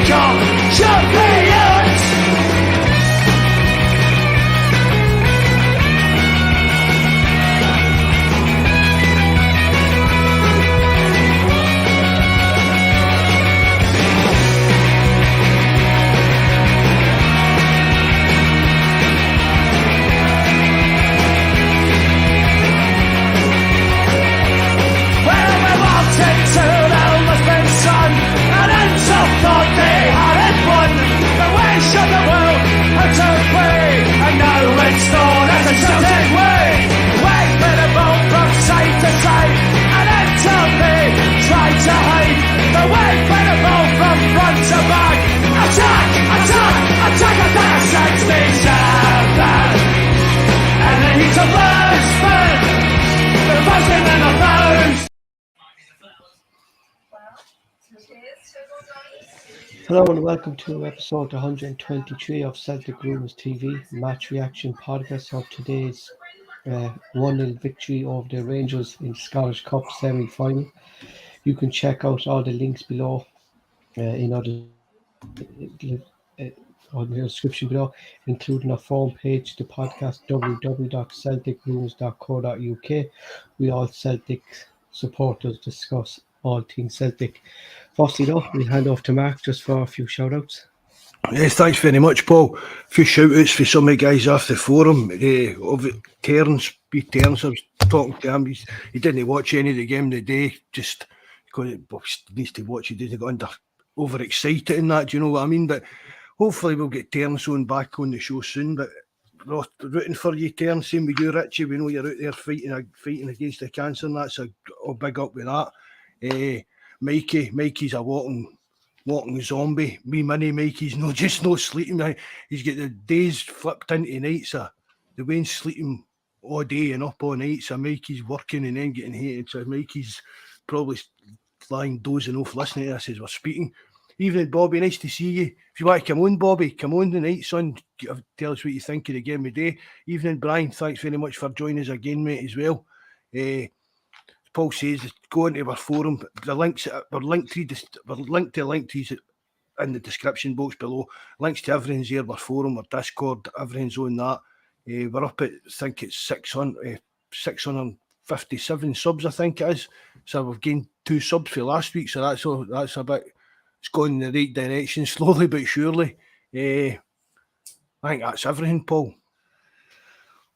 become champions. Celtic way, wait for the ball from side to side, and until they try to hide, the wait for the ball from front to back. Attack, attack, attack, attack, 67. And they need to burst, burn, the buzzing and the bones. Hello and welcome to episode 123 of Celtic Rumours TV match reaction podcast of today's 1-0 victory over the Rangers in Scottish Cup semi-final. You can check out all the links below on the description below, including our forum page, the podcast www.celticrumours.co.uk. We all Celtic supporters discuss all things Celtic. Firstly though, we hand off to Mark just for a few shout outs. Yes, thanks very much, Paul. A few shout outs for some of the guys off the forum. Terence, I was talking to him, he didn't watch any of the game today, just because he needs to watch, he didn't get overexcited and that, do you know what I mean? But hopefully we'll get Terence on back on the show soon, but we're rooting for you, Terence, same with you, Richie. We know you're out there fighting against the cancer and that, so I'll big up with that. Mikey's a walking zombie. Me mini Mikey's no sleeping. He's got the days flipped into nights. The Wayne's sleeping all day and up all night. So Mikey's working and then getting hated. So Mikey's probably lying dozing off listening to us as we're speaking. Evening, Bobby. Nice to see you. If you want to come on, Bobby, come on tonight, son. Tell us what you think of the game of the day. Evening, Brian. Thanks very much for joining us again, mate, as well. Paul says, go into our forum. The links we're linked to links in the description box below. Links to everything's there. Our forum, our Discord, everything's on that. We're up at, I think it's 657 subs, I think it is. So we've gained 2 subs for last week. So that's a bit. It's going in the right direction, slowly but surely. I think that's everything, Paul.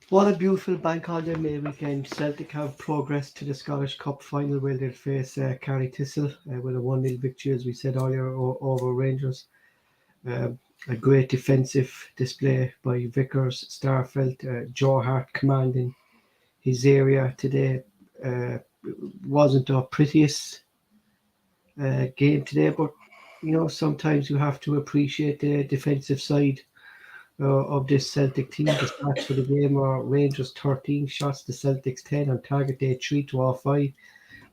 What a beautiful bank holiday May weekend. Celtic have progressed to the Scottish Cup final where they'll face Carrythistle with a 1-0 victory, as we said earlier, over Rangers. A great defensive display by Vickers, Starfelt, Joe Hart commanding his area today. Wasn't our prettiest game today, but you know, sometimes you have to appreciate the defensive side of this Celtic team. The stats for the game are Rangers 13 shots to Celtics 10, on target day 3 to our 5,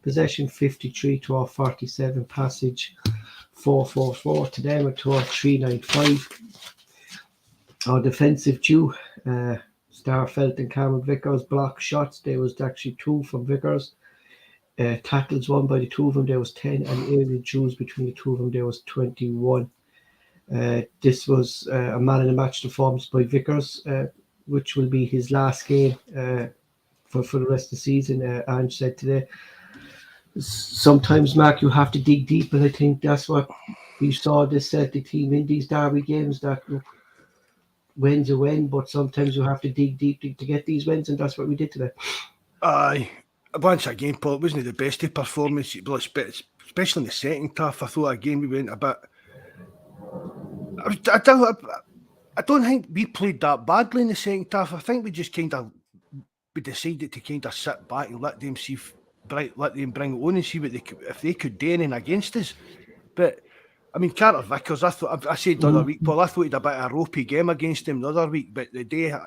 possession 53 to our 47, passage 444 to them to our 395. Our defensive due, Starfelt and Cameron Vickers block shots. There was actually 2 from Vickers. Tackles won by the 2 of them, there was 10, and aerial duels between the 2 of them, there was 21. This was a man in the match performance by Vickers, which will be his last game for the rest of the season. Ange said today, sometimes, Mark, you have to dig deep, and I think that's what we saw this Celtic team in these derby games, that wins a win, but sometimes you have to dig deep to get these wins, and that's what we did today. Aye. Once again, Paul, it wasn't the best of performance, especially in the second half. I thought again we went a bit. I don't think we played that badly in the second half. I think we just we decided to kind of sit back and let them bring it on and see if they could do anything against us. But I mean, Carter Vickers, I said the other week, Paul, I thought he had a bit of a ropey game against him the other week, but the day I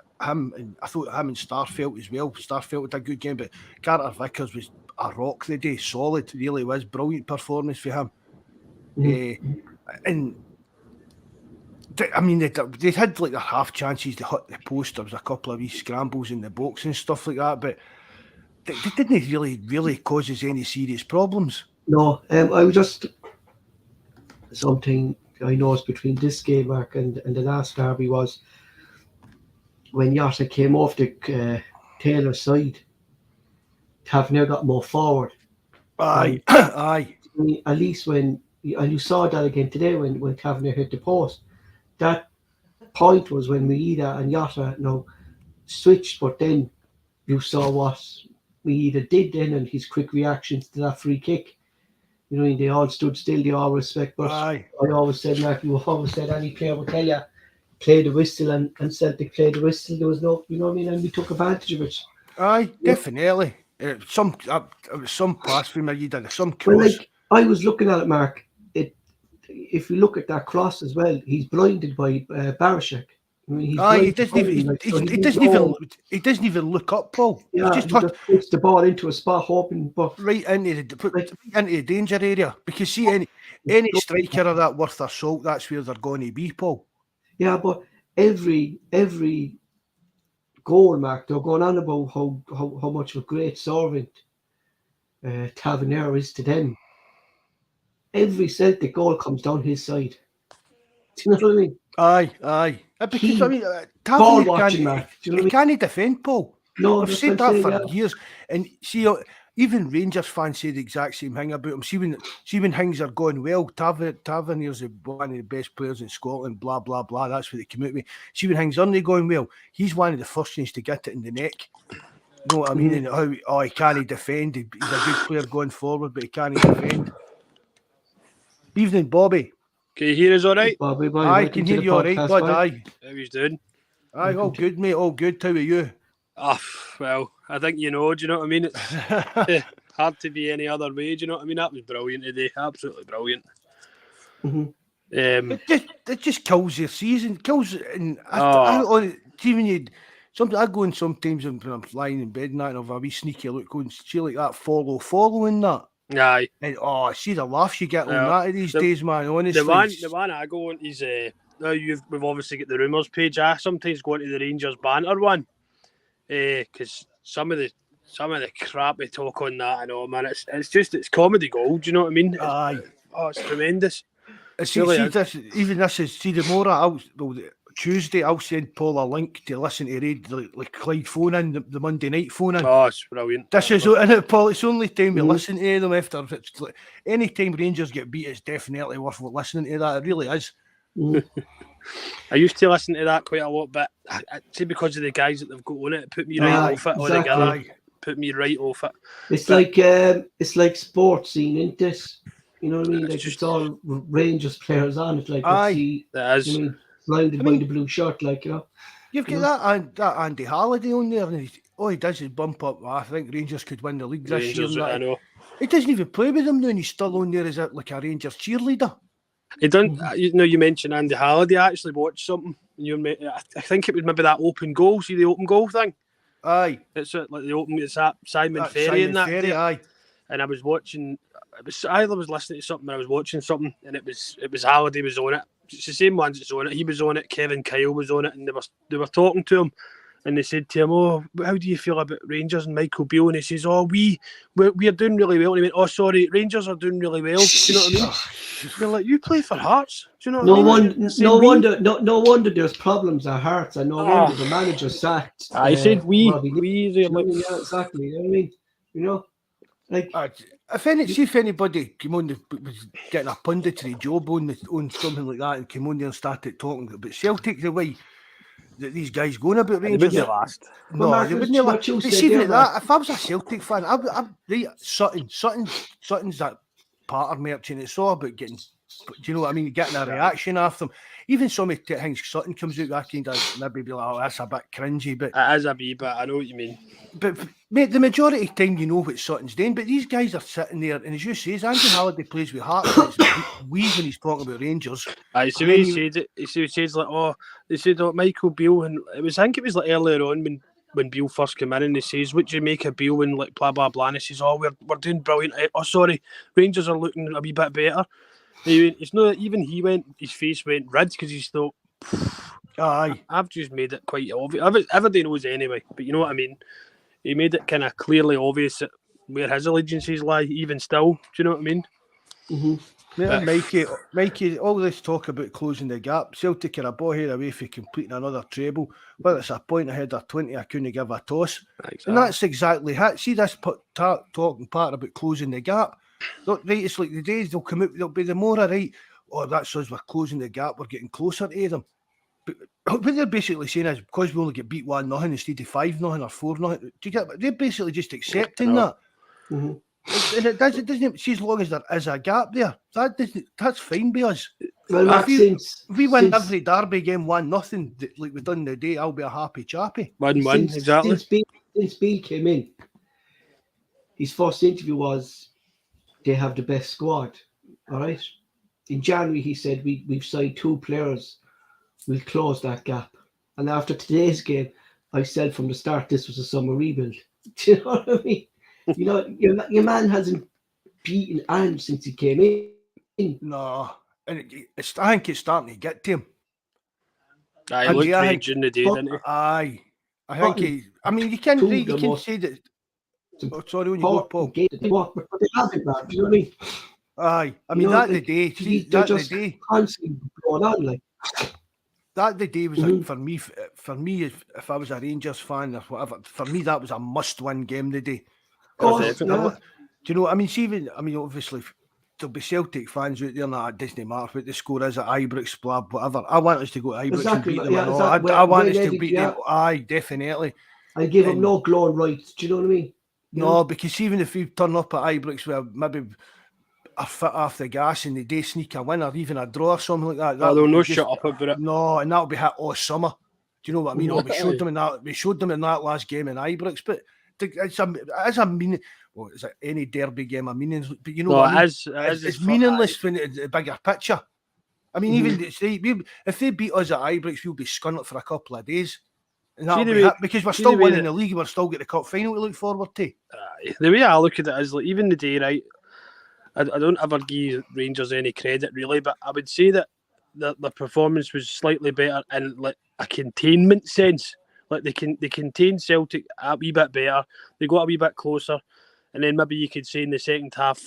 thought him and Starfelt as well. Starfelt had a good game, but Carter Vickers was a rock the day, solid, really was, brilliant performance for him. And I mean, they had like their half chances to hit the post. There was a couple of wee scrambles in the box and stuff like that, but they didn't really cause us any serious problems. No, I was just something I noticed between this game, Mark, and the last derby was when Yotta came off the Taylor side, Tavernier got more forward. Aye, And aye. at least and you saw that again today when Tavernier hit the post. That point was when Maeda and Yotta switched, but then you saw what Maeda did then and his quick reactions to that free kick. You know, they all stood still, they all respect. But Aye. I always said, Mark, you always said any player would tell you, play the whistle, and Celtic played the whistle. There was no, you know what I mean, and we took advantage of it. Aye, definitely. It was some pass from Maeda, some cross. Well, like I was looking at it, Mark. If you look at that cross as well, he's blinded by Barashek. I mean, he doesn't even look up, Paul. Yeah, he just puts the ball into a spot, hoping, but right into the danger area. Because see, any striker of that worth their salt, that's where they're going to be, Paul. Yeah, but every goal, Mark, they're going on about how much of a great servant Tavernier is to them. Every Celtic goal comes down his side. Do you know what I mean? Aye. Because I mean, ball watching, Mark. He can't defend, Paul. No, I've said that for years. And see, even Rangers fans say the exact same thing about him. See when things are going well, Tavernier's one of the best players in Scotland, blah, blah, blah. That's what they come out with. See when things aren't going well, he's one of the first ones to get it in the neck. You know what I mean? And he can't defend. He's a good player going forward, but he can't defend. Evening, Bobby. Can you hear us all right? Bobby, I can hear you all right, bud. Aye. How he's doing? Aye, all good, mate. All good. How are you? Oh, well, I think you know. Do you know what I mean? It's hard to be any other way. Do you know what I mean? That was brilliant today. Absolutely brilliant. It just kills your season. And I go in sometimes when I'm lying in bed and that, and have a wee sneaky look going, see like that following that. Aye. And see the laughs you get on that these days, man. Honestly, the one I go on is now we've obviously got the Rumours page. I sometimes go into the Rangers banter one, because some of the crap we talk on that, I know, man. It's comedy gold. Do you know what I mean? Aye. It's tremendous. See tomorrow, Tuesday, I'll send Paul a link to listen to like Clyde phone in, the Monday night phone in. Oh, it's brilliant. This is it, Paul. It's the only time we listen to them after. It's like, any time Rangers get beat, it's definitely worth listening to that. It really is. I used to listen to that quite a lot, but I see because of the guys that they've got on it put me right off it altogether. Put me right off it. It's like sports scene, isn't this? You know what I mean? Like it's all Rangers players on it. Like that is. You know, blinded by the blue shirt, like, you know. You've got that Andy Halliday on there, and he does his bump up. I think Rangers could win the league this year. I know. He doesn't even play with them now, and he's still on there as like a Rangers cheerleader. He done. You know, you mentioned Andy Halliday. I actually watched something. I think it was maybe that open goal. See the open goal thing. Aye, it's like the open. It's that Simon Ferry and that. Ferry, aye. And I was watching. I was listening to something. I was watching something, and it was Halliday was on it. It's the same ones that's on it. He was on it. Kevin Kyle was on it, and they were talking to him, and they said to him, "Oh, how do you feel about Rangers and Michael Beale?" And he says, "Oh, we're doing really well." And he went, "Oh, sorry, Rangers are doing really well." Do you know what I mean? They're like, "You play for Hearts." Do you know what I mean? No wonder there's problems at Hearts, and no wonder the manager sacked. I said we. Yeah, exactly. You know what I mean? You know, like. If anybody came on was getting a punditry job on something like that and came on there and started talking about Celtic the way that these guys going about Rangers, they wouldn't last. No, they wouldn't last. Even that, if I was a Celtic fan, I'd right, Sutton's that patter merchant. It's all about getting, do you know what I mean? Getting a reaction after them. Even some of the things Sutton comes out, I kind of maybe be like, "Oh, that's a bit cringy," but it is a wee bit. I know what you mean. But mate, the majority of the time you know what Sutton's doing, but these guys are sitting there, and as you say, Andy Halliday plays with heart. It's wee when he's talking about Rangers. I see what he said. He says like, "Oh, they said Michael Beale," and I think it was like earlier on when Beale first came in, and he says, "What do you make of Beale?" And like blah blah blah, and he says, "Oh, we're doing brilliant." Oh, sorry, Rangers are looking a wee bit better. It's not even his face went red because he thought, "Aye, I've just made it quite obvious." Everybody knows anyway, but you know what I mean. He made it kind of clearly obvious that where his allegiances lie, even still. Do you know what I mean? Mm-hmm. Mikey, all this talk about closing the gap, Celtic are a ball head away for completing another treble. Whether it's a point ahead or 20, I couldn't give a toss. Exactly. And that's exactly it. See this talking part about closing the gap. Look, right, it's like the days they'll come out, they'll be the more right. Oh, that's us, we're closing the gap, we're getting closer to them. But what they're basically saying is because we only get beat 1-0 instead of 5-0 or 4-0. Do you get? They're basically just accepting that. Mm-hmm. And it doesn't. See, as long as there is a gap there, that's fine by us. Well, if we win every derby game 1-0 like we've done today, I'll be a happy chappy. 1-1, exactly. Since Beale came in, his first interview was, they have the best squad. All right. In January, he said we've signed 2 players. We'll close that gap. And after today's game, I said from the start this was a summer rebuild. Do you know what I mean? You know, your man hasn't beaten Ange since he came in. No, and I think it's starting to get to him. I looked great during the day, didn't he? Aye, I think he. I mean, you can say that. Oh, sorry, when you go, Paul. But they haven't, man. Do you know what I mean? Aye, I mean that the day. See, that the day. Constantly going on like. That the day was like, for me, if I was a Rangers fan or whatever, for me that was a must-win game today. Do you know? I mean, obviously there'll be Celtic fans out there and that Disney Mark, what the score is at Ibrox, blah, whatever. I want us to go to Ibrox and beat them. I want us to beat them. Aye, definitely. I give them no glowing rights. Do you know what I mean? No, because even if we turn up at Ibrox with maybe a foot off the gas and they sneak a win or even a draw or something like that. They'll no shut up about it. No, and that'll be hit all summer. Do you know what I mean? We showed them in that last game in Ibrox, but it's a meaning. Well, is it any derby game? Meaningless, but you know what I mean? It's meaningless when the bigger picture. I mean, even if they beat us at Ibrox, we'll be skunning for a couple of days. And that'll be because we're still winning the league, we're still getting the cup final to look forward to. The way I look at it is like even the day, right? I don't ever give Rangers any credit really, but I would say that the performance was slightly better in like a containment sense. Like they contained Celtic a wee bit better. They got a wee bit closer, and then maybe you could say in the second half.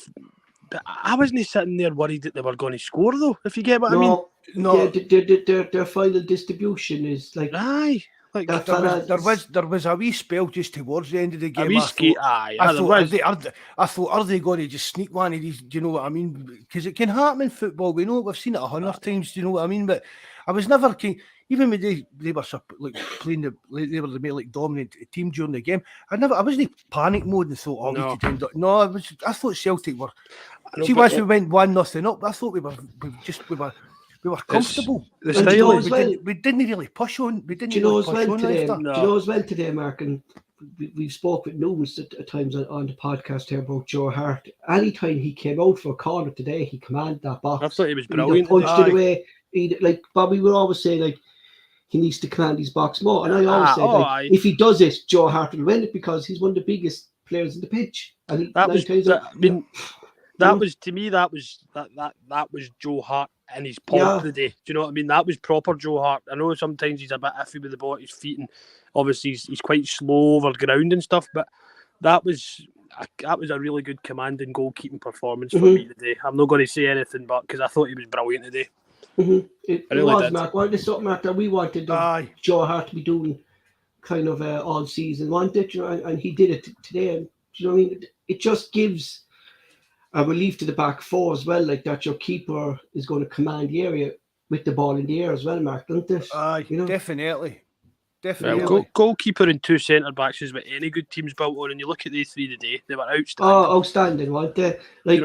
But I wasn't sitting there worried that they were going to score though. If you get what I mean. No. Yeah, their final distribution is like. Aye. Like there was a wee spell just towards the end of the game. I thought, are they going to just sneak one of these? Do you know what I mean? Because it can happen in football. We know we've seen it 100 times. Do you know what I mean? But I was never keen. Even when they were like playing they were the like dominant team during the game. I wasn't panic mode and thought, we could end up. No, I thought Celtic were. See, once we went 1-0 up, I thought we were comfortable. We didn't really push on. We didn't. Do you know as well today? Do you know as well today, Mark? And we've spoke with Nunes at times on the podcast here about Joe Hart. Anytime he came out for a corner today, he commanded that box. I thought he was brilliant. He punched it away. Like Bobby would always say, like he needs to command his box more. And I always say, if he does it, Joe Hart will win it because he's one of the biggest players in the pitch. And that was Joe Hart. And his pomp today. Do you know what I mean? That was proper Joe Hart. I know sometimes he's a bit iffy with the ball at his feet, and obviously he's quite slow over ground and stuff. But that was a really good commanding goalkeeping performance for me today. I'm not going to say anything, but because I thought he was brilliant today. It was, Mark. Wasn't it something, Mark, that we wanted Joe Hart to be doing kind of all season, wasn't it? You know, and he did it today. And you know what I mean? It just gives a relief to the back four as well, like that your keeper is going to command the area with the ball in the air as well, Mark, don't it? Definitely. Yeah, goalkeeper and 2 centre backs is what any good team's built on, and you look at these 3 today, they were outstanding. Outstanding, weren't they? Like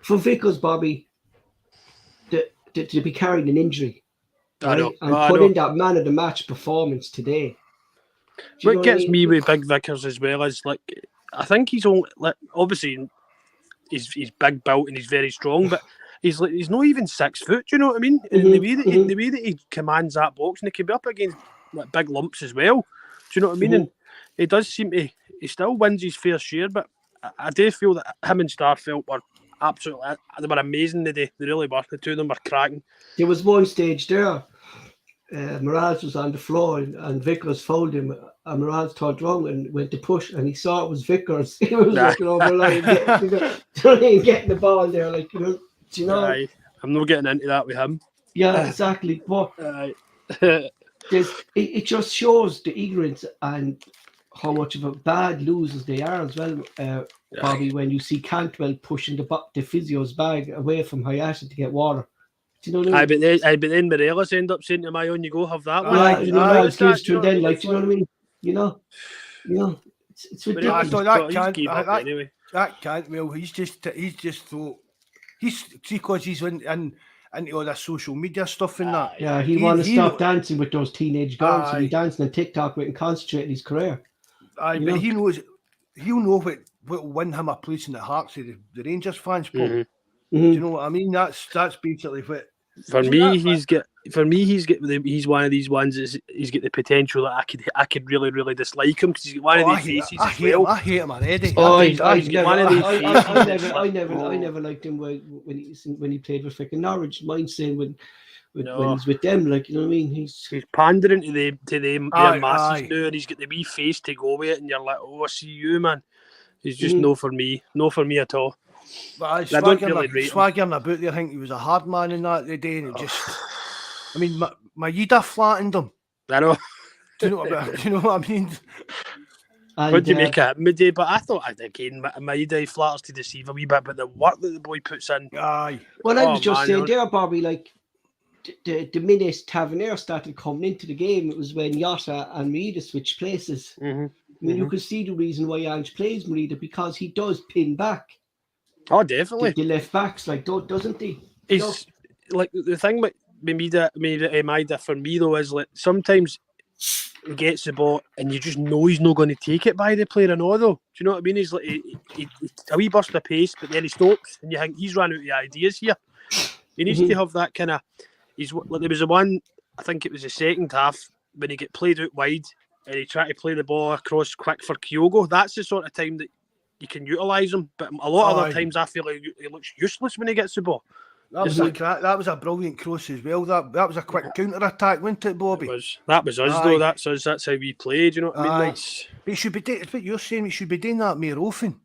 for Vickers, Bobby, to be carrying an injury, and put in that man of the match performance today. What gets me with Big Vickers as well is like I think he's only obviously. He's big built and he's very strong, but he's not even 6 foot. Do you know what I mean? And the way that he commands that box, and he can be up against like big lumps as well. Do you know what I mean? And he does seem to. He still wins his fair share, but I do feel that him and Starfelt were absolutely. They were amazing today. They really were. The two of them were cracking. There was one stage there. Morales was on the floor and Vickers fouled him. And Morales turned wrong and went to push, and he saw it was Vickers. He was looking over the line, getting the ball there, like, you know. Do you know? Aye. I'm not getting into that with him. Yeah, exactly. But Aye. it just shows the ignorance and how much of a bad losers they are as well, Bobby, when you see Cantwell pushing the physio's bag away from Hayata to get water. Do you know what I mean? But then Morelos end up saying to my on you go have that one. Yeah, you know, aye, lads gives to you know then, what I mean? like, do you know what I mean? You know, it's But ridiculous. I thought he's gave up anyway. that can't. Well, he's just thought he's because he's into all that social media stuff and that. Yeah, he want to stop dancing with those teenage girls and he dancing on TikTok with and concentrate on his career. Aye, but he knows he'll know what will win him a place in the hearts of the Rangers fans, Paul. Mm-hmm. Do you know what I mean? That's basically what. For me, he's one of these ones that he's got the potential that I could really, really dislike him because he's got one of these faces as well. I hate him already. I never liked him when he played with freaking Norwich. Mind saying when he's with them, like, you know what I mean? He's pandering to them their masses now, and he's got the wee face to go with it, and you're like, oh, I see you, man. He's just no for me at all. But I don't really rate him. Swaggering about there, I think he was a hard man in that the day, and it just, I mean, Maeda flattened him. I know. Do you know what I mean? What do you make of him? But I thought, again, Maeda flatters to deceive a wee bit, but the work that the boy puts in. Aye. Well, I was just saying there, Bobby, like, the minute Tavernier started coming into the game, it was when Jota and Maeda switched places. Mm-hmm. I mean, you could see the reason why Ange plays Maeda because he does pin back. Oh, definitely. The left backs, like, doesn't he? He's like the thing with Maeda for me though is like sometimes he gets the ball and you just know he's not going to take it by the player. And all though, do you know what I mean? He's like he a wee burst of pace, but then he stops, and you think he's run out of ideas here. He needs to have that kind of. He's like there was a one, I think it was the second half when he get played out wide and he tried to play the ball across quick for Kyogo. That's the sort of time that you can utilise him, but a lot of other times I feel like he looks useless when he gets the ball. That was a brilliant cross as well. That was a quick counter attack, wasn't it, Bobby? That was us though. That's us. That's how we played. You know what I mean? But it should be. It's what you're saying. We should be doing that more often.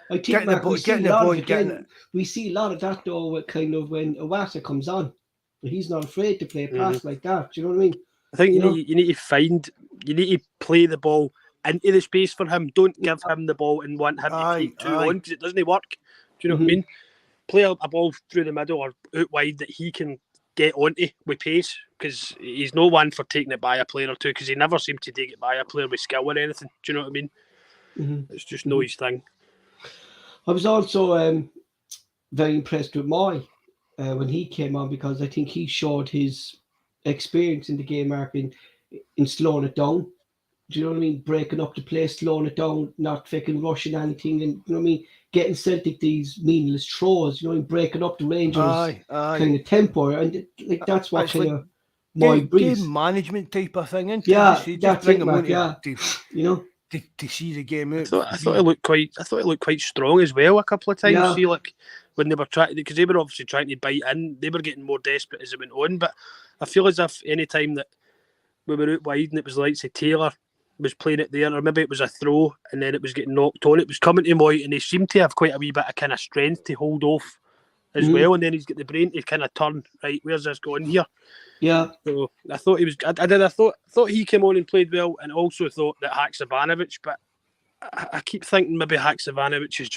I think we see a lot of that though. With kind of when Iwata comes on, he's not afraid to play a pass like that. Do you know what I mean? I think you need to play the ball into the space for him. Don't give him the ball and want him to take too long because it doesn't work. Do you know what I mean? Play a ball through the middle or out wide that he can get onto with pace because he's no one for taking it by a player or two because he never seemed to take it by a player with skill or anything. Do you know what I mean? It's just no his thing. I was also very impressed with Moy when he came on because I think he showed his experience in the game, Mark, in slowing it down. Do you know what I mean? Breaking up the play, slowing it down, not fucking rushing anything, and you know what I mean? Getting Celtic these meaningless throws, you know, and breaking up the Rangers kind of tempo, and like that's what kind of Moy brings. Game management type of thing, isn't it? Yeah, just bring him on you know, to see the game out. I thought it looked quite strong as well a couple of times. Yeah. See, like when they were trying, because they were obviously trying to bite in, they were getting more desperate as it went on. But I feel as if any time that we were out wide and it was like say Taylor was playing it there, or maybe it was a throw and then it was getting knocked on, it was coming to Moy, and he seemed to have quite a wee bit of kind of strength to hold off as well, and then he's got the brain to kind of turn, right, where's this going here? Yeah. So I thought he was, I thought he came on and played well, and also thought that Haksabanovic, but I keep thinking maybe Haksabanovic is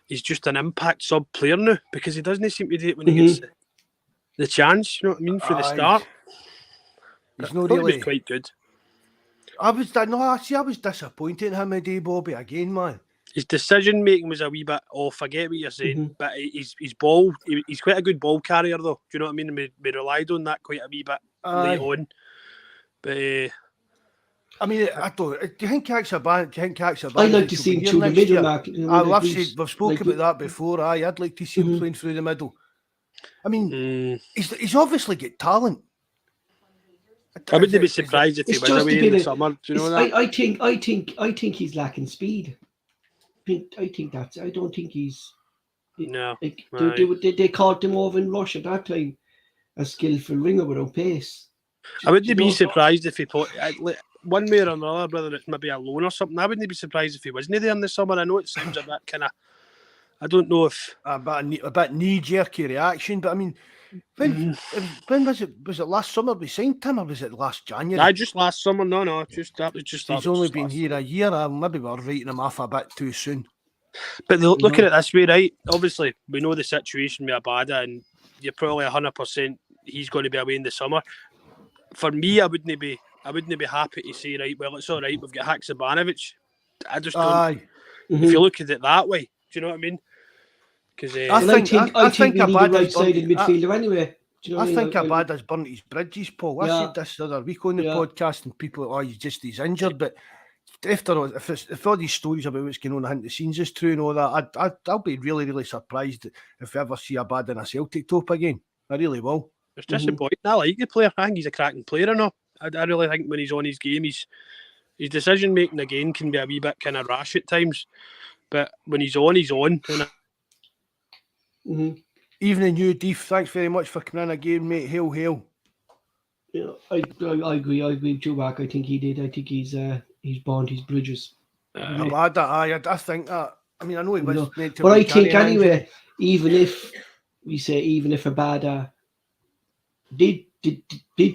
he's just an impact sub player now, because he doesn't seem to do it when he gets the chance, you know what I mean, for the start. He's not really... He was quite good. I was disappointed in him today, Bobby, again, man. His decision making was a wee bit off. I get what you're saying, but his ball, he's quite a good ball carrier, though. Do you know what I mean? We relied on that quite a wee bit late on. But I mean, I don't. Do you think Haksabanovic? I'd like to see him through the middle, Mark. We've spoken about that before. I'd like to see him playing through the middle. I mean, he's obviously got talent. I wouldn't be surprised if he was away in the summer. Do you know that? I think he's lacking speed. I don't think he's. No. They called him over in Russia that time, a skillful ringer without pace. I wouldn't be surprised if he put one way or another, whether it's maybe a loan or something. I wouldn't be surprised if he wasn't there in the summer. I know it sounds a bit kind of I don't know if a bit knee-jerky reaction, but I mean, when was it? Was it last summer we signed him, or was it last January? just last summer. No, He's only been here a year. Maybe we're writing him off a bit too soon. But look at it this way, right? Obviously, we know the situation with Abada, and you're probably 100% he's going to be away in the summer. For me, I wouldn't be happy to say, right, well, it's all right, we've got Haksabanovic. I just don't. If you look at it that way, do you know what I mean? Because I think we need a right-sided midfielder anyway. Do you know I think Abada's burnt his bridges, Paul. I said this the other week on the podcast, and people, he's injured, but if all these stories about what's going on behind the scenes is true and all that, I'll be really, really surprised if we ever see Abada in a Celtic top again. I really will. It's disappointing. I like the player. I think he's a cracking player enough. I really think when he's on his game, his decision making again can be a wee bit kind of rash at times. But when he's on, he's on. Evening, you, Deef. Thanks very much for coming in again, mate. Hail, hail. Yeah, I agree. I agree with you back. I think he did. I think he's burned his bridges. I think that. I mean, I know he was meant to. But I think anyway, even if Abada did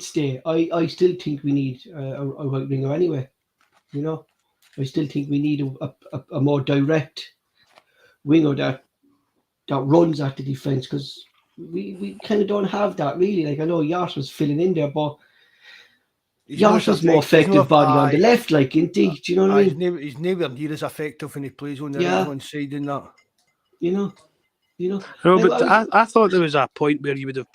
stay, I still think we need a right winger anyway. You know, I still think we need a more direct winger that runs at the defence, because we kind of don't have that really. Like, I know Yash was filling in there, but Yash was more effective body on the left, like, indeed. Do you know what I mean? He's nowhere near as effective when he plays on the right-hand side in that. You know. No, but I thought there was a point where you would have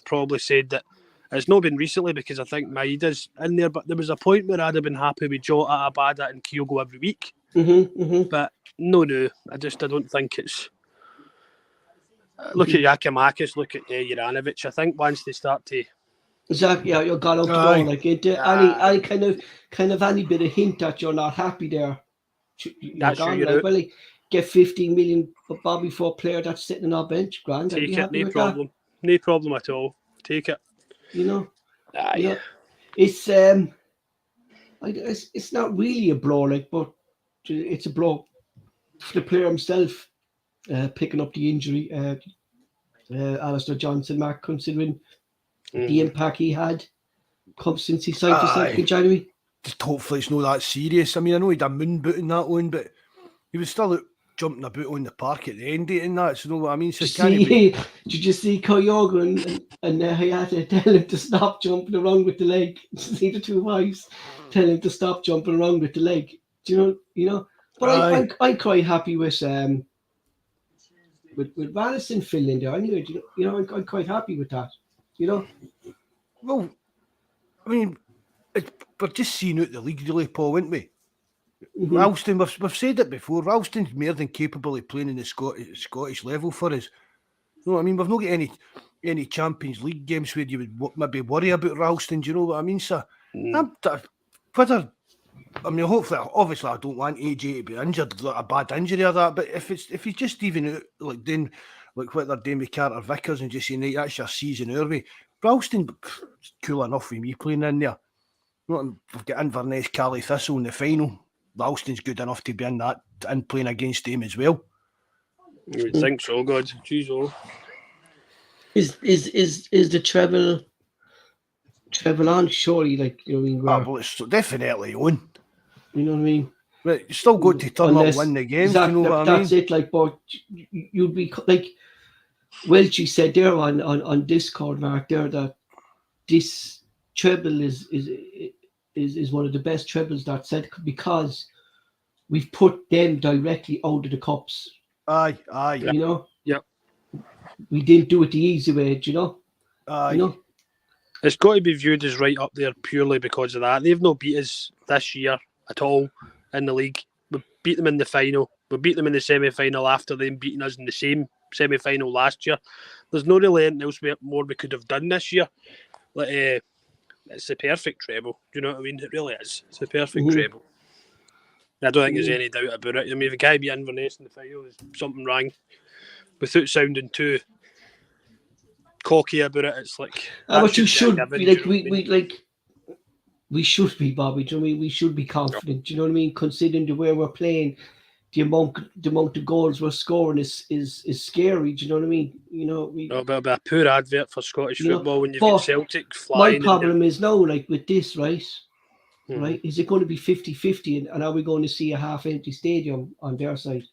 probably said that it's not been recently, because I think Maida's in there, but there was a point where I'd have been happy with Jota, Abada and Kyogo every week. But no, I don't think it's. Look at Yakimakis, look at Juranovic. I think once they start to. Exactly, you're gone up the ball, like any kind of any bit of hint that you're not happy there. You're gone, like, well, get 15 million Bobby for a player that's sitting on our bench. Grand, take it, no problem. No problem at all. Take it. You know? It's not really a blow, like, but it's a blow for the player himself, picking up the injury. Alistair Johnson, Mark, considering the impact he had since he signed for Celtic in January. Just hopefully it's not that serious. I mean, I know he had a moon boot in that one, but he was still out jumping about on the park at the end of it and that. So you know what I mean? So did you just see Kyogo and he had to tell him to stop jumping around with the leg? See the two wives tell him to stop jumping around with the leg. Do you know? But I'm quite happy with Madison filling in there anyway. You know, I'm quite happy with that. You know. Well, I mean, we're just seeing out the league, really, Paul, aren't we? Ralston, we've said it before. Ralston's more than capable of playing in the Scottish level for us. You know what I mean? We've not got any Champions League games where you would maybe worry about Ralston. Do you know what I mean, sir? Hopefully, obviously, I don't want AJ to be injured, like a bad injury or that. But if he's just even out, like doing like what they're doing with Carter Vickers and just saying, right, that's your season early, Ralston cool enough with me playing in there. You know, we've got Inverness, Cali Thistle in the final. Ralston's good enough to be in that and playing against him as well. You would think so, God. Jeez, oh. Is the treble on? Surely, like, you know what I mean? Well, it's definitely on. You know what I mean? But you still got to turn up and win the game. You know what I mean? That's it. Like, but you'd be like, Welchie said there on Discord, Mark, there, that this treble is one of the best trebles that's said, because we've put them directly out of the cups. Aye. You know? Yep. We didn't do it the easy way, do you know? Aye. You know? It's got to be viewed as right up there purely because of that. They've not beat us this year at all in the league. We beat them in the final. We beat them in the semi-final after them beating us in the same semi-final last year. There's no really anything else more we could have done this year. Like, it's the perfect treble. Do you know what I mean? It really is. It's the perfect treble. I don't think there's any doubt about it. I mean, if a guy beat Inverness in the final, there's something wrong. Without sounding too cocky about it, it's like. But you should be like we should be, Bobby. Do you know what I mean? We should be confident. Do you know what I mean? Considering the way we're playing, the amount of goals we're scoring is scary. Do you know what I mean? It'll be a poor advert for Scottish football when you've got Celtic My flying. problem is now, like with this, right? Mhm. Right? Is it going to be 50-50 and are we going to see a half-empty stadium on their side?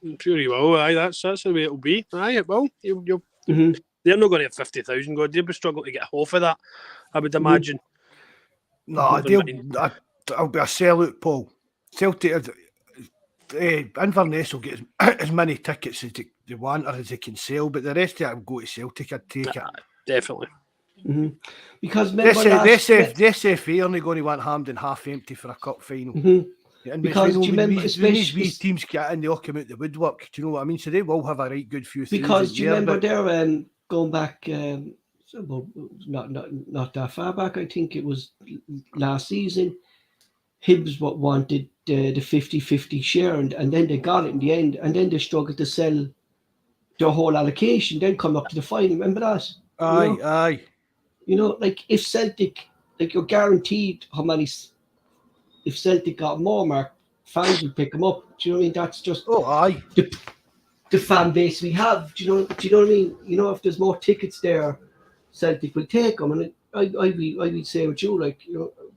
I'm sure you will. Aye, that's the way it'll be. Aye, it will. You'll Mhm. They're not going to have 50,000. God, they'll be struggling to get half of that, I would imagine. No, Never mind. I'll be a sellout, Paul. Celtic, Inverness will get as many tickets as they want or as they can sell, but the rest of it will go to Celtic. I'd take it. Definitely. Mhm. Because This remember SFA only going to want Hampden half empty for a cup final. And Because do you remember, when these wee teams get in, they all come out the woodwork. Do you know what I mean? So they will have a right good few. Because do you remember they're going back, well, not that far back. I think it was last season. Hibs wanted the 50-50 share, and then they got it in the end, and then they struggled to sell their whole allocation. Then come up to the final. Remember that? Aye. Like if Celtic, like you're guaranteed how many. If Celtic got more, Mark, fans would pick them up. Do you know what I mean? That's just aye. The fan base we have. Do you know what I mean? If there's more tickets there, Celtic will take them. And I would say with you, like,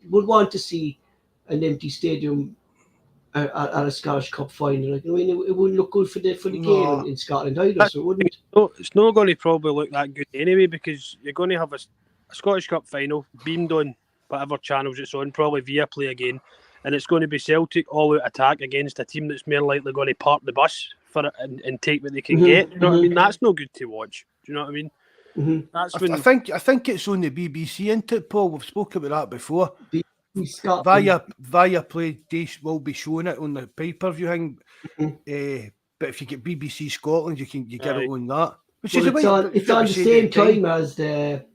would want to see an empty stadium at a Scottish Cup final. Like, I mean, it wouldn't look good for the game in Scotland either. So it wouldn't. It's not going to probably look that good anyway, because you're going to have a Scottish Cup final beamed on whatever channels it's on, probably Viaplay again, and it's going to be Celtic all out attack against a team that's more likely going to park the bus for it and take what they can get. You know what I mean? That's no good to watch. Do you know what I mean? That's when I think it's on the BBC, isn't it, Paul? We've spoken about that before. Viaplay will be showing it on the pay-per-view thing. But if you get BBC Scotland, you get it on that. Which is it's on the same time as the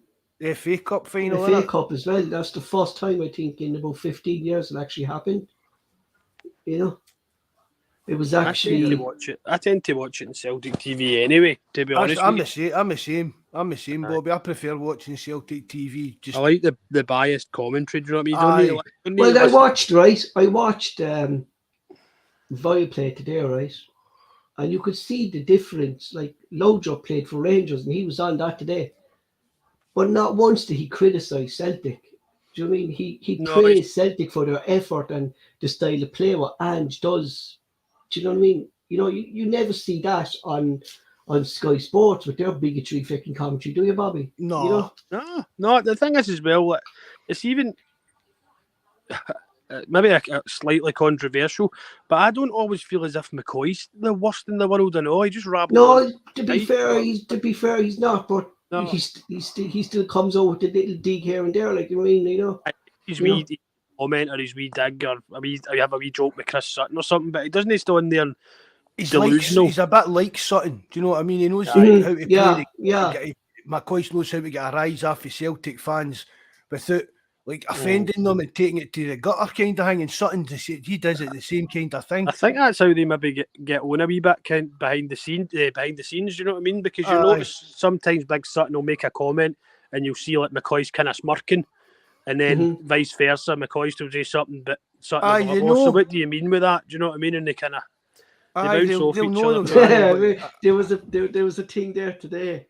FA Cup final. The FA Cup as well. That's the first time, I think, in about 15 years it actually happened. It was actually. I tend to watch it on Celtic TV anyway, to be honest. I'm the same, Bobby. I prefer watching Celtic TV. I like the biased commentary. Do you know what I mean? I watched Viaplay today, right? And you could see the difference. Like, Lojo played for Rangers and he was on that today. But not once did he criticise Celtic. Do you know what I mean? He praised Celtic for their effort and the style of play what Ange does. Do you know what I mean? You never see that on Sky Sports with their bigotry fucking commentary, do you, Bobby? No. No. The thing is as well, it's even maybe a slightly controversial, but I don't always feel as if McCoy's the worst in the world. I know he just rabbles. No, to be fair, he's not. But he still comes out with a little dig here and there, like, you know. He's wee comment or his wee dig or I have a wee joke with Chris Sutton or something, but he doesn't still in there. He's a bit like Sutton. Do you know what I mean? He knows how to play. McCoy knows how to get a rise off of Celtic fans without offending them and taking it to the gutter kind of thing. And Sutton, he does it the same kind of thing. I think that's how they maybe get on a wee bit behind the scenes. You know what I mean? Because you notice sometimes Big Sutton will make a comment and you'll see like McCoy's kind of smirking, and then vice versa, McCoy still say something, but Sutton so what do you mean with that? Do you know what I mean? And they kind of bounce off each other. There was a thing there today.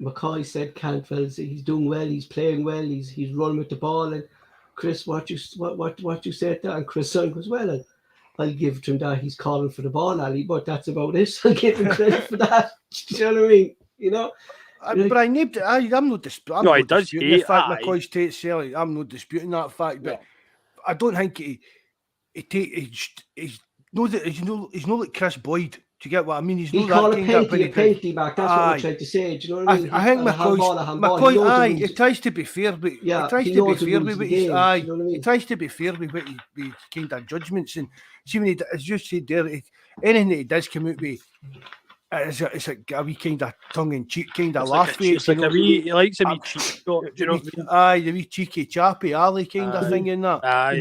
McCoy said Cantwell's he's doing well, he's playing well, he's running with the ball, and Chris, what you said that, and Chris Sutton goes, well, I'll give it to him that he's calling for the ball, Ali, but that's about it. I'll give him credit for that. Do you know what I mean? You know. But I'm not disputing. No, he does the fact McCoy's takes Celtic. I'm not disputing that fact, but I don't think he's not like Chris Boyd. Do you get what I mean? He called a penalty back. That's what I'm trying to say. Do you know what I mean? I think McCoy, he tries to be fair, but he tries to be fair with his kind of judgments. And see, when as you said there, anything that he does come out with, it's like a wee kind of tongue-in-cheek kind of laugh. He likes a wee cheek shot. Do you know what I mean? Aye, the wee cheeky chappy alley kind of thing in that. I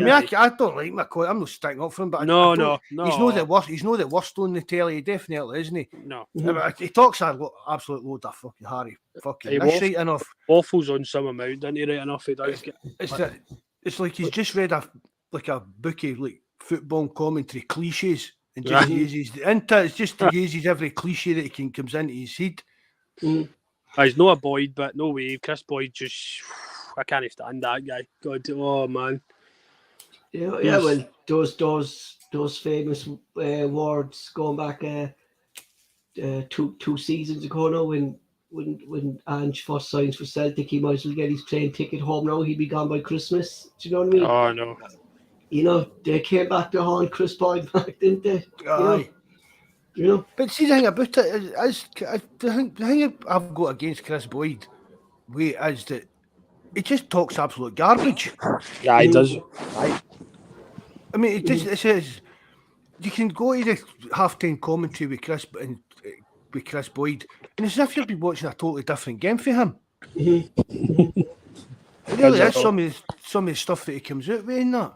don't like McCoy. I'm not sticking up for him, but no. He's not the worst. He's not the worst on the telly. He definitely isn't he? No. He talks a absolute load of fucking Harry fucking. That's right enough. Waffles on some amount, doesn't he? Right enough, he does. It's like he's just read a bookie like football commentary cliches and just uses it's just uses every cliche that he comes into his head. He's not a Boyd, but no way. Chris Boyd just I can't stand that guy. God, oh man. Yeah, well, those famous words going back two seasons ago now when Ange first signs for Celtic, he might as well get his plane ticket home now. He'd be gone by Christmas. Do you know what I mean? Oh no. You know, they came back to haunt Chris Boyd back, didn't they? Aye. You know? But see, the thing about it is the thing I've got against Chris Boyd is that he just talks absolute garbage. Yeah, he does. I mean, it says you can go to the half-time commentary with Chris Boyd, and it's as if you've been watching a totally different game for him. It really is some of the stuff that he comes out with in that.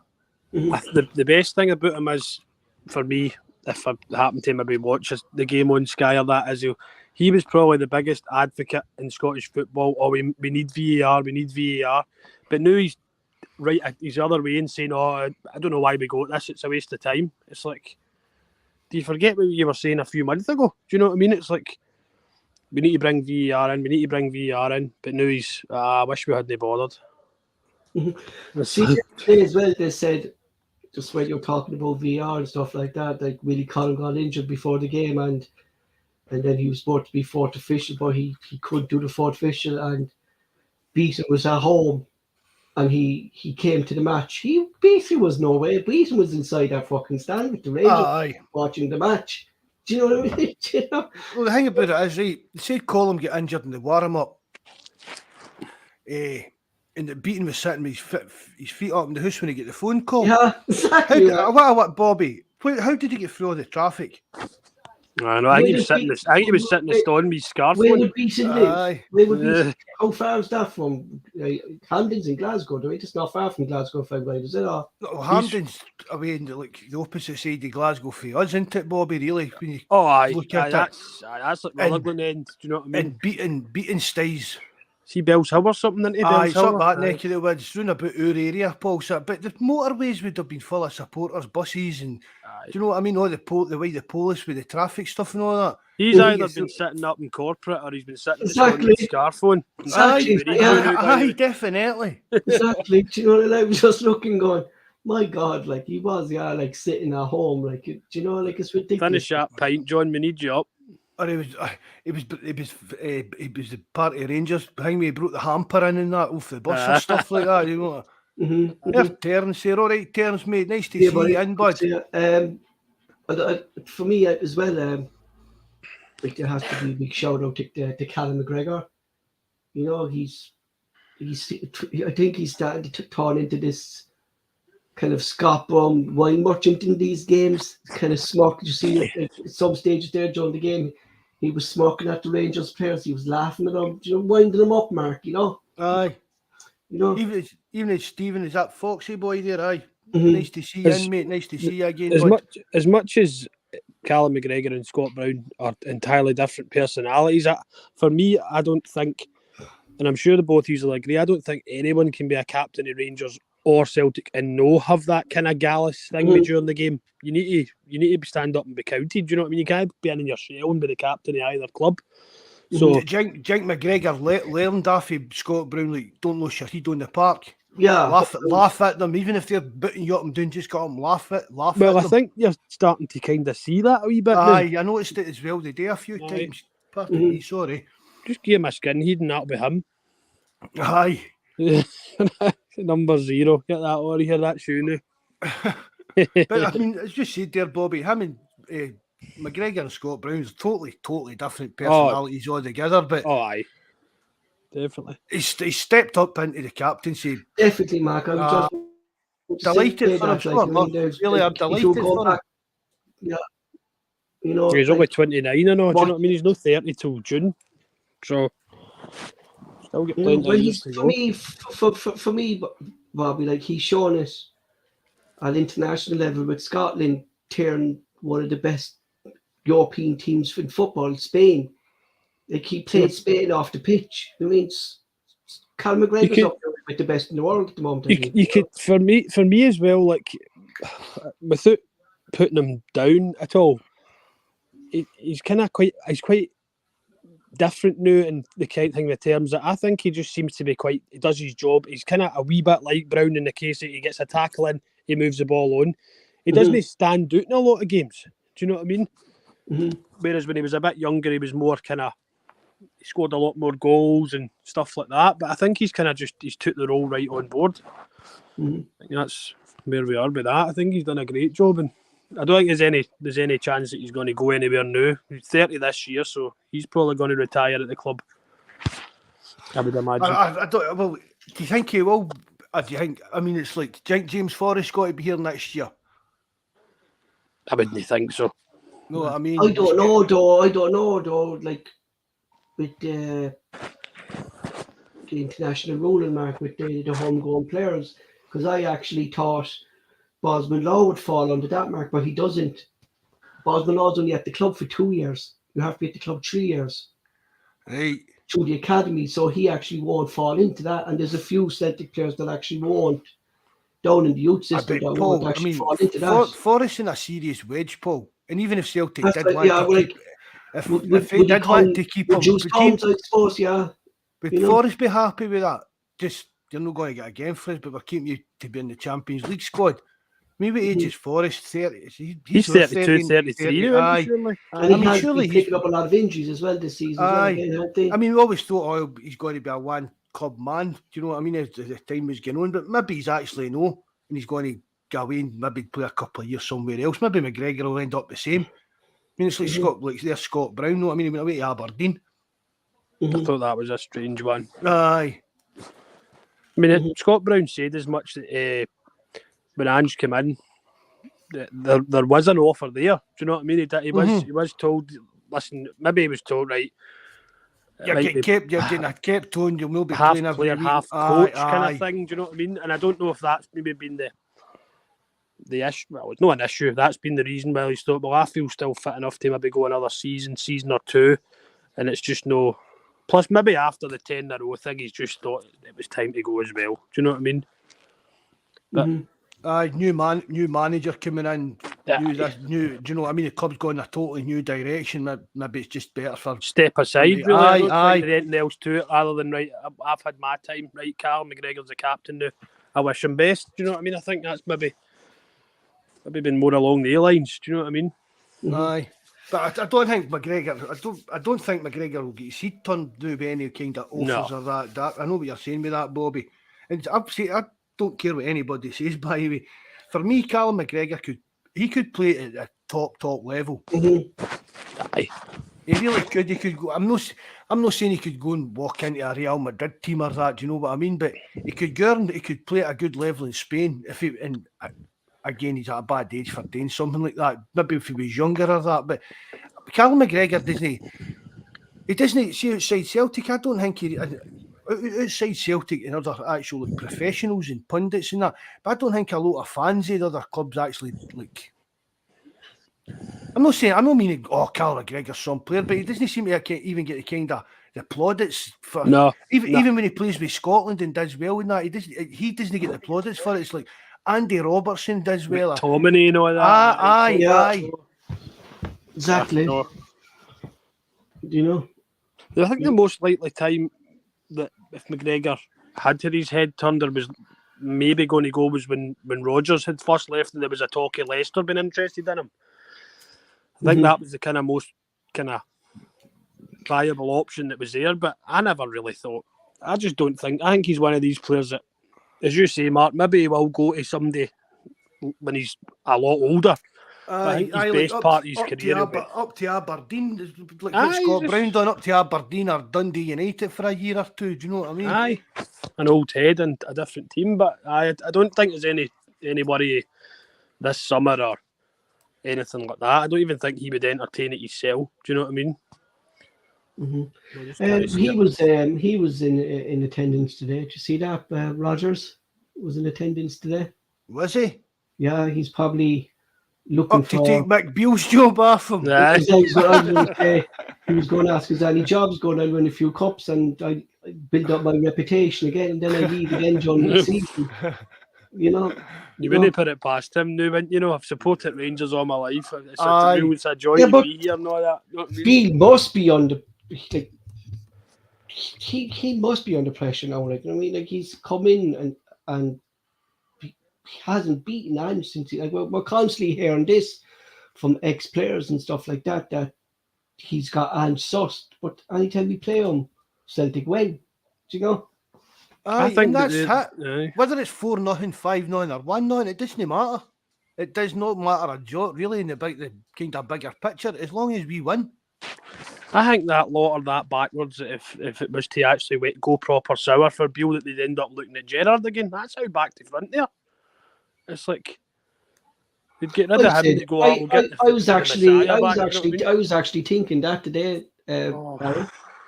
The best thing about him is, for me, if I happen to maybe watch the game on Sky or that, is he was probably the biggest advocate in Scottish football. Oh, we need VAR, we need VAR. But now he's the other way and saying, oh, I don't know why we go at this, it's a waste of time. It's like, do you forget what you were saying a few months ago? Do you know what I mean? It's like, we need to bring VAR in, but now he's, I wish we hadn't bothered. See, as well, they said, just when you're talking about VR and stuff like that, like Willie Collin got injured before the game and then he was supposed to be fourth official, but he couldn't do the fourth official, and Beaton was at home and he came to the match. Beaton was nowhere. Beaton was inside that fucking stand with the Rangers watching the match. Do you know what I mean? You know? Well, the thing about it is, right, they said Colum get injured in the warm-up. And the Beaton was sitting with his feet up in the house when he get the phone call. Yeah, exactly. What, Bobby? How did he get through all the traffic? I know. I think he was sitting in the stone with his scarf. Where would Beaton live? How far is that from Hampden's in Glasgow? Do we? It's not far from Glasgow, if I'm right, is it? Or? No, Hampden's away in the opposite side of Glasgow for us, isn't it, Bobby? Really? When you look at that's like Rutherglen end. Do you know what I mean? And Beaton stays. See Bells Hill or something into Bells Hill? It's up that neck of the woods, round about our area, Paul. But the motorways would have been full of supporters, buses, and do you know what I mean? All the way the police with the traffic stuff and all that. He's either been sitting up in corporate or he's been sitting in the scarf phone. Aye, definitely. Exactly. Do you know what I was just looking, going, my God, like he was, like sitting at home, like, do you know, like it's ridiculous. Finish that pint, John. We need you up. Or he was the party of Rangers behind me. He brought the hamper in and that off the bus and stuff like that. You know, Terence say, all right, Terence, mate, nice to see you in, bud. For me as well, like there has to be a big shout out to Callum McGregor. You know, I think he's starting to turn into this kind of Scott Brum wine merchant in these games. Kind of smirk. You see, at some stages there during the game, he was smirking at the Rangers players. He was laughing at them, you know, winding them up, Mark. You know. Aye. You know. Even as Stephen is that foxy boy there. Aye. Nice to see you, mate. Nice to see you again. As much as Callum McGregor and Scott Brown are entirely different personalities, for me, I don't think, and I'm sure the both of you will agree, I don't think anyone can be a captain of Rangers or Celtic and have that kind of gallus thing during the game. You need to stand up and be counted. Do you know what I mean? You can't be in your shell and be the captain of either club. So Jink McGregor learned off of Scott Brown, like, don't lose your head on the park. Yeah, laugh at them, even if they're booting you up and down. Just got them laugh at them. Well, I think you're starting to kind of see that a wee bit. Aye, I noticed it as well today a few times. Pardon me, sorry. Just give him a skin head and that'll be him. Aye. Number 0. Get that out of here, that shoe now. But I mean, as you said there, Bobby, him and McGregor and Scott Brown's totally different personalities altogether. But aye, definitely. He stepped up into the captaincy. Definitely, Mark. I'm just delighted for him. I'm delighted for him. Yeah. You know, he's only 29 and all. Do you know what I mean? He's not 30 till June. So still get plenty of to go. For me, Bobby, like he's shown us at international level with Scotland tearing one of the best European teams in football, Spain. Like he played Spain off the pitch. I mean, Callum McGregor's up there with the best in the world at the moment. You could, for me as well. Like without putting him down at all, he's quite different now in the kind of thing with terms that I think he just seems to be he does his job. He's kind of a wee bit like Brown in the case that he gets a tackle in, he moves the ball on. He doesn't stand out in a lot of games. Do you know what I mean? Whereas when he was a bit younger, he was more he scored a lot more goals and stuff like that. But I think he's he's took the role right on board. I think that's where we are with that. I think he's done a great job, and I don't think there's any chance that he's going to go anywhere new. He's 30 this year, so he's probably going to retire at the club, I would imagine. I don't. Well, do you think he will? Do you think? I mean, it's like, do you think James Forrest got to be here next year? I wouldn't think so. No, I mean, I don't know though. Like with the international ruling mark with the homegrown players, because I actually thought Bosman Law would fall under that mark, but he doesn't. Bosman Law's only at the club for 2 years. You have to be at the club 3 years. Right. Through the academy, so he actually won't fall into that. And there's a few Celtic players that actually won't, down in the youth system, that Paul, won't actually fall into that. Forrest in a serious wedge, Paul. And even if Celtic That's did right, want yeah, to well, keep, if they did want to keep him, reduce terms, I suppose, yeah. would Forrest be happy with that? Just, you're not going to get a game for us, but we're keeping you to be in the Champions League squad. Maybe age is Forrest, 30. He's 32, 33. Aye. And he has been picking up a lot of injuries as well this season. Aye. Again, I mean, we always thought, he's going to be a one-club man. Do you know what I mean? As the time was going on, but maybe he's actually no, and he's going to go away and maybe play a couple of years somewhere else. Maybe McGregor will end up the same. I mean, it's like there's Scott Brown. No, I mean, he went away to Aberdeen. I thought that was a strange one. Aye. I mean, Scott Brown said as much that when Ange came in, there was an offer there. Do you know what I mean? He was told, listen, maybe he was told, right. You're getting a kept tone, you'll not be half playing player, every half week. coach kind of thing. Do you know what I mean? And I don't know if that's maybe been the issue. Well, it's not an issue. That's been the reason why he's thought, well, I feel still fit enough to maybe go another season or two. And it's just no. Plus, maybe after the 10 in a row thing, he's just thought it was time to go as well. Do you know what I mean? But new manager coming in. Do you know what I mean? The club's going a totally new direction. Maybe it's just better for step aside. Really, I don't think there's anything else to it other than right. I've had my time. Right, Carl McGregor's the captain now. I wish him best. Do you know what I mean? I think that's maybe been more along the lines. Do you know what I mean? Aye. But I don't think McGregor. I don't think McGregor will get his heat turned with any kind of offers or that. I know what you're saying with that, Bobby. And I don't care what anybody says. By the way, for me, Callum McGregor could play at a top level. Aye, he really could. He could go. I'm not saying he could go and walk into a Real Madrid team or that. Do you know what I mean? But he could go and he could play at a good level in Spain again, he's at a bad age for doing something like that. Maybe if he was younger or that. But Callum McGregor doesn't see outside Celtic. I don't think outside Celtic and other actual professionals and pundits and that. But I don't think a lot of fans of other clubs actually like. I'm not meaning Callum McGregor's some player, but he doesn't seem to even get the kind of the plaudits for. Even when he plays with Scotland and does well in that, he doesn't get the plaudits for it. It's like Andy Robertson does well. McTominay and all that. Aye. Exactly. Do you know? I think the most likely time that if McGregor had his head turned or was maybe going to go was when Rodgers had first left and there was a talk of Leicester being interested in him. I think that was the kind of most kind of viable option that was there, but I never really thought. I just don't think. I think he's one of these players that, as you say, Mark, maybe he will go to somebody when he's a lot older. I think his best part of his career. Up to Aberdeen, like Scott Brown done up to Aberdeen or Dundee United for a year or two. Do you know what I mean? Aye, an old head and a different team, but I don't think there's anybody this summer or anything like that. I don't even think he would entertain it himself. Do you know what I mean? He was in attendance today. Did you see that? Rodgers was in attendance today. Was he? Yeah, he's probably looking up to take McBeal's job off him. Yeah. He was going to ask, is there any jobs going to win a few cups and I build up my reputation again and then I leave again during the season. You know, You wouldn't put it past him now, wouldn't you? Know, I've supported Rangers all my life. It's Aye. a joy Yeah, to but be here and all that. You know what I mean? Beale must be under. Like, he must be under pressure now. Like, I mean, like he's come in and he hasn't beaten anyone since. Like, we're constantly hearing this from ex-players and stuff like that he's got Ange sussed. But anytime we play him, Celtic win. Do you know? Aye, I think and that's that it. Whether it's 4-0, 5-0, or 1-0, it doesn't matter. It does not matter a jot, really, in the kind of bigger picture, as long as we win. I think that lot of that backwards, if it was to actually go proper sour for Beale, that they'd end up looking at Gerrard again. That's how back to front there. It's like they'd get rid of him to go out. I was actually thinking that today, Barry,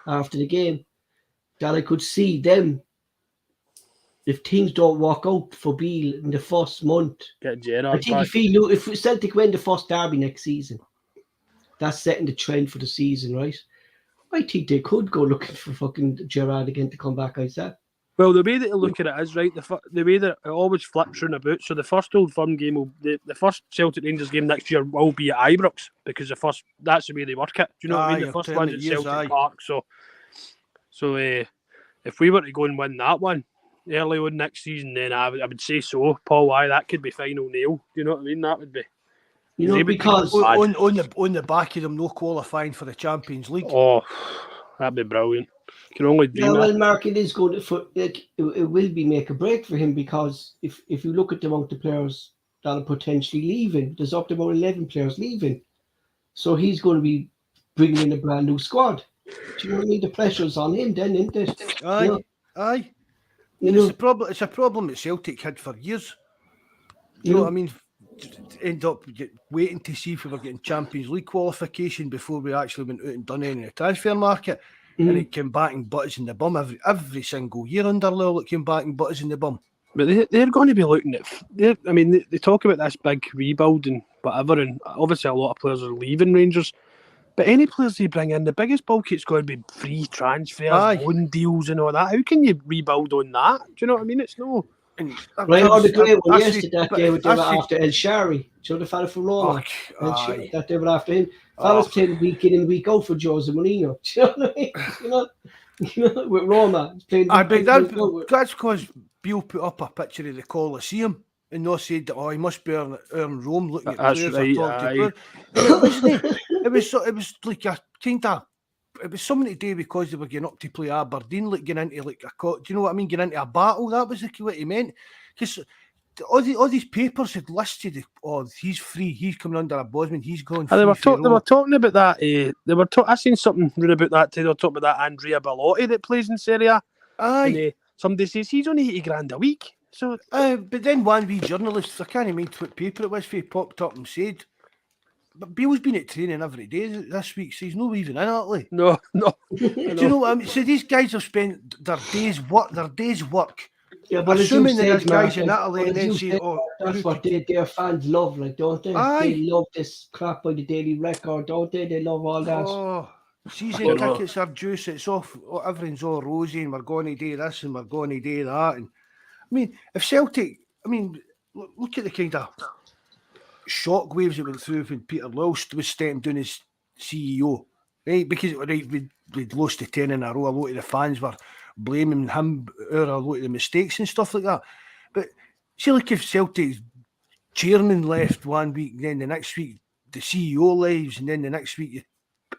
after the game, that I could see them, if things don't work out for Beale in the first month. Get Gerrard I think back. if Celtic win the first derby next season, that's setting the trend for the season, right? I think they could go looking for fucking Gerrard again to come back, I said. Well, the way that you look at it is right. The way that it always flips round about. So the first Old Firm game the first Celtic Rangers game next year will be at Ibrox, because that's the way they work it. Do you know what I mean? The first one's at Celtic Park. So if we were to go and win that one early on next season, then I would say so, Paul. Why that could be final nail. Do you know what I mean? That would be. You know, because on the back of them no qualifying for the Champions League. Oh, that'd be brilliant. Can only dream. Yeah, well, Mark, it is good it will be make a break for him, because if you look at the amount of players that are potentially leaving, there's up to about 11 players leaving, so he's going to be bringing in a brand new squad. Do you know what I mean? The pressure's on him, then, isn't it? Aye. It's a problem that Celtic had for years. You know what I mean? End up waiting to see if we were getting Champions League qualification before we actually went out and done any in the transfer market. And it came back and butt us in the bum every single year under Lowell. It came back and butt us in the bum. But they're going to be looking at. They talk about this big rebuild and whatever, and obviously a lot of players are leaving Rangers. But any players they bring in, the biggest bulk it's going to be free transfers, loan deals, and all that. How can you rebuild on that? Do you know what I mean? It's no. Right, on the great one yesterday that day they were after El Shari. Do you know the fella from Roma? That they were after him. Fellas playing week in and week out for Jose Mourinho. Do you know what I mean? You know, with Roma. That's because Beale put up a picture of the Colosseum and not said that, he must be earn Rome looking at players. Right, it was like a kind of. It was something to do because they were getting up to play Aberdeen, like getting into do you know what I mean? Getting into a battle. That was what he meant. Because all these papers had listed, he's free, he's coming under a Bosman, he's going free. They were talking about that. I seen something about that today. They were talking about that Andrea Bellotti that plays in Serie A. Aye. And, somebody says he's only $80,000 a week. So, but then one wee journalist, I can't remember what paper it was, he popped up and said, but Beale's been at training every day this week, so he's not even in Italy. No. Do you know what I mean? So these guys have spent their day's work. Yeah, but assuming that there's guys in Italy and then say, that's what their fans love, like, don't they? Aye. They love this crap by the Daily Record, don't they? They love all that. Season tickets are juice, it's off, everything's all rosy, and we're going to do this and we're going to do that. And I mean, if Celtic, look at the kind of shockwaves that went through when Peter Lilst was stepping down as CEO, right? Because we'd lost the 10 in a row. A lot of the fans were blaming him for a lot of the mistakes and stuff like that. But see, like if Celtic's chairman left one week, then the next week the CEO leaves, and then the next week,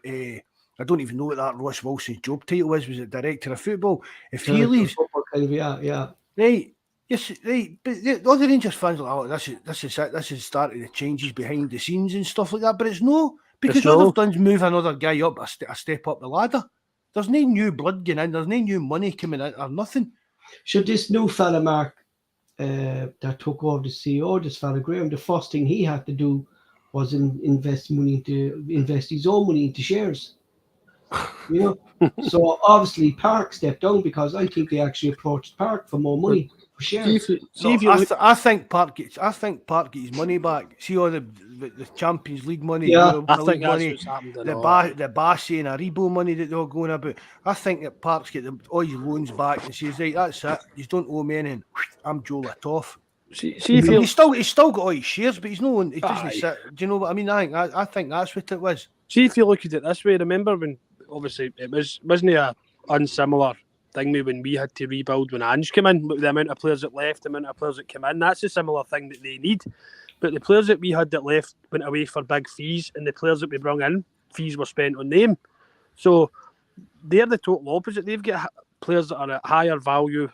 I don't even know what that Ross Wilson's job title was. Was it director of football? If he leaves, yeah, right. Yes, right, but all the Rangers fans are like, this is it. This is starting the changes behind the scenes and stuff like that. But it's no, because all they've done is move another guy up a step up the ladder. There's no new blood getting in. There's no new money coming in or nothing. Should this new fella, Mark, that took over the CEO, this fella Graham, the first thing he had to do was invest his own money into shares. You know, so obviously Park stepped down because I think they actually approached Park for more money. I think Park gets his money back. See all the Champions League money, I think that's what's happened. The Bassi and Aribo money that they're going about. I think that Park's get all his loans back and says, right, that's it. You don't owe me anything. I'm Joe Latoff. See if you He's still got all his shares, but he's no. He doesn't Aye. sit. Do you know what I mean? I think that's what it was. see if you look at it this way. Remember when obviously it wasn't a unsimilar thing when we had to rebuild when Ange came in, with the amount of players that left, the amount of players that came in. That's a similar thing that they need. But the players that we had that left went away for big fees, and the players that we brought in, fees were spent on them. So they're the total opposite. They've got players that are at higher value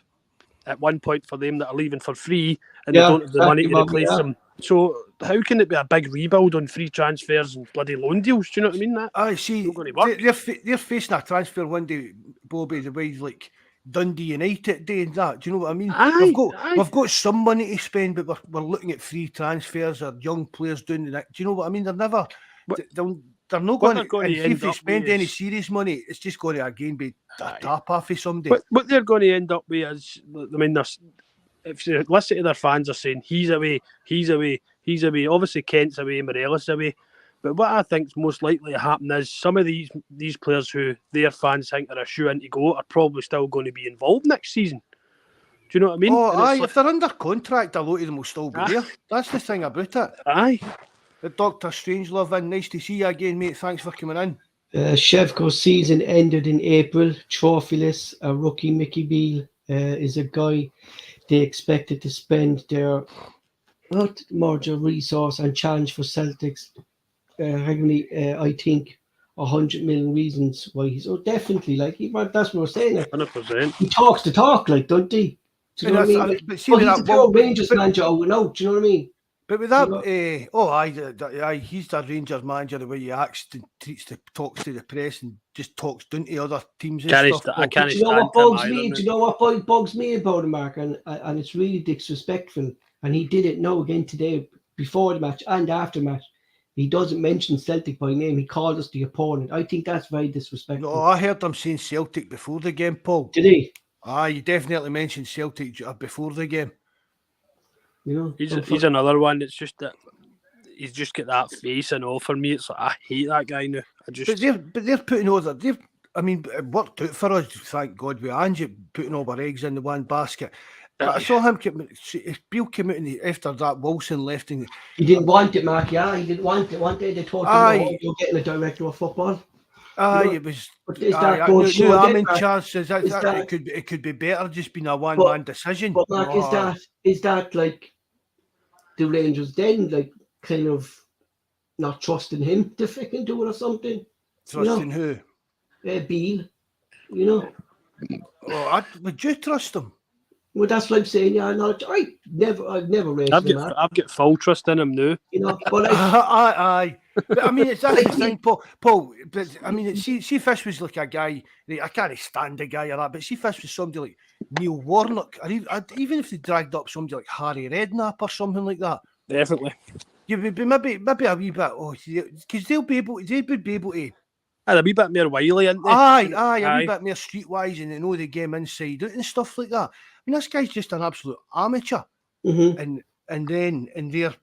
at one point for them that are leaving for free, and they don't have the money to replace them. So how can it be a big rebuild on free transfers and bloody loan deals? Do you know what I mean? That I see. not going to work. They're facing a transfer window, Bobby, the way like Dundee United doing that. Do you know what I mean? Aye, we've got some money to spend, but we're looking at free transfers or young players doing that. Do you know what I mean? They're never. They're not going to. And if they spend any serious money, it's just going to again be a tap off of somebody. What they're going to end up with is, I mean, if you listen to their fans are saying he's away, he's away, he's away. Obviously, Kent's away, Morelos away. But what I think is most likely to happen is some of these players who their fans think are a shoe in to go are probably still going to be involved next season. Do you know what I mean? Oh, aye. If they're under contract, a lot of them will still be there. That's the thing about it. Aye. The Dr. Strangelove in. Nice to see you again, mate. Thanks for coming in. Shevko's season ended in April. Trophyless, a rookie. Mickey Beale is a guy they expected to spend their larger resource and challenge for Celtics. I think 100 million reasons why he's definitely that's what we're saying. 100%. He talks the talk, like, don't he? Do you know what I mean? But he's a pure Rangers manager. Do you know what I mean? But with that, he's the Rangers manager. The way he acts and talks to the press and just talks down to other teams and stuff. Do you know what bugs me? Do you know what bugs me about him, Mark? And it's really disrespectful. And he did it now again today, before the match and after match. He doesn't mention Celtic by name. He called us the opponent. I think that's very disrespectful. No, I heard him saying Celtic before the game, Paul. Did he? He definitely mentioned Celtic before the game. You know, he's another one. It's just that he's just got that face, and all for me, it's like I hate that guy now. But they're putting all that. I mean, it worked out for us. Thank God, with Angie putting all our eggs in the one basket. But I saw him. Bill came out after that. Wilson left, and he didn't want it, Mark. Yeah, he didn't want it. One day they told him, "You're getting a director of football." It was. I'm in charge. It could be better just being a one-man decision. But Mark, is that like the Rangers then, like, kind of not trusting him to freaking do it or something? Trusting who? Beale. You know. Would you trust him? Well, that's what I'm saying. Yeah, I've never raised him. I've got full trust in him now. You know, but aye. But I mean, it's that's the thing, Paul. But I mean, see, Fish was like a guy. I can't stand a guy or that. But see, Fish was somebody like Neil Warnock, or even if they dragged up somebody like Harry Redknapp or something like that. Definitely. You would be maybe a wee bit. Because they would be able to. And a wee bit more wily, isn't they? Aye, a wee bit more streetwise, and they know the game inside out and stuff like that. I mean, this guy's just an absolute amateur, and they're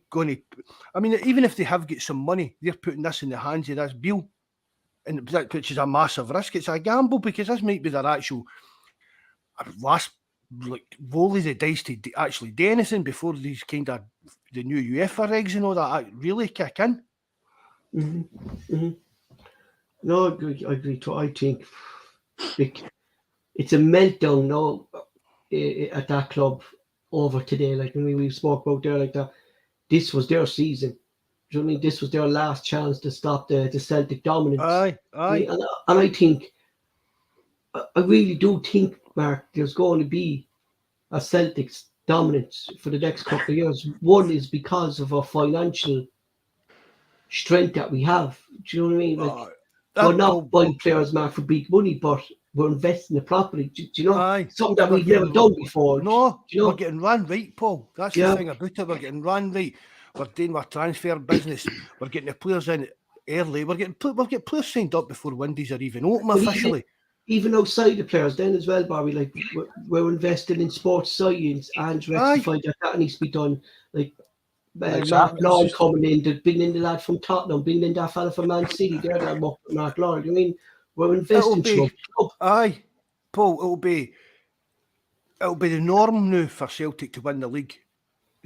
going to. I mean, even if they have got some money, they're putting this in the hands of this Beale, and which is a massive risk. It's a gamble because this might be their actual last roll of the dice to actually do anything before these kind of the new UEFA regs and all that really kick in. No, I agree. I think it's a meltdown now at that club over today. Like when we spoke about there, like that, this was their season. Do you know what I mean? This was their last chance to stop the Celtic dominance. Aye. And I think, I really do think, Mark, there's going to be a Celtics dominance for the next couple of years. One is because of our financial strength that we have. Do you know what I mean? Like, we're not buying players, Mark, for big money, but we're investing it properly. Do you know? Something that we've never done before. No, we're getting run right, Paul. That's the thing about it. We're getting run right. We're doing our transfer business. We're getting the players in early. We're getting players signed up before windows are even open officially. Even outside the players, then as well, Bobby. Like we're investing in sports science and rectified that needs to be done. Like. Mark Lord coming in, bringing in the lad from Tottenham, bringing in that fella from Man City. They're that Mark Lord. I mean, we're investing. Aye, Paul. It'll be the norm now for Celtic to win the league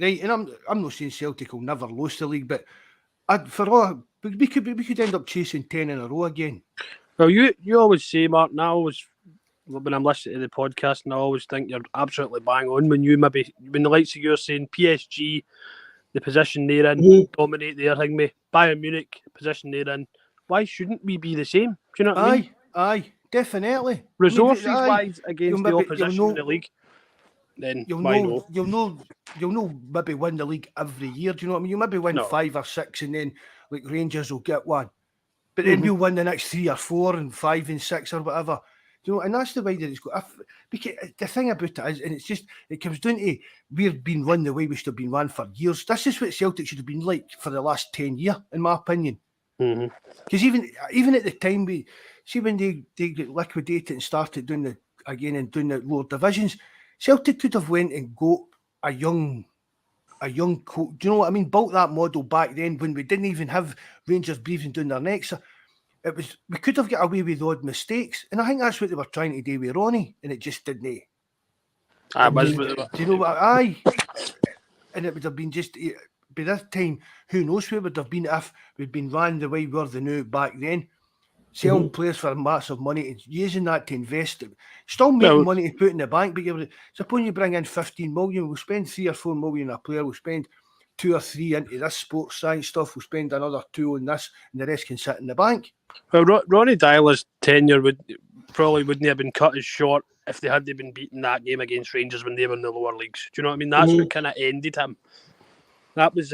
right? And I'm not saying Celtic will never lose the league, but we could end up chasing 10 in a row again. Well, you always say, Mark, and I always, when I'm listening to the podcast, and I always think you're absolutely bang on when when the likes of you're saying PSG, the position they're in, dominate their thing, mate. Bayern Munich, position they're in. Why shouldn't we be the same? Do you know what I mean? Aye, definitely. Resources-wise against the opposition in the league, then why not? You'll know maybe win the league every year. Do you know what I mean? You maybe win 5 or 6 and then like Rangers will get one. But then we'll win the next 3 or 4 and 5 and 6 or whatever. You know, and that's the way that it's got. Because the thing about it is, and it's just, it comes down to we've been run the way we should have been run for years. This is what Celtic should have been like for the last 10 years, in my opinion. Because even at the time, when they get liquidated and started doing the lower divisions, Celtic could have went and got a young coach. Do you know what I mean? Built that model back then when we didn't even have Rangers breathing down their necks. We could have got away with odd mistakes, and I think that's what they were trying to do with Ronnie, and it just didn't. Do you know what? Aye, and it would have been just by this time. Who knows where it would have been if we'd been ran the way we were the new back then, selling players for massive money and using that to invest. Still making money to put in the bank, but suppose you bring in 15 million, we'll spend 3 or 4 million a player, we'll spend 2 or 3 into this sports science stuff, we'll spend another 2 on this, and the rest can sit in the bank. Well, Ronnie Dyler's tenure wouldn't have been cut as short if they hadn't been beating that game against Rangers when they were in the lower leagues. Do you know what I mean? That's what kind of ended him. That was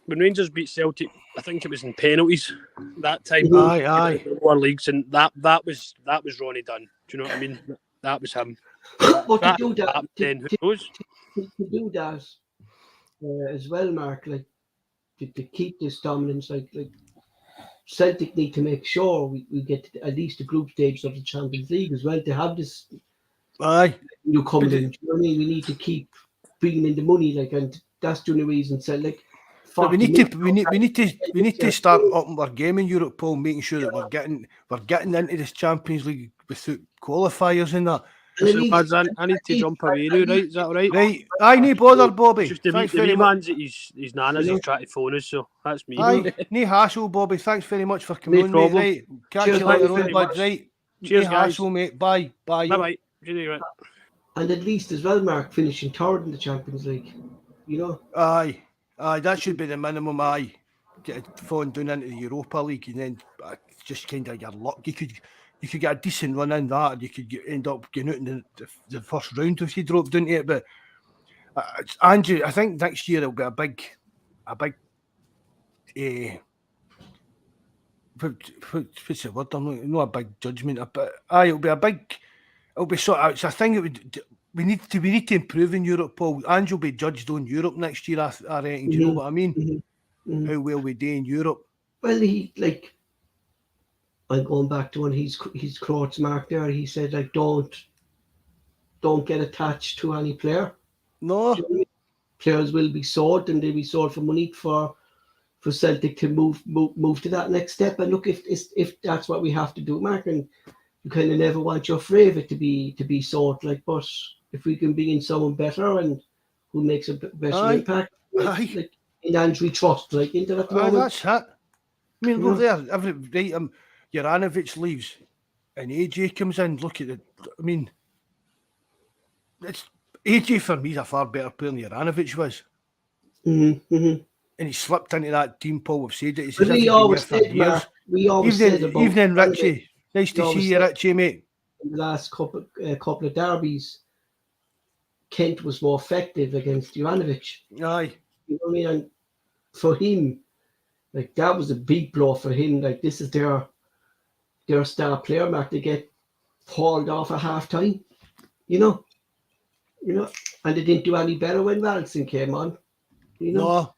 when Rangers beat Celtic. I think it was in penalties that time. Aye. Lower leagues, and that was Ronnie Dunn. Do you know what I mean? That was him. But to do that, then who knows? To do that as well, Mark, like to keep this dominance, like Celtic need to make sure we get to at least the group stage of the Champions League as well to have this. Aye, you coming in. Do you know what I mean? We need to keep bringing in the money, and that's the only reason Celtic. But we need to start upping our game in Europe, Paul, making sure that we're getting into this Champions League without qualifiers and that. I need to jump away now, right? Is that all right? Right. Aye, no bother, Bobby. Just the wee man's at his nana's, he's trying to phone us, so that's me. Aye, no hassle, Bobby. Thanks very much for coming on, problem. mate. Right. Catch you later on, bud. Right. Cheers, no guys. hassle, mate. Bye. Bye. And at least as well, Mark, finishing third in the Champions League. You know? Aye, that should be the minimum. Aye, get it falling down into the Europa League, and then just kind of your luck. You could get a decent run in that, and you could end up getting out in the first round if you drop down to it. But Andrew, I think next year it'll be a big. What's the word? I'm not a big judgment, but it'll be a big. It'll be sort of. It's a thing that we need to improve in Europe, Paul. Ange will be judged on Europe next year, I reckon. Do you know what I mean? How well we do in Europe. Well, I'm going back to when he's quotes, Mark, there. He said, don't get attached to any player. No. Players will be sold, and they'll be sold for money for Celtic to move to that next step. And look, if that's what we have to do, Mark, and you kind of never want your favourite to be sold, but if we can bring in someone better and who makes a better impact, in Andrew trust, into that moment. That's it. I mean, look there, Juranovic leaves and AJ comes in. Look at it. I mean, it's AJ for me is a far better player than Juranovic was. And he slipped into that team, Paul. We've said it. We always said, evening, Richie. Nice to see you, Richie, mate. In the last couple of derbies, Kent was more effective against Juranovic. Aye. You know what I mean? And for him, that was a big blow for him. This is their star player, Mark. They get hauled off at half time. You know, and they didn't do any better when Ralston came on. No.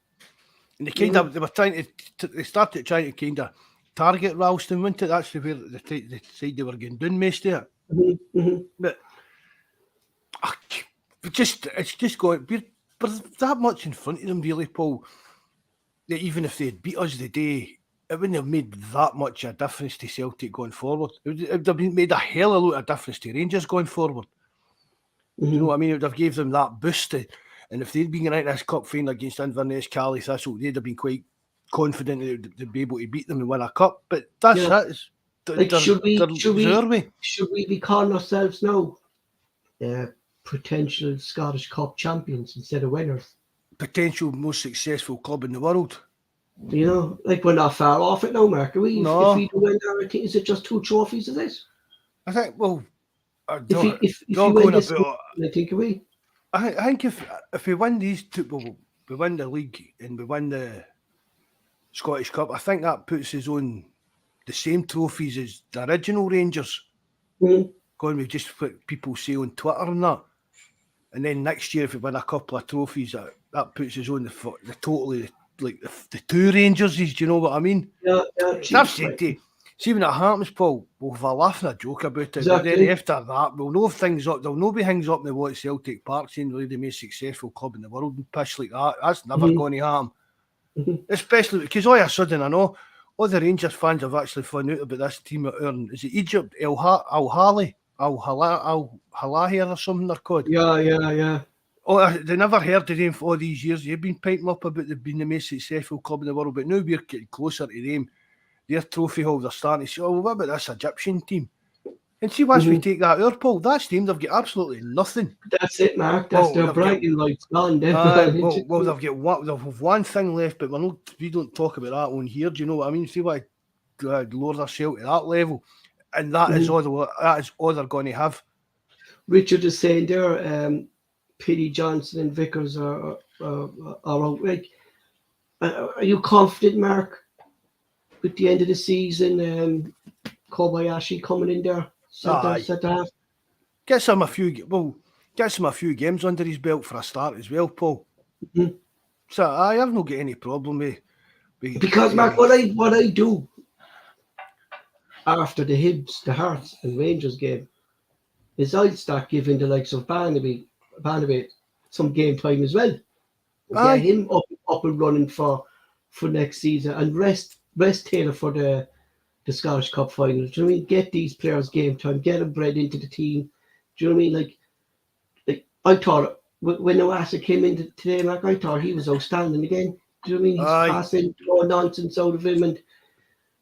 And they started trying to kind of target Ralston, wasn't it? That's where they said they were going down most of it. But it's just going. We're that much in front of them, really, Paul. That even if they'd beat us the day, it wouldn't have made that much a difference to Celtic going forward. It would have made a hell of a lot of difference to Rangers going forward. You know what I mean? It would have gave them that boost. And if they'd been going into this cup final against Inverness, Cali, Thistle, they'd have been quite confident that they'd be able to beat them and win a cup. But that's it. Like, should we be calling ourselves now potential Scottish Cup champions instead of winners? Potential most successful club in the world. You know, like, we're not far off it now, Mark. Are we? No. If we do win that, I think, is it just 2 trophies of this? I think, well, If you win this, I think we. I think if we win these two, well, we win the league and we win the Scottish Cup, I think that puts us on the same trophies as the original Rangers. Going with just what people say on Twitter and that. And then next year, if we win a couple of trophies, that puts us on the totally, like, the 2 Rangers. Do you know what I mean? Yeah. I've said to you, see when it happens, Paul, we'll have a laugh and a joke about it. Exactly. But then after that, we'll know things up. There'll no be things up in the wall at Celtic Park saying they're the most successful club in the world and pish like that. That's never going to happen. Especially because all of a sudden, I know all the Rangers fans have actually found out about this team at is it Egypt? Al-Halahi or something they're called. Yeah. Oh, they never heard of them for all these years. They've been piping up about them being the most successful club in the world, but now we're getting closer to them. Their trophy holders starting to say, oh, what about this Egyptian team? And see, once we take that out, Paul, that's team, they've got absolutely nothing. That's it, Mark. That's their bragging rights gone. Well, they'll have one thing left, but we don't talk about that on here. Do you know what I mean? See why lower themselves to that level, and that is all they're going to have. Richard is saying there, Pity Johnson and Vickers are out. Like, are you confident, Mark, with the end of the season? Kobayashi coming in there, Gets him a few games under his belt for a start as well, Paul. So I have not got any problem with because, Mark, what I do after the Hibs, the Hearts and Rangers game is I'll start giving the likes of Barnaby some game time as well. Get him up and running for next season and rest Taylor for the Scottish Cup final. Do you know what I mean? Get these players game time, get them bred into the team. Do you know what I mean? Like I thought when Noasa came in today, Mark, I thought he was outstanding again. Do you know what I mean? He's passing, throwing nonsense out of him, and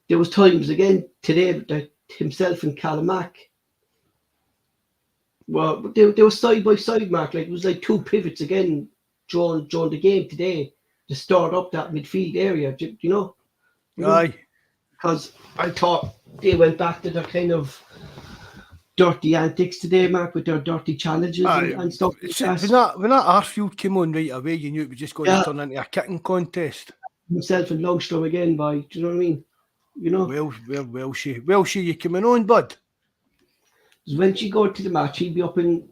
there was times again today that himself and Callum, well, they were side by side, Mark. Like, it was like 2 pivots again during the game today to start up that midfield area. Do you know? Aye. Because I thought they went back to their kind of dirty antics today, Mark, with their dirty challenges and stuff. When that Arfield came on right away, you knew it was just going to turn into a kicking contest. Himself and Longstrom again, boy. Do you know what I mean? You know. Well, she you coming on, bud? When she got to the match, he'd be up in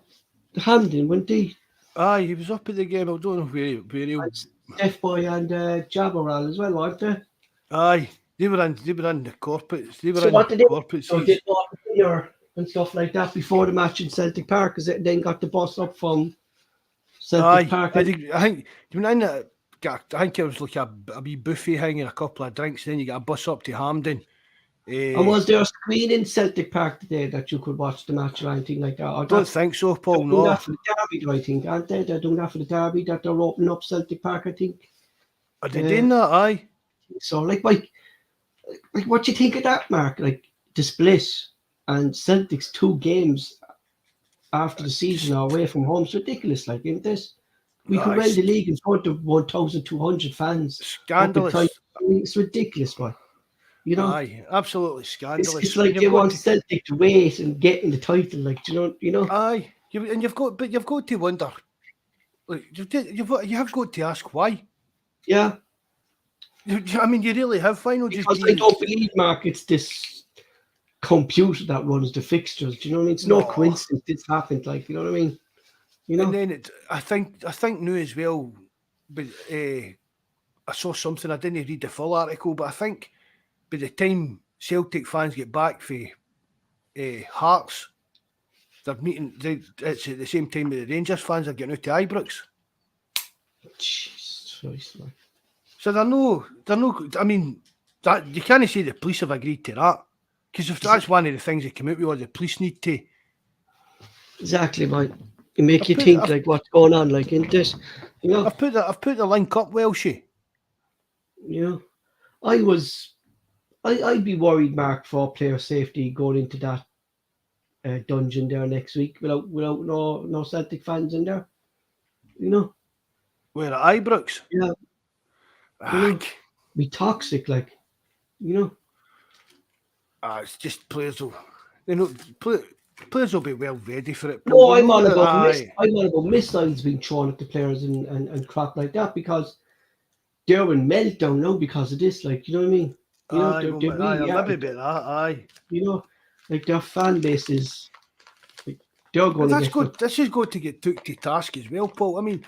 Hampden, wouldn't he? Aye, he was up at the game. I don't know where he was. Steph Boy and Jabberal as well, weren't they? Aye, they were in the corporates. They were so in what the did corporate so they bought the dinner and stuff like that before the match in Celtic Park, because it then got the bus up from Celtic Park. I think it was like a wee buffet hanging, a couple of drinks, then you get a bus up to Hampden. And was there a screen in Celtic Park today that you could watch the match or anything like that? I don't think so, Paul. No. That for the derby, I think, aren't they? They're doing that for the derby, that they're opening up Celtic Park, I think. Are they doing that? Aye. So, like, what do you think of that, Mark? Like, the split and Celtic's 2 games after the season are away from home. It's ridiculous, like, isn't this? We could win the league in front of 1,200 fans. Scandalous. I mean, it's ridiculous, boy. You know, aye, absolutely scandalous. It's like they want Celtic to wait and get in the title, like, you know. Aye, you've got to wonder. Like, you have got to ask why. Yeah. I mean, you really have. Final because I don't believe, Mark, it's this computer that runs the fixtures. Do you know what I mean? It's no coincidence this happened. Like, you know what I mean? You know. And then I think now as well. But I saw something. I didn't read the full article, but I think by the time Celtic fans get back for Hearts, they're meeting. It's at the same time that the Rangers fans are getting out to Ibrox. Jesus Christ, man. So they're no. I mean, that you can't say the police have agreed to that, because if that's one of the things that come out with, all the police need to. Exactly, mate. It make you think like what's going on, like in this, you know. I've put the link up, Welshie. You know, I'd be worried, Mark, for player safety going into that dungeon there next week without no Celtic fans in there. You know, Where at Ibrox? yeah, Ah, be toxic, like, you know. It's just players will, players will be well ready for it. No, Paul. I'm on about missiles being thrown at the players and crap like that, because they're in meltdown now because of this. Like, you know what I mean? You know, they're really I'll are. maybe about that. Aye. You know, like their fan base is, like, they're going But to get good. This is going to get took to task as well, Paul. I mean,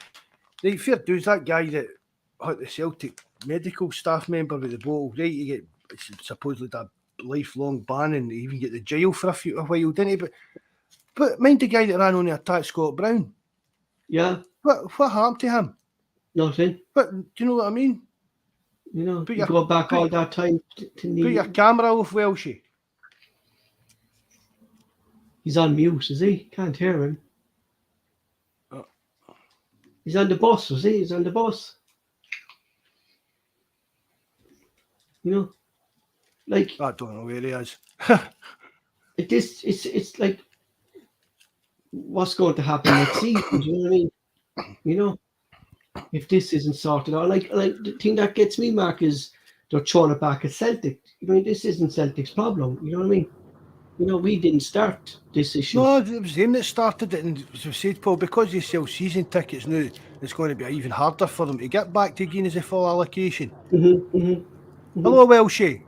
right, fair dues, that guy that hurt the Celtic medical staff member with the bottle, right? You get supposedly that lifelong ban and even get the jail for a while, didn't he? But mind the guy that ran on the attack, Scott Brown. Yeah, What happened to him? nothing. But do you know what I mean? You know, Put you your- go back all that time to Put your need. camera off, Welshie. He's on mute, is he? Can't hear him. Oh. He's on the bus, was he? He's on the bus. You know, like I don't know where he is. it's like what's going to happen next season? Do you know what I mean? You know, if this isn't sorted out, like the thing that gets me, Mark, is they're throwing it back at Celtic. I mean, this isn't Celtic's problem. You know what I mean? You know, we didn't start this issue. No, it was them that started it, and as we said, Paul, because they sell season tickets now, it's going to be even harder for them to get back to Guinness a full allocation. Hello, Welshie.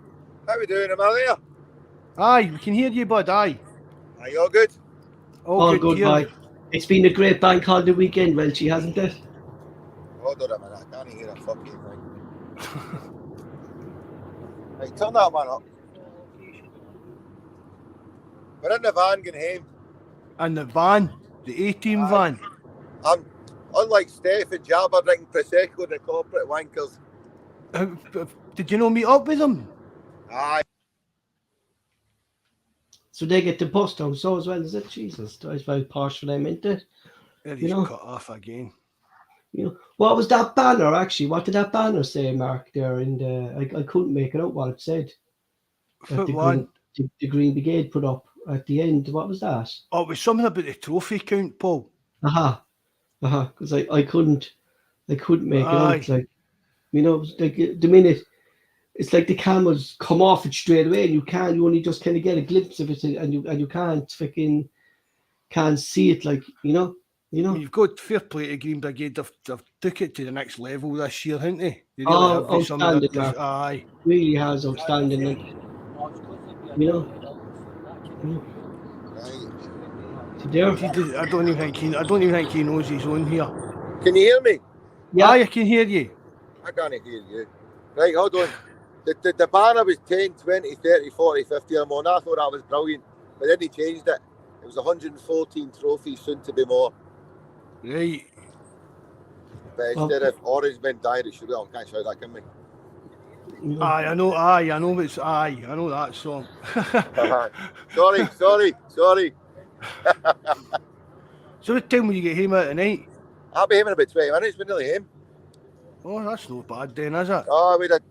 How we doing, am I there? Aye, we can hear you, bud. Aye. Are you all good? All good, here. bye. It's been a great bank holiday weekend, Welchie, hasn't it? Hold on a minute, I can't hear a fucking thing. Right, turn that one up. We're in the van going home. And the van, the A-team van. I'm, unlike Steph and Jabba drinking Prosecco and the corporate wankers. Did you know meet up with them? Aye. So they get the bus down so as well, is it? Jesus, that's very posh for them, isn't it? There You he's know. cut off again. You know, what was that banner actually? What did that banner say, Mark? There in the, I couldn't make it out what it said. That Foot the one. the Green Brigade put up at the end. What was that? Oh, it was something about the trophy count, Paul. Because I couldn't make it Aye. out. Like, you know, like the minute it's like the cameras come off it straight away, and you only just kind of get a glimpse of it, and you can't see it, like, you know. You've got fair play to Green Brigade. They've took it to the next level this year, haven't they? They Oh, have with some of outstanding, the- Mark. Aye. Really has outstanding, like, you know. Right. So there. I don't even think he knows he's on here. Can you hear me? Yeah. Aye, I can hear you. I can't hear you. Right, hold on. The banner was 10, 20, 30, 40, 50 or more, and I thought that was brilliant. But then he changed it. It was 114 trophies, soon to be more. Right. But instead of orange men died, it should be. I can't shout that, can we? Aye, I know. I know that song. Sorry. So what time will you get home at tonight? I'll be home in about 20 minutes. We're nearly home. Oh, that's not bad then, is it? Oh, we did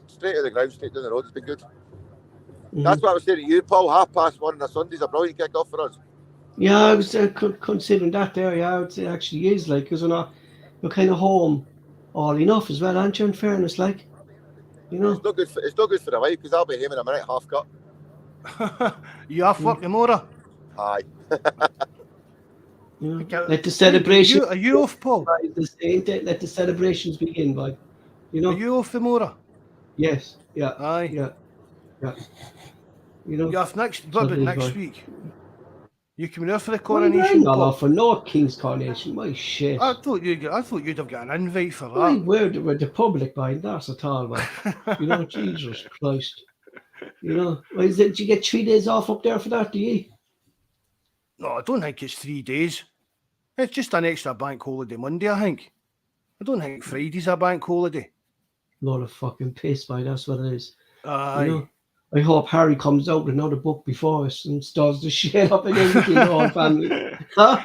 straight to the ground, straight down the road. It's been good. That's what I was saying to you, Paul. 1:30 on a Sunday's a brilliant kick-off for us. Yeah, I was considering that there. Yeah, I would say it actually is, like, because we're kind of home all enough as well, aren't you? In fairness, like, you know. It's not good for the wife because I'll be home in a minute, half cut. You off work tomorrow? Aye. You know, let the celebration. Are you off, Paul? Let the celebrations begin, boy. You know. Are you off tomorrow? Yes. Yeah. Aye. Yeah. You know. You off next? What about Something next like- week? You coming out for the I'm coronation? not Paul? off for no King's coronation. My shit. I thought you'd have got an invite for Why, that. we're the public, mind. That's at all, man. You know, Jesus Christ. You know, did you get 3 days off up there for that? Do you? No, I don't think it's 3 days. It's just an extra bank holiday Monday, I think. I don't think Friday's a bank holiday. Load of fucking piss, man. That's what it is. Aye. You know, I hope Harry comes out with another book before us and stirs the shit up and everything, the whole family. Huh?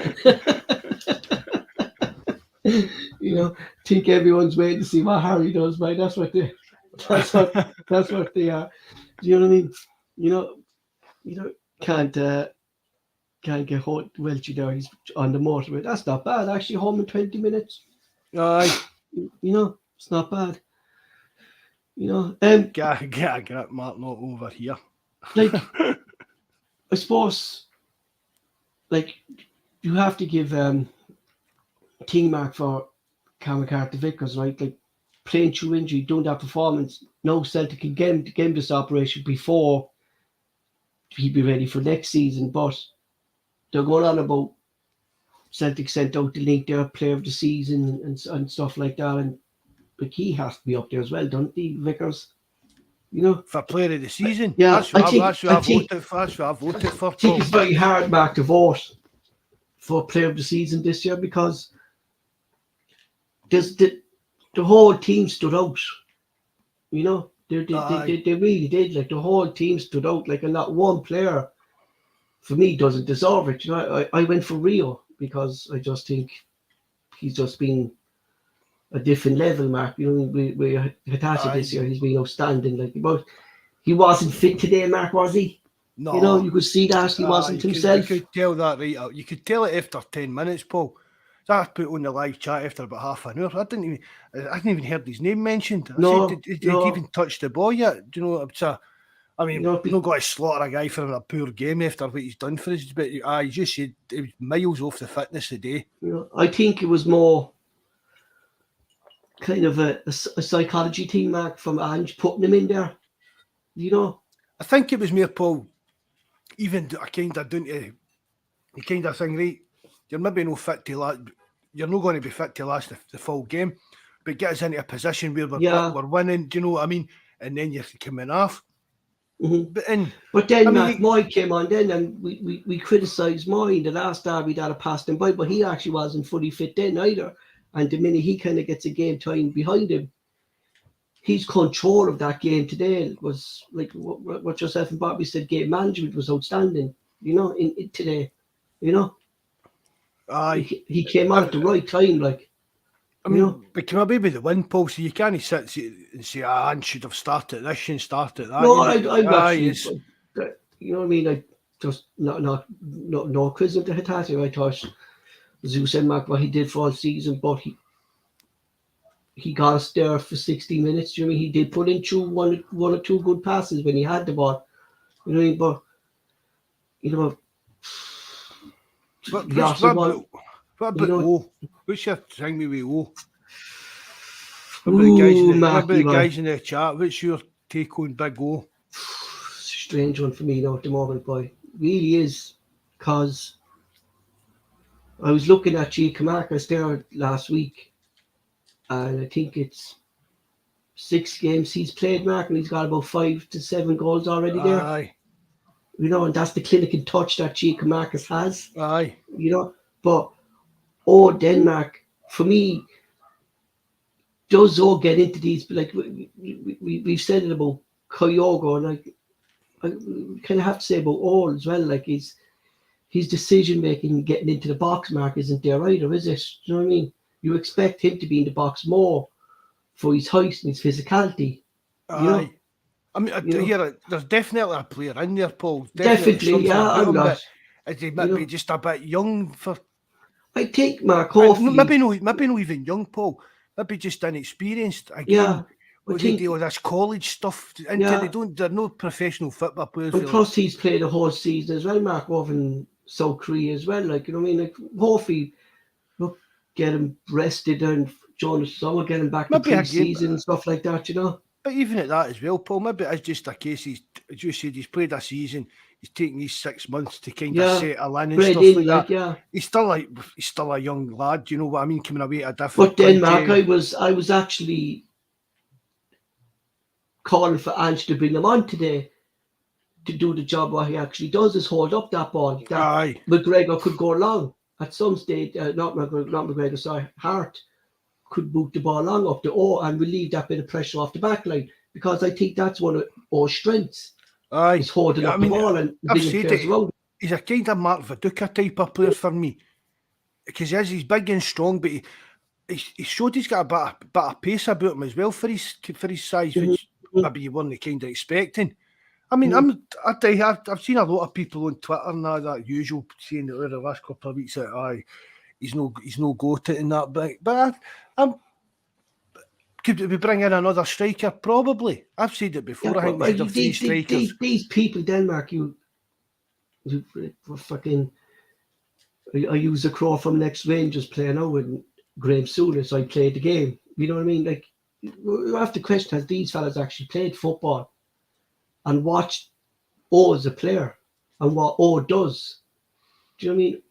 think everyone's waiting to see what Harry does, mate. That's what they are. Do you know what I mean? Can't get home. Welch there. He's on the motorway. That's not bad. Actually, home in 20 minutes. Aye. It's not bad. Get Mark not over here. Like, I suppose, like, you have to give King Mark for Cam McCarthy Vickers, right? Like, playing through injury, doing that performance. No Celtic can get him this operation before he'd be ready for next season. But they're going on about Celtic sent out the link there, player of the season and stuff like that. And like, he has to be up there as well, don't he, Vickers? For player of the season. Yeah, that's what I voted for. I think it's very hard, Mark, to vote for player of the season this year because the whole team stood out. They really did. Like, the whole team stood out. Like, and not one player, for me, doesn't deserve it. I went for Rio because I just think he's just been a different level, Mark. We Hitachi this year, he's been outstanding. Like, but he wasn't fit today, Mark, was he? No. You could see that he wasn't himself. You could tell that right out. You could tell it after 10 minutes, Paul. I put on the live chat after about half an hour. I hadn't even heard his name mentioned. Did he even touch the ball yet? It's we've not got to slaughter a guy for a poor game after what he's done for us. But he just said it was miles off the fitness today. I think it was more kind of a psychology team, Mark, from Ange putting him in there. I think it was more, Paul, even a kind of down to the kind of thing, right? You're maybe not fit to last. You're not going to be fit to last the full game, but get us into a position where we're winning. Do you know what I mean? And then you're coming off. Mm-hmm. But then Mark Moy came on then, and we criticised Moy in the last derby that had passed him by, but he actually wasn't fully fit then either. And the minute he kind of gets a game time behind him, his control of that game today was like what yourself and Bobby said. Game management was outstanding. In today, he came on at the right time. Like, but can I be the win, Paul? So you can't sit and say, "I should have started this and started that." No, I'm actually. You know what I mean? I just no quiz into Hitachi. I thought Zeus and Mark what he did for all season, but he got us there for 60 minutes. Do you know what I mean? He did put in through one or two good passes when he had the ball. You know what I mean? But what about O? What's your thing with O? What about the guys in the chat? What's your take on Big O? Strange one for me now at the moment, boy. Really is, because I was looking at G. Camarcus there last week, and I think it's 6 games he's played, Mark, and he's got about 5 to 7 goals already there. Aye. And that's the clinical touch that G. Camarcus has. Aye. But Denmark, for me, does all get into these, like we've said it about Kyogo, and I kind of have to say about all as well, like his decision making getting into the box, Mark, isn't there either, is it? Do you know what I mean? You expect him to be in the box more for his height and his physicality. Aye. I mean, there's definitely a player in there, Paul. Definitely, yeah. I'm not. He might be just a bit young for. I think Mark Hoffey. Maybe not even young, Paul. Maybe just inexperienced. Again, yeah. They deal with this college stuff. And they're no professional football players. And plus, he's played a whole season as well, Mark, over in South Korea as well. Like, you know what I mean? Like, Hoffey, look, get him rested, and Jonas Summer get him back to pre-season and stuff like that, But even at that as well, Paul, maybe it's just a case as you said, he's played a season, he's taken these 6 months to kind of settle in and stuff like that. Yeah. He's still a young lad, you know what I mean, coming away at a different. But then, Mark, I was actually calling for Ange to bring him on today to do the job. What he actually does is hold up that ball. That McGregor could go long at some stage. Not McGregor, sorry, Hart could boot the ball long up the O and relieve that bit of pressure off the back line, because I think that's one of our strengths. He's holding up the ball and bringing players around. He's a kind of Mark Viduka type of player for me, because he's big and strong, but he showed he's got a bit of pace about him as well for his size, which maybe you weren't kind of expecting. I mean, I've seen a lot of people on Twitter now that usual saying that over the last couple of weeks that he's no goat in that, but could we bring in another striker? Probably. I've said it before. Yeah, I think we should have three strikers. These people, Denmark, you fucking. I use the crow from next Rangers player now with Graham Souness. I played the game. You know what I mean? Like, you have to question, has these fellas actually played football and watched O as a player and what O does? Do you know what I mean?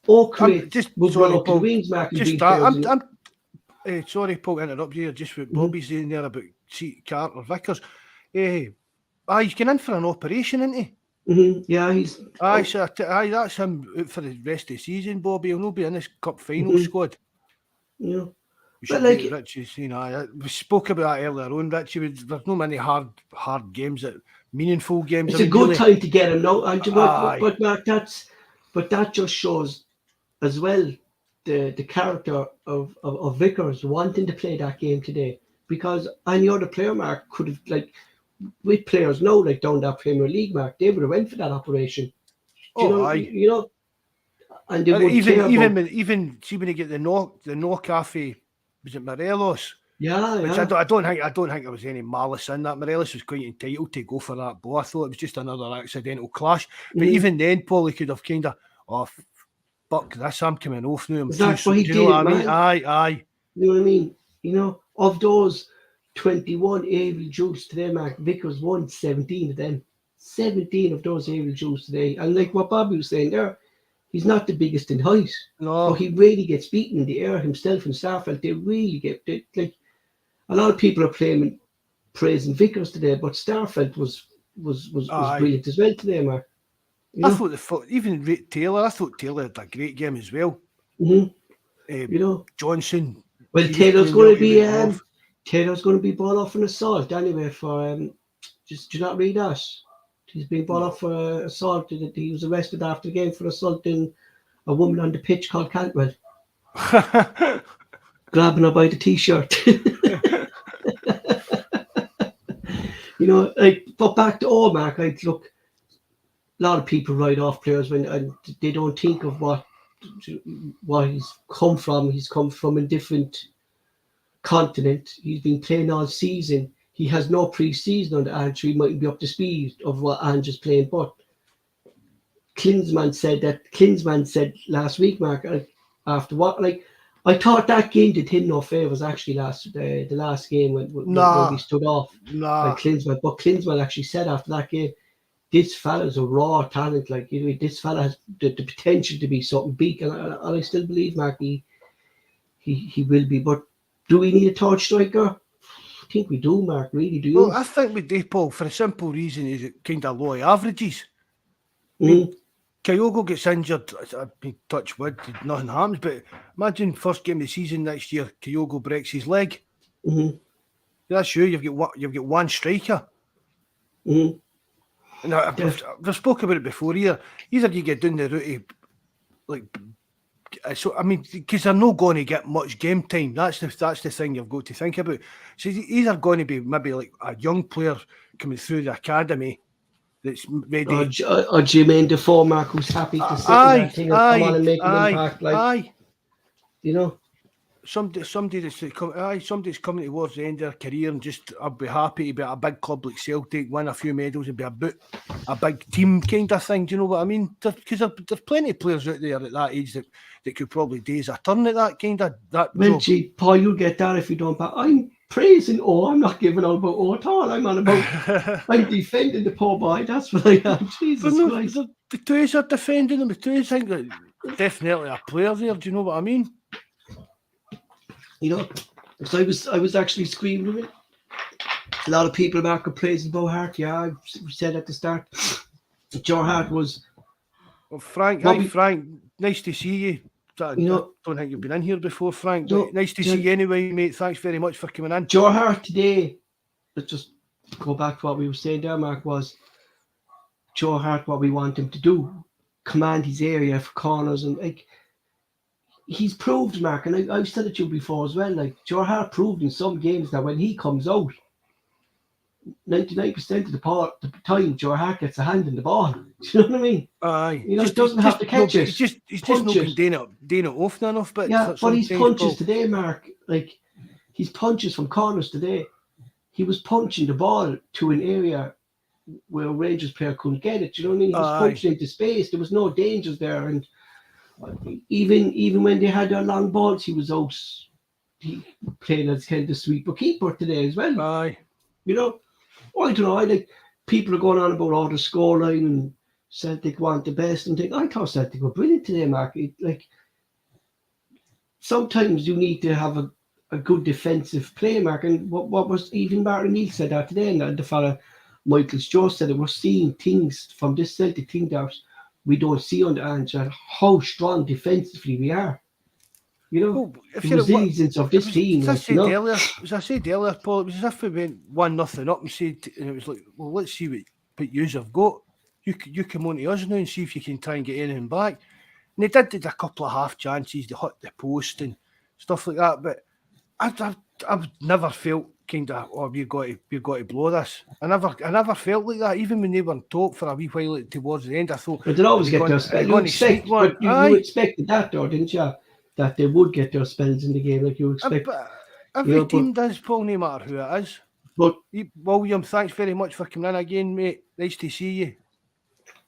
O creates wings, Mark. Sorry, Paul, to interrupt you. Just what Bobby's saying there about Carter Vickers. He's going in for an operation, isn't he? Yeah, he's. That's him out for the rest of the season, Bobby. He'll not be in this cup final squad. Yeah. But like Richie, we spoke about that earlier on, Richie. There's no many hard games, meaningful games. It's a good time to get him now. But Mark, that just shows as well the character of Vickers wanting to play that game today, because any other player, Mark, could have, like, with players now, like down that Premier League, Mark, they would have went for that operation. You know, and they would even see when they get the knock off. Was it Morelos? Yeah, Which yeah. I don't think there was any malice in that. Morelos was quite entitled to go for that ball. I thought it was just another accidental clash. But even then, Paul, he could have kind of, fuck this, I'm coming off now. That's what he did, I mean? man. Aye. You know what I mean? You know, of those 21 able Jews today, Mark, Vickers won 17 of them. 17 of those able Jews today. And like what Bobby was saying there, he's not the biggest in height. No. But he really gets beaten in the air himself and Starfelt. They really get, like, a lot of people are praising Vickers today, but Starfelt was brilliant as well today, Mark. I thought even Taylor, I thought Taylor had a great game as well. You know, Johnson. Well, Taylor's going to be ball off an assault anyway for just do you not read that? He's been ball off for assault. He was arrested after the game for assaulting a woman on the pitch called Cantwell. Grabbing her by the t-shirt. You know, like, but back to Mark, like, look, a lot of people write off players when they don't think of what he's come from. He's come from a different continent. He's been playing all season. He has no pre-season on the Ange, so he mightn't be up to speed of what Ange is playing. But Klinsmann said last week, Mark, after what, like, I thought that game did him no favours actually the last game when he stood off by Klinsmann. But Klinsmann actually said after that game, this fella's a raw talent. Like, you know, this fella has the potential to be something big, and I still believe, Mark, he will be. But do we need a third striker? I think we do, Mark. Really, do you? Well, I think we do, Paul, for a simple reason is it kind of low averages. I mean, Kyogo gets injured. I've been touched wood, nothing happens. But imagine first game of the season next year, Kyogo breaks his leg. That's you. You've got one striker. And I've spoken about it before here. Either you get down the route of, like, so I mean, because they're not going to get much game time. That's the thing you've got to think about. So either going to be maybe like a young player coming through the academy that's ready. Or Jermaine Defoe, Mark, who's happy to sit in that thing and come on and make an impact. Like, you know, somebody that's coming towards the end of their career and just I'll be happy to be at a big club like Celtic, win a few medals and be about a big team kind of thing. Do you know what I mean? Because there's plenty of players out there at that age that could probably days a turn at that kind of that. Well, gee, Paul, you'll get that if you don't. But I'm praising I'm not giving all about at all. I'm on about I'm defending the poor boy. That's what I am. Jesus Christ. The two are defending him. The two think that definitely a player there. Do you know what I mean? You know, so I was actually screaming with it. A lot of people back are praising Bo Hart. Yeah, I said at the start, Joe Hart was. Well, Frank, Frank, nice to see you. I don't think you've been in here before, Frank. Nice to see you anyway, mate. Thanks very much for coming in. Joe Hart today, let's just go back to what we were saying there, Mark, was Joe Hart, what we want him to do, command his area for corners and like. he's proved, Mark, and I've said it to you before as well. Like Joe Hart proved in some games that when he comes out, 99% of the time, Joe Hart gets a hand in the ball. Do you know what I mean? Aye. You know, he doesn't have to catch it. He's just punch not it. been doing it often enough. But Yeah, but his sometimes, punches Paul, today, Mark, like his punches from corners today, he was punching the ball to an area where a Rangers player couldn't get it. Do you know what I mean? He was punching into space. There was no dangers there, and even when they had their long balls, he was out. He played as kind of sweeper keeper today as well. aye. You know, I don't know. I like people are going on about all the scoreline and Celtic want the best and think. I thought Celtic were brilliant today, Mark. Like sometimes you need to have a good defensive play, Mark. And what was even Martin Neal said that today, and the fella Michael Joe said that we're seeing things from this Celtic team that we don't see on the Ange, and how strong defensively we are. You know, Well, if the you're resilience of this team. As I said earlier, Paul, it was as if we went 1-0 up and said, and it was like, well, let's see what yous have got. You come on to us now and see if you can try and get anything back. And they did a couple of half chances, they hit the post and stuff like that. But I've never felt kind of, oh, we've got to blow this. I never felt like that. Even when they were on top for a wee while towards the end, I thought. But they'd always get their spells. You expected that, though, didn't you? That they would get their spells in the game, like you expect. Every team does, Paul, no matter who it is. But William, thanks very much for coming in again, mate. Nice to see you,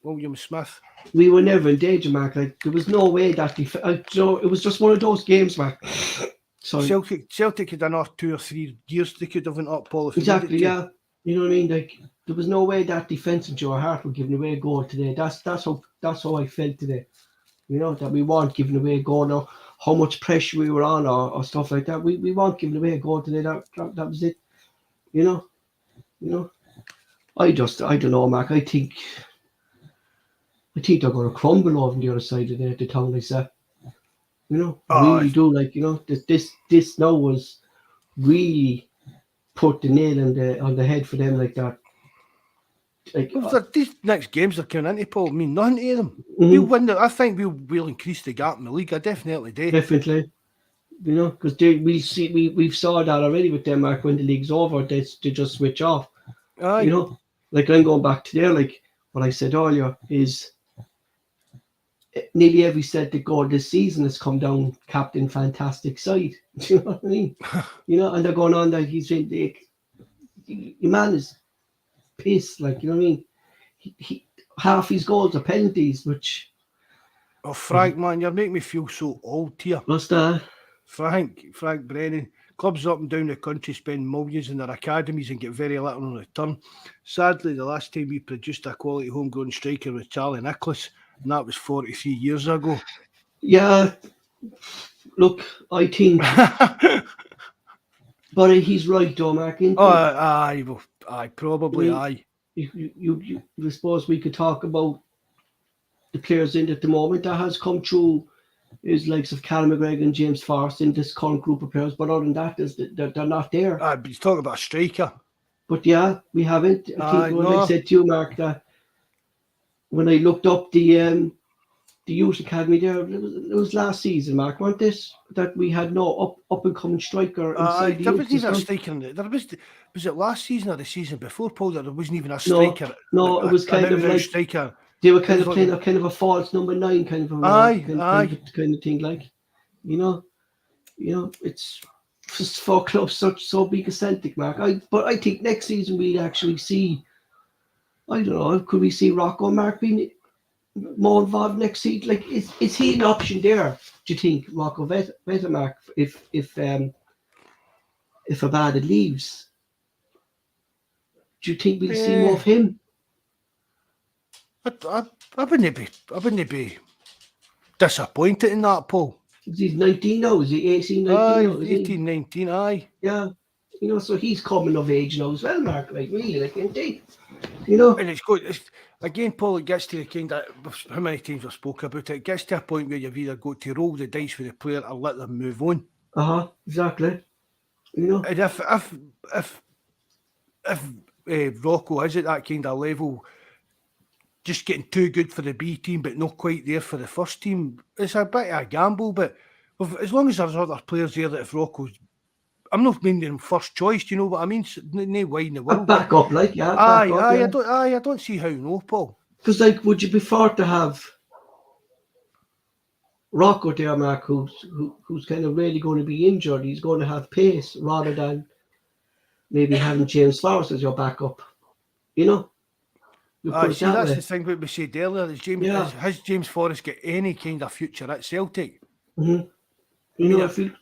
William Smith. We were never in danger, Mark. Like there was no way that it was just one of those games, Mark. Sorry. Celtic had another 2 or 3 years they could have went up, Paul. Exactly, yeah. You know what I mean? Like there was no way that defense of Joe Hart were giving away a goal today. That's how I felt today. You know, that we weren't giving away a goal now. How much pressure we were on or stuff like that. We weren't giving away a goal today. That was it. You know. I don't know, Mark. I think they're going to crumble over on the other side of the town like that. You know, really do. Like, you know, this now was really put the nail on the head for them like that. Like, these next games are coming into, Paul, mean nothing to them. Mm-hmm. We'll win. I think we'll increase the gap in the league. I definitely do. Definitely. You know, because we've saw that already with them, Mark. When the league's over, they just switch off. Aye. You know, like I'm going back to there. Like what I said earlier is nearly every Celtic goal this season has come down Captain Fantastic side. Do you know what I mean? You know, and they're going on that he's saying the man is pissed. Like, you know what I mean? He half his goals are penalties, which. Oh, Frank, man, you're making me feel so old here. What's that? Frank Brennan. Clubs up and down the country spend millions in their academies and get very little in return. Sadly, the last time we produced a quality homegrown striker was Charlie Nicholas, and that was 43 years ago. Yeah, look, I think, but he's right, though, Mark. Aye, probably, aye. You suppose we could talk about the players in at the moment that has come through is likes of Callum McGregor and James Forrest in this current group of players, but other than that, they're not there. But he's talking about a striker. But yeah, we haven't. I think I said to you, Mark, that when I looked up the youth academy there, it was last season, Mark, wasn't this? That we had no up and coming striker inside the there youth wasn't even a striker. Was it last season or the season before, Paul? There wasn't even a striker. No, it was kind of like striker. They were kind of playing a kind of a false number 9 kind of thing, like, you know, it's just for clubs so big as Celtic, Mark. But I think next season we'll actually see. I don't know. Could we see Rocco Mark being more involved next season? Like, is he an option there? Do you think Rocco Vetamark if Abada leaves? Do you think we'll see more of him? I wouldn't be disappointed in that, Paul. He's 19 now. Is he 18, 19 now? 18, 19, aye. Yeah. You know, so he's coming of age now as well, Mark. Like, really, like, indeed. You know? And it's good. Again, Paul, it gets to the kind of, how many times I've spoken about it, it gets to a point where you've either got to roll the dice with the player or let them move on. Exactly. You know? And if Rocco is at that kind of level, just getting too good for the B team, but not quite there for the first team, it's a bit of a gamble. But Well, as long as there's other players there that if Rocco's, I'm not meaning him first choice. Do you know what I mean? No way in the world. Back up, like, yeah. Aye, Back up, aye. yeah. I don't see how no, Paul. Because, like, would you prefer to have Rocco there, Mark, who's kind of really going to be injured? He's going to have pace rather than maybe having James Forrest as your backup. You know? You put it See, that that's way. the thing what we said earlier. Is has James Forrest got any kind of future at Celtic? Mm-hmm.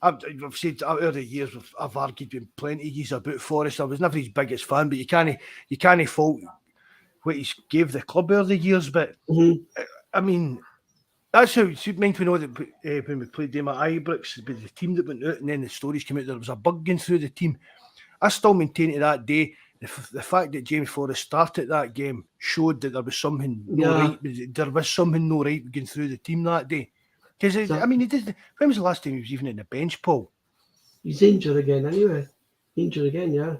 I've said over the years, I've argued with plenty of years about Forrest. I was never his biggest fan, but you can't fault what he gave the club over the years. But I mean, that's how it's meant to know that when we played them at Ibrox, with the team that went out, and then the stories came out there was a bug going through the team. I still maintain to that day the fact that James Forrest started that game showed that there was something no right. There was something no right going through the team that day. Because I mean, he did. When was the last time he was even in the bench, Paul? He's injured again, anyway. Injured again, yeah.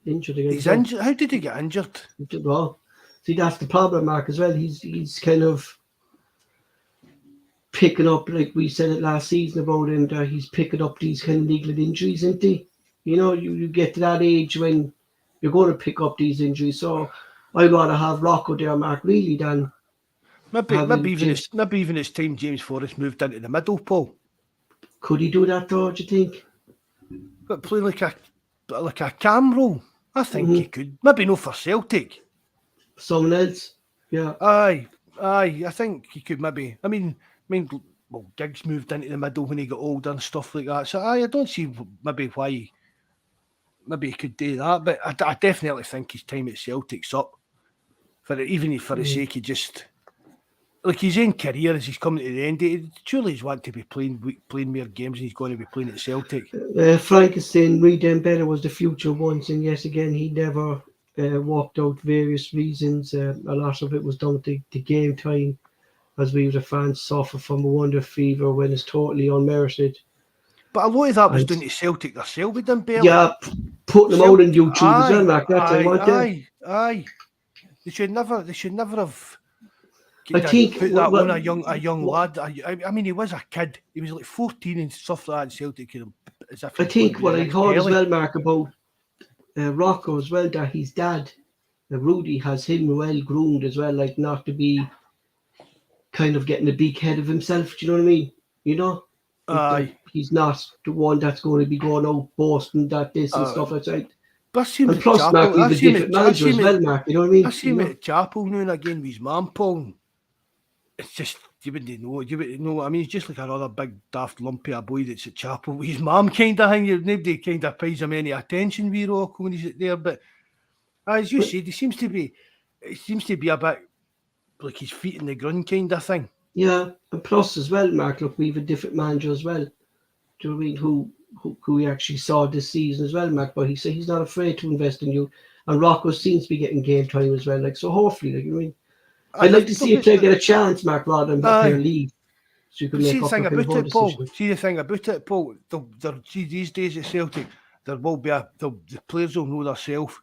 Injured again. He's injured. How did he get injured? Well, see, that's the problem, Mark, as well. He's kind of picking up, like we said it last season about him, that he's picking up these kind of niggling injuries, isn't he? You know, you get to that age when you're going to pick up these injuries. So I'd rather have Rocco there, Mark, really, than maybe even it's time James Forrest moved into the middle, Paul. Could he do that, though? Do you think? But play like a cam role. I think he could. Maybe not for Celtic. Someone else, yeah. Aye. I think he could maybe. I mean, well, Giggs moved into the middle when he got older and stuff like that. So I don't see maybe why. Maybe he could do that, but I definitely think his time at Celtic's up. Even for the sake of just like his own career as he's coming to the end, surely he's wanting to be playing more games and he's going to be playing at Celtic. Frank is saying Reed Better was the future once, and yet again he never walked out various reasons. A lot of it was down to the game time, as we the fans suffer from a wonder fever when it's totally unmerited. But a lot of that was down to Celtic themselves with them, Bell. Yeah, putting them out on YouTube as well, Mark. Aye. They should never have. I think put that on a young lad. I mean, he was a kid. He was like 14 and stuff like that in Celtic. I think what I heard as well, Mark, about Rocco as well, that his dad, Rudy, has him well groomed as well, like not to be kind of getting a big head of himself. Do you know what I mean? You know? Aye. He's not the one that's going to be going out boasting that this and stuff like that. And plus, Mark, he's a different manager as well, Mark. You know what I mean? I see him at Chapel now and again with his mum, Paul. It's just, you wouldn't know. I mean, he's just like another big daft lumpy boy that's at Chapel with his mum kind of thing. Nobody kind of pays him any attention with Rocco when he's there. But as you said, it seems to be a bit like his feet in the ground kind of thing. Yeah, and plus as well, Mark, look, we have a different manager as well. Do you know what I mean? Who we actually saw this season as well, Mark, but he said he's not afraid to invest in you. And Rocco seems to be getting game time as well. Like, so hopefully, like, you know what I mean? I'd like to see a player get a chance, Mark, rather than player leave. So you can make see the thing about it, Paul. decision. See the thing about it, Paul. See these days at Celtic, there will be the players will know themselves.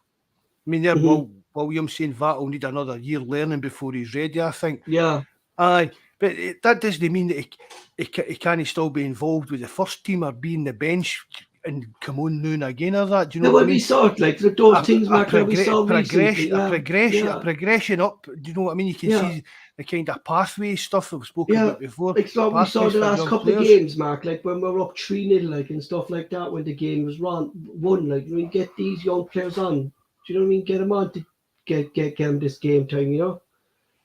I mean, Williams saying that will need another year learning before he's ready. I think. Yeah. Aye, but that doesn't mean that he can't still be involved with the first team or be in the bench and come on now and again or that. Do you know what I mean? We saw it, like those things, Mark, that we saw recently. A progression up. Do you know what I mean? You can see the kind of pathway stuff that we've spoken about before. Like what we saw the last couple of games, Mark, like when we were up 3-0, like, and stuff like that, when the game was won, like, we get these young players on. Do you know what I mean? Get them on to get them this game time, you know?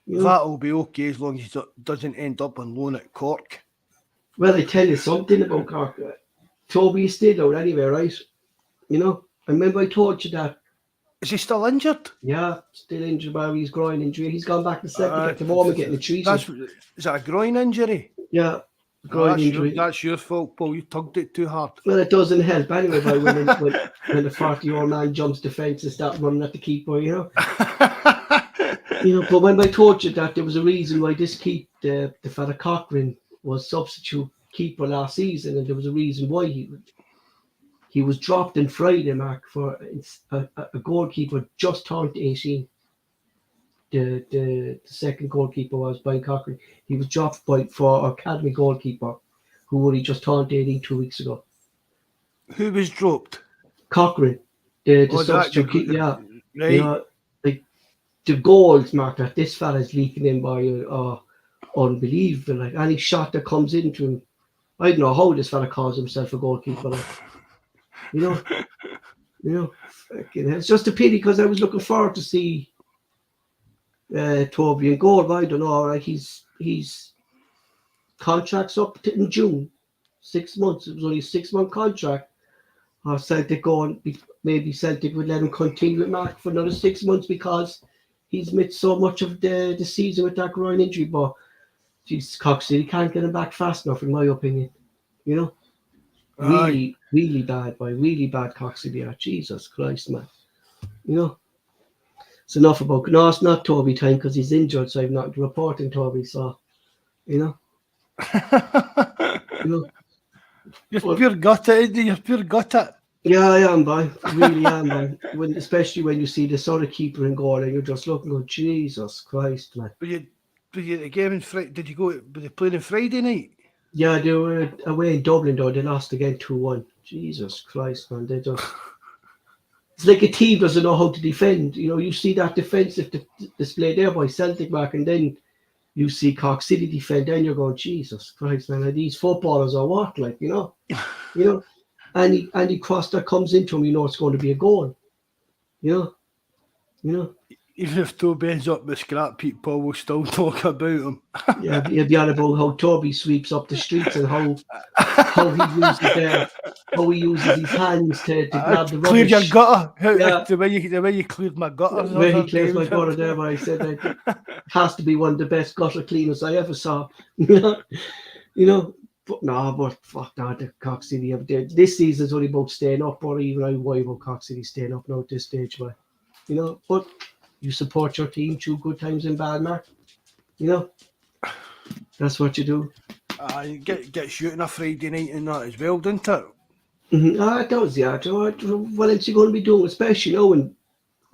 That'll be okay as long as it doesn't end up on loan at Cork. Well, I tell you something about Cork. Toby is still out anyway, right? You know? I remember I told you that. Is he still injured? Yeah, still injured by his groin injury. He's gone back to Celtic at the moment getting a treatment. Is that a groin injury? Yeah. Groin injury. That's your fault, Paul. You tugged it too hard. Well, it doesn't help anyway when the 40-year-old man jumps the fence and starts running at the keeper, you know? But when I told you that there was a reason why this the fella Cochrane was substitute keeper last season, and there was a reason why he was dropped on Friday, Mark, for a goalkeeper just turned 18. The second goalkeeper was Brian Cochrane. He was dropped for academy goalkeeper who only just turned 18 2 weeks ago. Who was dropped? Cochrane, the Oh, that, substitute keeper, yeah. right. You know, like the goals, Mark, that this fella's leaking in by unbelievable. Like any shot that comes into him, I don't know how this fella calls himself a goalkeeper. Like, you know, fucking hell. It's just a pity because I was looking forward to see Toby in goal. But I don't know. Like he's contracts up in June, 6 months. It was only a 6-month contract. Or Celtic going, maybe Celtic would let him continue with Mark for another 6 months because he's missed so much of the season with that groin injury. But geez, Cox City can't get him back fast enough, in my opinion. You know, Aye. really bad Cox City. Jesus Christ, man. You know, it's enough about. No, it's not Toby time because he's injured, so I'm not reporting Toby. So, you know. You're pure gutted, isn't you? You're pure gutted. Yeah, I am, boy. Really am, boy. Especially when you see the sort of keeper in goal and you're just looking, going, Jesus Christ, man. But you the game on Friday? Did you go? Were they playing on Friday night? Yeah, they were away in Dublin, though. They lost again 2-1. Jesus Christ, man. They just. It's like a team doesn't know how to defend. You know, you see that defensive display there by Celtic, Mark, and then you see Cork City defend, then you're going, Jesus Christ, man, are these footballers or what? Like, you know, any cross that comes into him, you know it's going to be a goal. You know. Even if Toby ends up with scrap, people will still talk about him. Yeah, he'll be on about how Toby sweeps up the streets and how he uses his hands to grab the Clear rubbish. your gutter. Yeah. The way you cleared my gutter. Where he clears my gutter there, but I said that has to be one of the best gutter cleaners I ever saw. You know, but fuck that, the Cork City this season's only about staying up, or even I worry about Cork City staying up now at this stage, but you know, but you support your team through good times and bad, Mark. You know, that's what you do. You get shooting a Friday night and that as well, doesn't it? Mm-hmm. It does, yeah. What else are you going to be doing, especially now when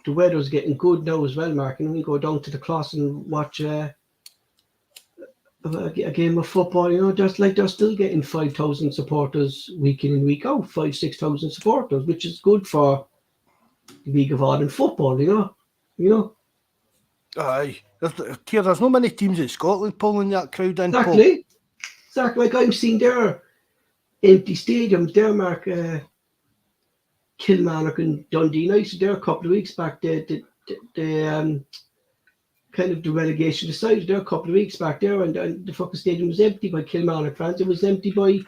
the weather's getting good now as well, Mark? And we go down to the Cross and watch a game of football. You know, just like they're still getting 5,000 supporters week in and week out, 5,000-6,000 supporters, which is good for the League of Ireland football. You know. Aye. There's no many teams in Scotland pulling that crowd in. Exactly. Like I'm seeing their empty stadiums there, Mark. Kilmarnock and Dundee United there a couple of weeks back. The kind of the relegation decided there a couple of weeks back there, and the fucking stadium was empty by Kilmarnock fans. It was empty by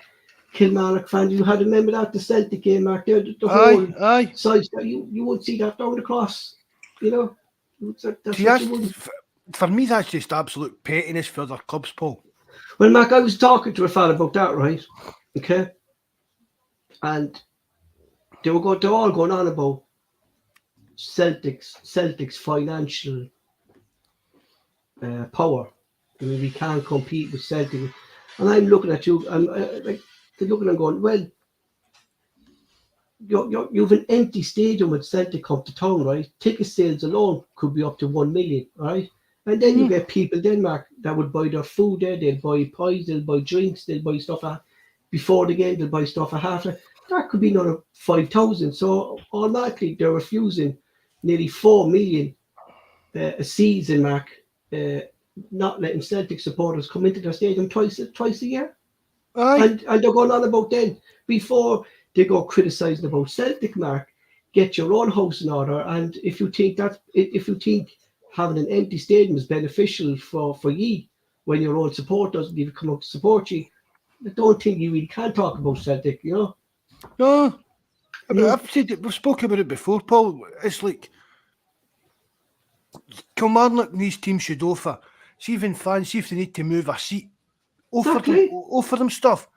Kilmarnock fans. You had to remember that the Celtic game, Mark. There, the whole size. You won't see that down the Cross. You know. For me, that's just absolute pettiness for their clubs, Paul. Well, Mark, I was talking to a fan about that, right? Okay, and they're all going on about Celtic's financial power. I mean, we can't compete with Celtic, and I'm looking at you. I'm like, they're looking and going, well, you've an empty stadium with Celtic come to town, right? Ticket sales alone could be up to 1 million, right? And then you get people, Denmark, that would buy their food there. They'll buy pies, they'll buy drinks, they'll buy stuff before the game. They'll buy stuff at half. That could be another 5,000. So automatically they're refusing nearly 4 million a season, Mark. Not letting Celtic supporters come into their stadium twice a year. And they're going on about then before they go criticising about Celtic, Mark. Get your own house in order, and if you think having an empty stadium is beneficial for ye when your own supporters need to come up to support you, I don't think you really can talk about Celtic, you know. No, I've said it, we've spoken about it before, Paul. It's like Kilmarnock and these teams should offer. See even fans, see if they need to move a seat, offer them stuff.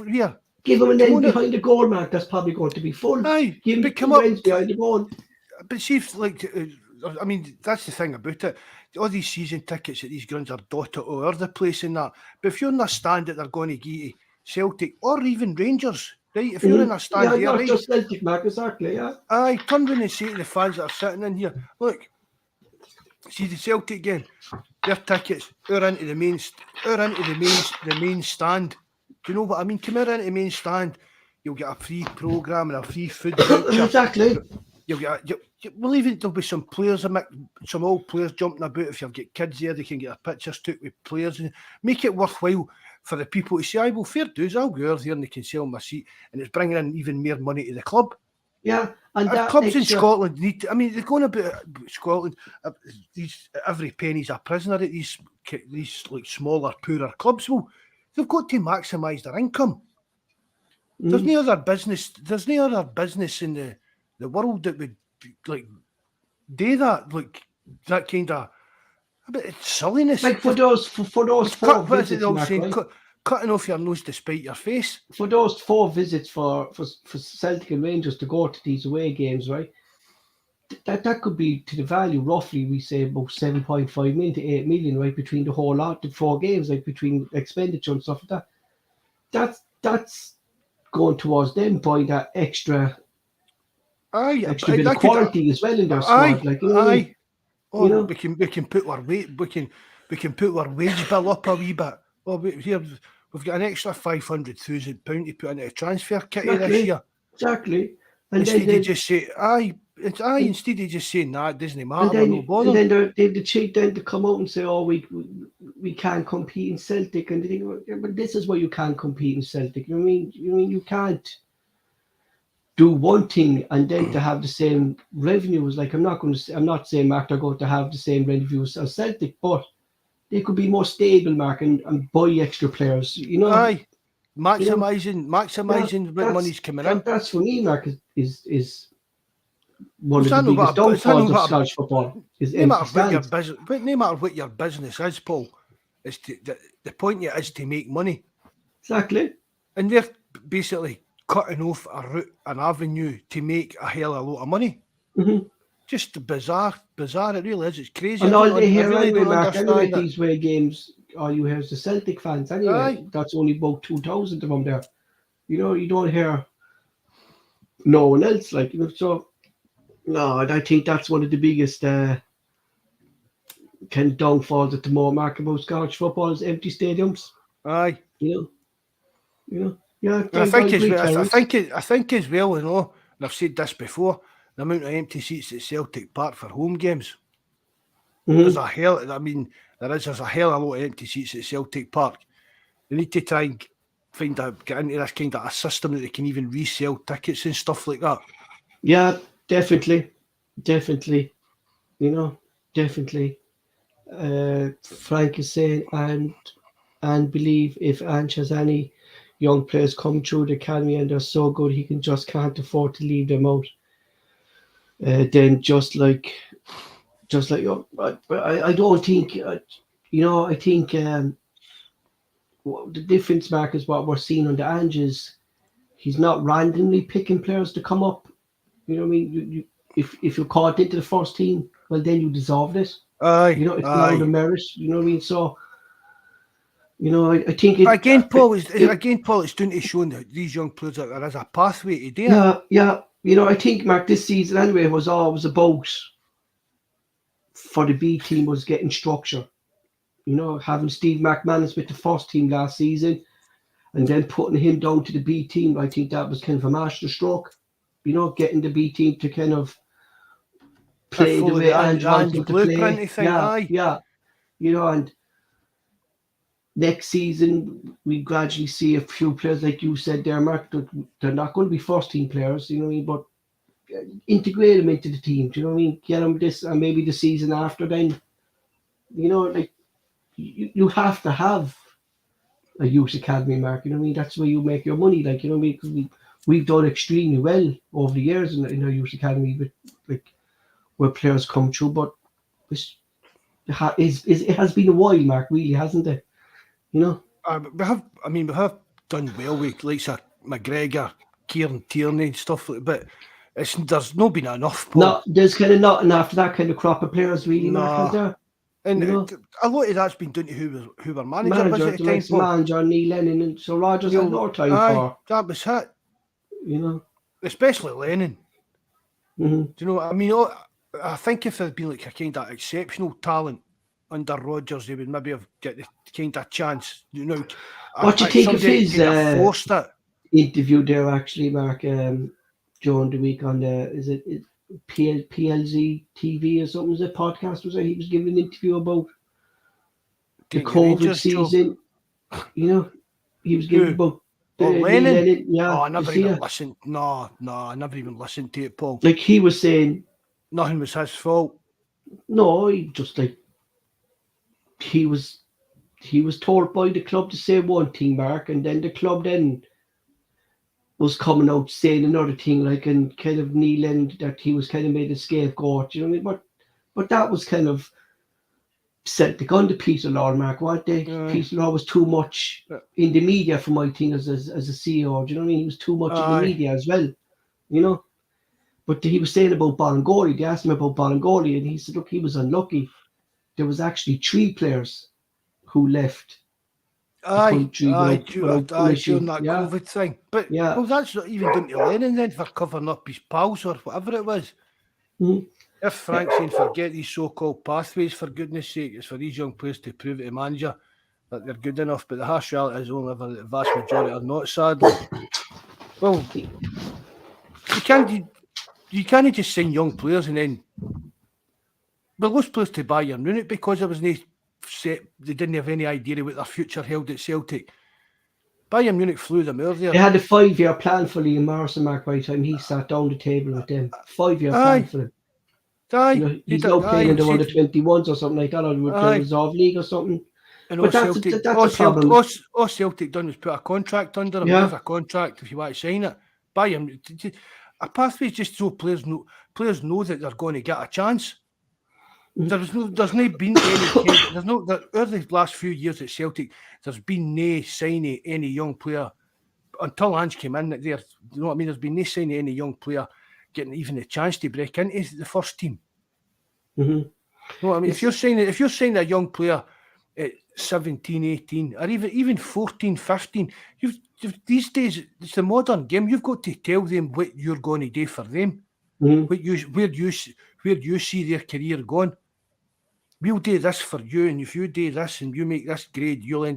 Here. Give them an end behind the goal, Mark. That's probably going to be full. Aye, give them come up behind the goal. But see if, like, I mean, that's the thing about it. All these season tickets at these grounds are dotted all over the place and that. But if you're in a stand that they're going to give Celtic or even Rangers, right? If you're in a stand here, not right? just Celtic, Mark, exactly, yeah. Aye, turn around and say to the fans that are sitting in here, look, see the Celtic game, their tickets, we're into the main stand, Do you know what I mean? Come here into the main stand, you'll get a free programme and a free food voucher. Exactly. You'll get well, even there'll be some players, some old players jumping about. If you've got kids there, they can get their pictures took with players and make it worthwhile for the people to say, "I will fair dues, I'll go there and they can sell my seat," and it's bringing in even more money to the club. Yeah, and Our clubs in Scotland need to, I mean, they're going about Scotland. Every penny's a prisoner at these like smaller, poorer clubs. Well, they've got to maximise their income. There's no other business. There's no other business in the world that would like do that. Like that kind of it's silliness. Like for those four visits, Mark, right? Cutting off your nose to spite your face. For those 4 visits for Celtic and Rangers to go to these away games, right? That could be to the value roughly we say about 7.5 million to 8 million, right, between the whole lot, the 4 games, like between expenditure and stuff like that. That's going towards them buying that extra bit of quality as well in their squad. Like you know what I mean? Oh, you know? we can put our weight we can put our wage bill up a wee bit. Well, here we've got an extra £500,000 to put into a transfer kitty this year. Exactly. And instead of just say instead of just saying it doesn't matter, no bother. And then the cheat then to come out and say, "Oh, we can't compete in Celtic," and they think, well, yeah, but this is why you can't compete in Celtic. You know what I mean? You can't do one thing and then to have the same revenues. Like I'm not saying Mark they're going to have the same revenues as Celtic, but they could be more stable, Mark, and buy extra players. You know, maximising what money's coming in. That's for me, Mark, is one of the biggest downfalls of Scottish football. No matter what your business is, Paul, it's the point is to make money. Exactly. And they're basically cutting off a route, an avenue to make a hell of a lot of money. Mm-hmm. Just bizarre. It really is. It's crazy. And all they hear anyway, Mark, anyway, these way games, all you hear is the Celtic fans. Anyway, aye. That's only about 2,000 of them there. You know, you don't hear no one else. Like, you know, so no, I think that's one of the biggest kind of downfalls at the moment, Mark, about Scottish football is empty stadiums. Aye. You know. Yeah. I think as well, you know, and I've said this before, the amount of empty seats at Celtic Park for home games. Mm-hmm. There's a hell of a lot of empty seats at Celtic Park. They need to try and get into this kind of a system that they can even resell tickets and stuff like that. Yeah, definitely. You know, definitely. Frank is saying and believe if Ange has any young players coming through the academy and they're so good he can't afford to leave them out. Then just like I don't think I think the difference, Mark, is what we're seeing under Ange is he's not randomly picking players to come up. You know what I mean? If you're caught into the first team, well then you deserve it. Aye, you know, it's down to merit. You know what I mean? So, you know, I think Paul, it's doing to showing that these young players that there is a pathway to do it. Yeah. You know, I think, Mark, this season anyway was always about for the B team was getting structure. You know, having Steve McManus with the first team last season and then putting him down to the B team, I think that was kind of a master stroke. You know, getting the B team to kind of play the way Ange wants them to play. Yeah. You know, and next season, we gradually see a few players, like you said there, Mark, they're not going to be first team players, you know what I mean? But integrate them into the team, do you know what I mean? Get them this, and maybe the season after then, you know, like, you have to have a youth academy, Mark, you know what I mean? That's where you make your money, like, you know what I mean? We've done extremely well over the years in our youth academy, with, like, where players come through, but it has been a while, Mark, really, hasn't it? You know, we have done well with like McGregor, Kieran Tierney, stuff like that, but there's not been enough. Paul. No, there's kind of not enough for that kind of crop of players, really. No. And a lot of that's been done to who were manager was at the time. Manager Neil Lennon, and so Rogers had no time for. That was it. You know, especially Lennon. Mm-hmm. Do you know what I mean? I think if there'd been like a kind of exceptional talent under Rodgers, he would maybe have get the kind of chance. You know, What do you think of somebody his kind of forced it. interview there, actually, Mark, during the week on the, is it PLZ TV or something? Was it podcast? Was it? He was giving an interview about the Taking COVID Rangers, Joe. season. You know, he was giving about Oh, Neil Lennon? Lennon. Yeah, Oh, I you never see even it? listened. No, I never even listened to it, Paul. Like he was saying, Nothing was his fault. no, he just like he was told by the club to say one thing, Mark, and then the club then was coming out saying another thing, like, and kind of kneeling that he was kind of made a scapegoat, you know what I mean? But that was kind of Celtic on the Peter Law, Mark, weren't they? Peter Law was too much in the media for my thing as a CEO, do you know what I mean? He was too much in the media as well, you know? But he was saying about Bolingoli, they asked him about Bolingoli, and he said, look, he was unlucky. There was actually 3 players who left the country without during that yeah. COVID thing. But Yeah. well, that's not even down to Lennon then for covering up his pals or whatever it was. Mhm. If Frank's saying forget these so-called pathways, for goodness sake, it's for these young players to prove to the manager that they're good enough. But the harsh reality is only the vast majority are not, sadly. Well, you can't just sign young players and then those players to Bayern Munich because there was no set. They didn't have any idea what their future held at Celtic. Bayern Munich flew them earlier. They had a 5-year plan for Liam Morrison, Mark, by the time he sat down the table with them. 5-year plan for them. You know, he's now playing in the under 21s or something like that, or the Resolve League or something. And but that's a problem. All Celtic done was put a contract under him. There's a contract if you want to sign it. Bayern, a pathway is just so players know that they're going to get a chance. There's no been any. Over the last few years at Celtic, there's been no signing any young player until Ange came in. There, you know what I mean. There's been no signing any young player getting even a chance to break into the first team. Mm-hmm. You know what I mean? If you're signing a young player at 17, 18, or even 14, 15, these days it's the modern game. You've got to tell them what you're going to do for them. Mm-hmm. Where you see their career going. We'll do this for you, and if you do this and you make this grade, you'll be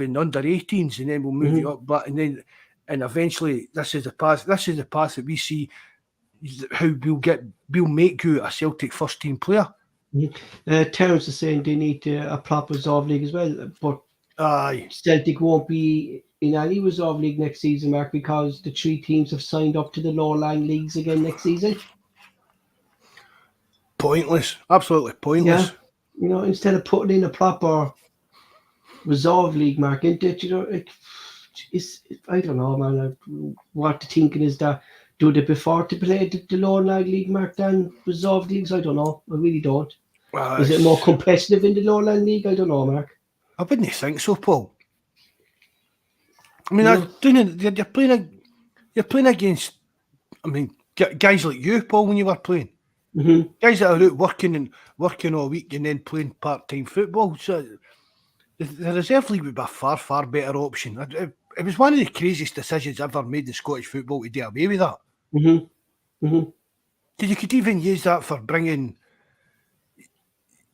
in under 18s, and then we'll move you up. But and eventually, this is the path. This is the path that we see. How we'll make you a Celtic first team player. Terence is saying they need a proper Resolve League as well, but Celtic won't be in any Resolve League next season, Mark, because the 3 teams have signed up to the lower line leagues again next season. Pointless, absolutely pointless. Yeah, you know, instead of putting in a proper Resolve League, Mark, into it, you know, I don't know, man. What the thinking is that do they prefer to play the lower line league, Mark, than Resolve Leagues? I don't know. I really don't. Is it more competitive in the lower line league? I don't know, Mark. I wouldn't think so, Paul. I mean, you're playing against. I mean, guys like you, Paul, when you were playing. Mm-hmm. Guys that are out working all week and then playing part-time football. So the Reserve League would be a far, far better option. It was one of the craziest decisions ever made in Scottish football to do away with that. Mm-hmm. Mm-hmm. You could even use that for bringing.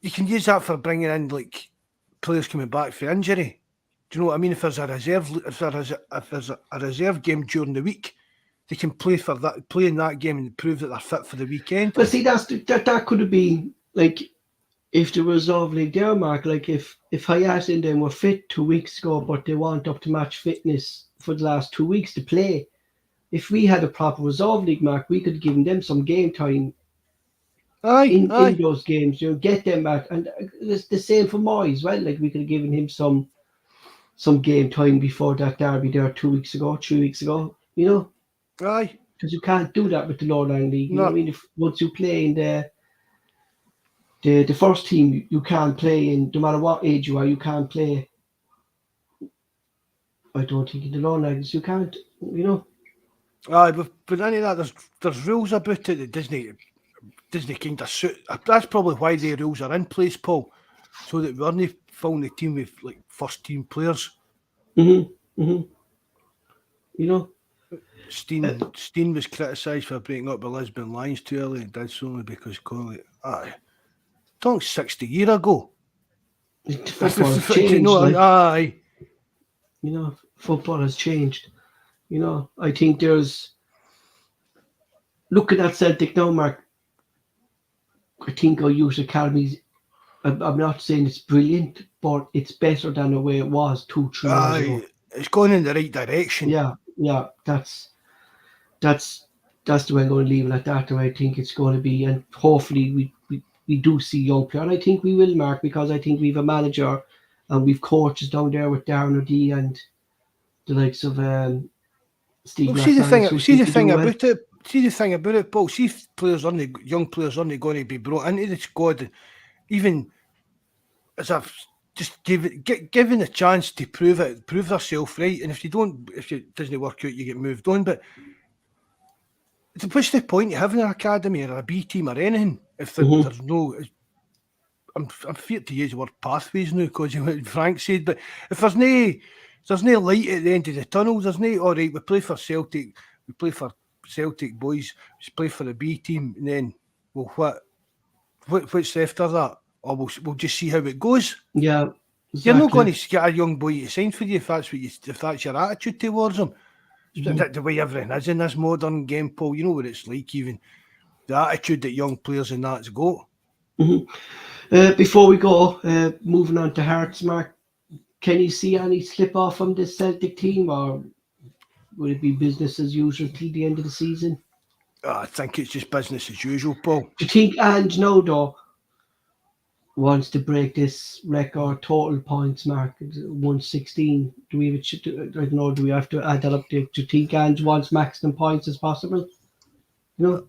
You can use that for bringing in like players coming back for injury. Do you know what I mean? If there's a reserve game during the week, they can play in that game and prove that they're fit for the weekend. But see, that could have been like if there was Resolve League there, Mark. Like if Hayat and them were fit 2 weeks ago, but they weren't up to match fitness for the last 2 weeks to play. If we had a proper Resolve League, Mark, we could have given them some game time. In those games, you know, get them back, and it's the same for Moy as well. Like we could have given him some game time before that derby there 2 weeks ago, 3 weeks ago. You know. Aye. Because you can't do that with the lower line league. You know what I mean? Once you play in the first team, you can't play in, no matter what age you are, you can't play. I don't think in the lower lines you can't, you know. Aye, but any of that, there's rules about it that Disney kind of suit. That's probably why the rules are in place, Paul, so that we're not filling the team with like first team players. Mm-hmm. Mm-hmm. You know. Steen was criticised for breaking up the Lisbon Lions too early and did so only because Connolly. Talking 60 years ago. Football has changed. Aye. You know, football has changed. You know, I think there's looking at Celtic now, Mark. I think our youth academies. I'm not saying it's brilliant, but it's better than the way it was 2-3 years ago. It's going in the right direction. Yeah, that's the way I'm going to leave it at that. The way I think it's going to be, and hopefully we do see young players. And I think we will, Mark, because I think we've a manager and we've coaches down there with Darren O'Dea and the likes of Steve. Well, see the thing about it, Paul. See if young players aren't going to be brought into the squad, even as I've just given a chance to prove themselves right. And if it doesn't work out, you get moved on. But what's the point of having an academy or a B team or anything if there's no? I'm feared to use the word pathways now because of what Frank said. But if there's no light at the end of the tunnel, there's no, all right, we play for Celtic boys, we play for the B team, and then, well, what's after that? Or we'll just see how it goes. Yeah. Exactly. You're not going to get a young boy to sign for you if that's your attitude towards him. That's the way everything is in this modern game, Paul. You know what it's like, even the attitude that young players in that's got. Before we go, moving on to Hearts, Mark, can you see any slip off from this Celtic team, or will it be business as usual till the end of the season? I think it's just business as usual, Paul. Do you think Ange now, though, wants to break this record total points mark, 116? Do we have to add that up? Do you think Ange wants maximum points as possible? You know?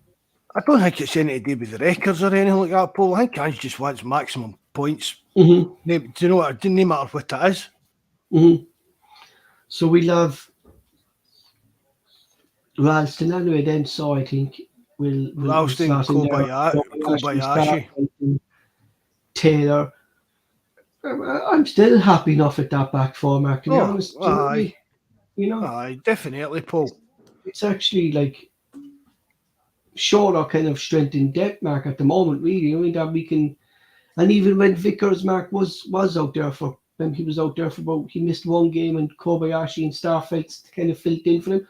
I don't think it's anything to do with the records or anything like that, Paul. I think Ange just wants maximum points. Do you know what? It didn't matter what it is. So we'll have Ralston anyway then, so I think we'll Ralston, Kobayashi, Taylor. I'm still happy enough at that back four, Mark, to be honest. Aye. You know? Aye, definitely, Paul. It's actually like showed our kind of strength in depth, Mark, at the moment, really. I mean, that we can, and even when Vickers, Mark, was out there for, when he was out there for he missed one game and Kobayashi and Starfelt kind of filled in for him.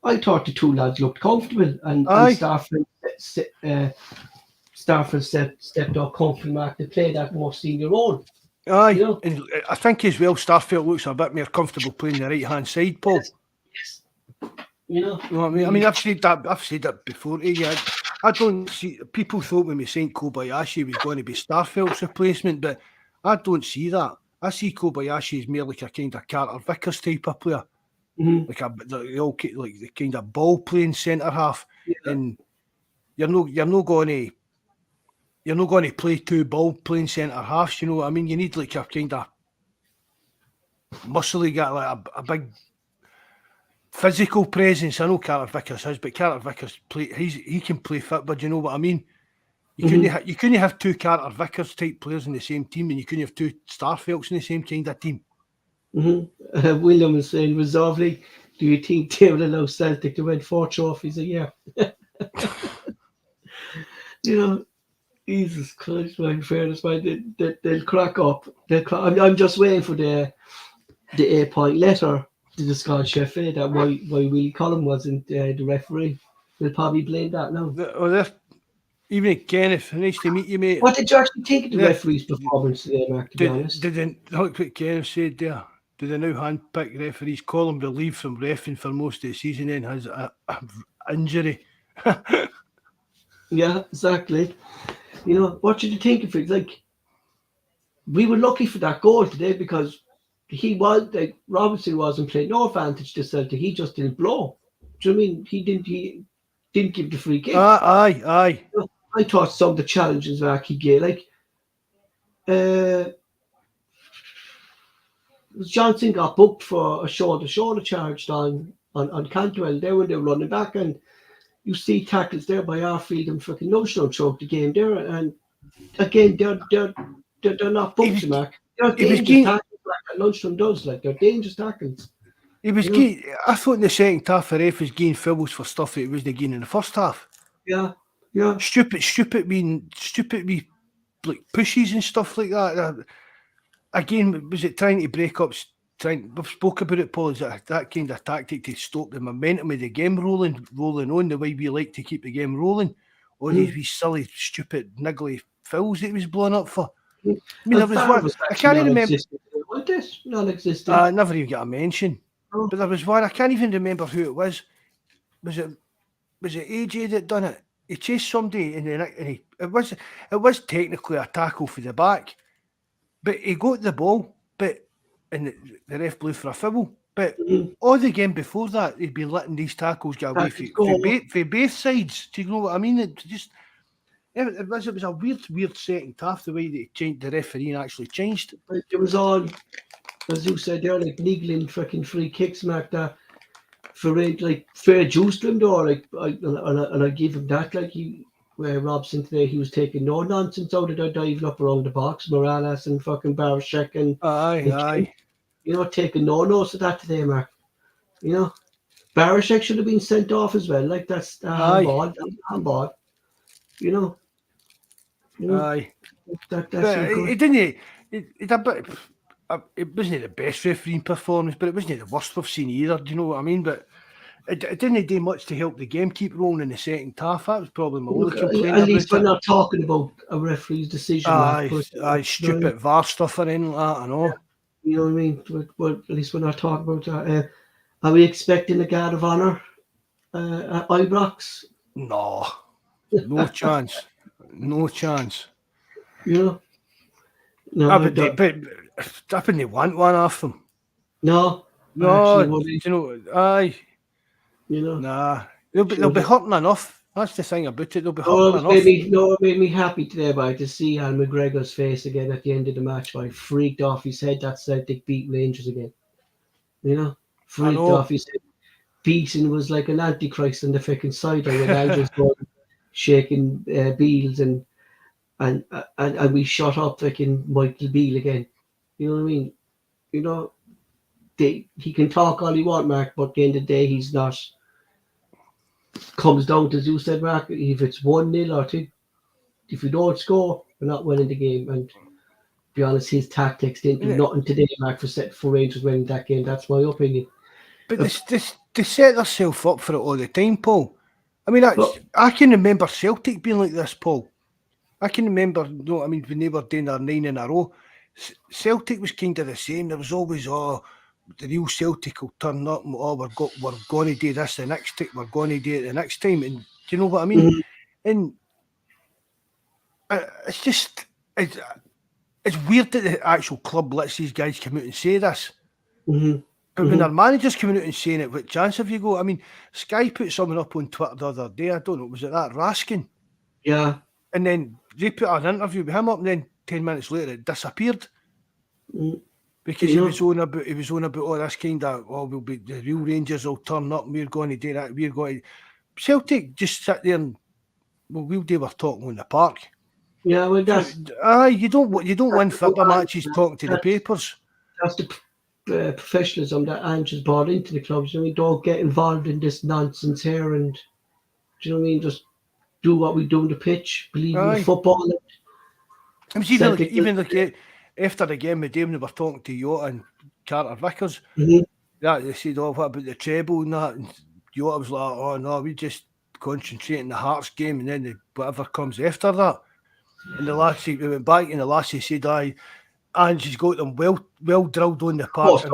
I thought the two lads looked comfortable, and Starfelt stepped up comfortably, Mark, to play that more senior role. Aye, you know? And I think as well, Starfelt looks a bit more comfortable playing the right-hand side, Paul. Yes. You know what I mean? I mean, I've said that before to you. I don't see, people thought when we signed Kobayashi was going to be Starfelt's replacement, but I don't see that. I see Kobayashi as more like a kind of Carter Vickers type of player, like the kind of ball playing centre half, and you're not going to play two ball playing centre halves. You know what I mean? You need like a kind of muscly guy, like a big physical presence. I know Carter Vickers has, but Carter Vickers he can play football. Do you know what I mean? You couldn't have two Carter Vickers type players in the same team, and you couldn't have two Starfelts in the same kind of team. William is saying resolvely, do you think they will allow Celtic to win 4 trophies a year? You know, Jesus Christ, my fairness, they'll crack up. I'm just waiting for the 8-point letter to the Scottish FA that why Willie Collum wasn't the referee. We'll probably blame that now. Even Kenneth, nice to meet you, mate. What did you actually think of the referee's performance today, Mark, to be honest? Look what Kenneth said there. Do they now handpick referees? Collum will leave from reffing for most of the season and has an injury. Yeah, exactly. You know, what did you think of it? Like, we were lucky for that goal today because Robinson wasn't playing no advantage to Celtic. He just didn't blow. Do you know what I mean? He didn't give the free kick. Aye. You know, I thought some of the challenges that he gave, like Johnson got booked for a shoulder charge on Cantwell there when they were running back, and you see tackles there by Arfield and fucking Notion choked the game there, and again they're not booked, Mark. They're dangerous tackles like Lundstrom does, like they're dangerous tackles. He was I thought in the second half the ref was getting fouls for stuff that he wasn't getting in the first half. Yeah. Stupid wee like pushes and stuff like that. again, was it trying to break up? We've spoke about it, Paul. Is that kind of tactic to stop the momentum of the game rolling on the way we like to keep the game rolling? Or these wee silly, stupid, niggly fouls that he was blowing up for? I mean, there was one. I can't even remember. What this? Non-existent. Never even got a mention. Oh. But there was one. I can't even remember who it was. Was it AJ that done it? He chased somebody and it was technically a tackle for the back, but he got the ball, and the ref blew for a foul. But all the game before that, he'd been letting these tackles get away for both sides. Do you know what I mean? It was a weird second half, the way that he changed the referee actually changed. It was all, as you said there, like niggling fucking free kicks, Mark, that for it, like fair juice to him though, like I give him that, like where Robson today, he was taking no nonsense out of there, diving up around the box, Morales and fucking Barashek and Aye. Taking no notice of that today, Mark. Barashek should have been sent off as well, like that's handball. Aye. That's it didn't. It wasn't the best refereeing performance, but it wasn't the worst we've seen either. Do you know what I mean? But it didn't do much to help the game keep rolling in the second half. That was probably my only complaint. At least we're not talking about a referee's decision. Stupid VAR stuff or anything like that. I know. You know what I mean? But at least we're not talking about that. Are we expecting a guard of honour at Ibrox? No chance. No chance. No, I wouldn't want one off them. No. Aye. Nah. They'll be hurting enough. That's the thing about it. They'll be hurting enough. It made me happy today, to see Al McGregor's face again at the end of the match. I freaked off. He said that Celtic beat Rangers again. Freaked off. He said Beaton was like an antichrist on the fucking sideline with Andrews shaking Beals and we shut up fucking Michael Beale again. You know what I mean? He can talk all he wants, Mark, but at the end of the day, he's not. Comes down to, as you said, Mark, if it's 1-0 or 2, if you don't score, we're not winning the game. And to be honest, his tactics didn't do nothing today, Mark, for Rangers winning that game. That's my opinion. But they set themselves up for it all the time, Paul. I mean, I can remember Celtic being like this, Paul. I can remember, when they were doing their 9 in a row, Celtic was kind of the same. There was always, the real Celtic will turn up and, we're going to do this the next time, we're going to do it the next time. And do you know what I mean? And it's just, it's weird that the actual club lets these guys come out and say this. But when their manager's coming out and saying it, what chance have you got? I mean, Sky put someone up on Twitter the other day, I don't know, was it that Raskin? Yeah. And then they put an interview with him up, and then 10 minutes later it disappeared. Because he was on about this kind of, we'll be, the real Rangers will turn up and we're going to do that, we're going to... Celtic just sit there and, we'll do our talking in the park. Yeah, well, that's... you don't win football matches talking to the papers. That's the professionalism that Ange has brought into the clubs. Don't get involved in this nonsense here, and do you know what I mean? Just do what we do on the pitch, believe in the football. It was even like after the game with them, they were talking to Jota and Carter Vickers. They said, what about the treble and that? And Jota was like, oh no, we just concentrate on the Hearts game, and then whatever comes after that. And the lassie, we went back, and the lassie said, Ange's got them well drilled on the park, and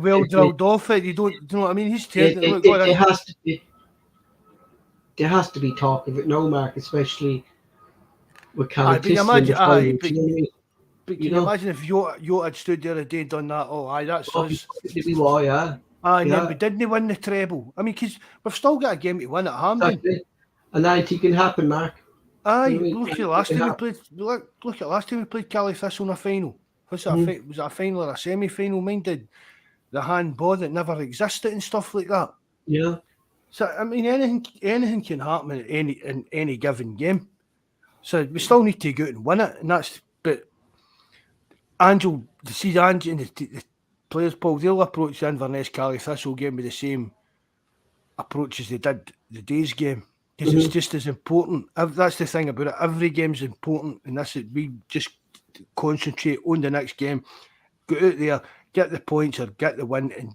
well drilled off it. You know what I mean? He's telling there has to be talk of it now, Mark, especially with Callum. But can you imagine if Jota had stood there a day and done that? That's us. And then we didn't win the treble. I mean, because we've still got a game to win at Hampden. Exactly. And anything can happen, Mark. Look at last time we played. Look at last time we played Cali Thistle in a final. Was it a final or a semi-final? Minded the handball that never existed and stuff like that. Yeah. So I mean, anything can happen in any given game. So we still need to go out and win it, and that's. But Angel and the players, Paul, they'll approach the Inverness Cali Thistle game with the same approach as they did the Days game. Because it's just as important. That's the thing about it. Every game's important, and we just concentrate on the next game, go out there, get the points or get the win, and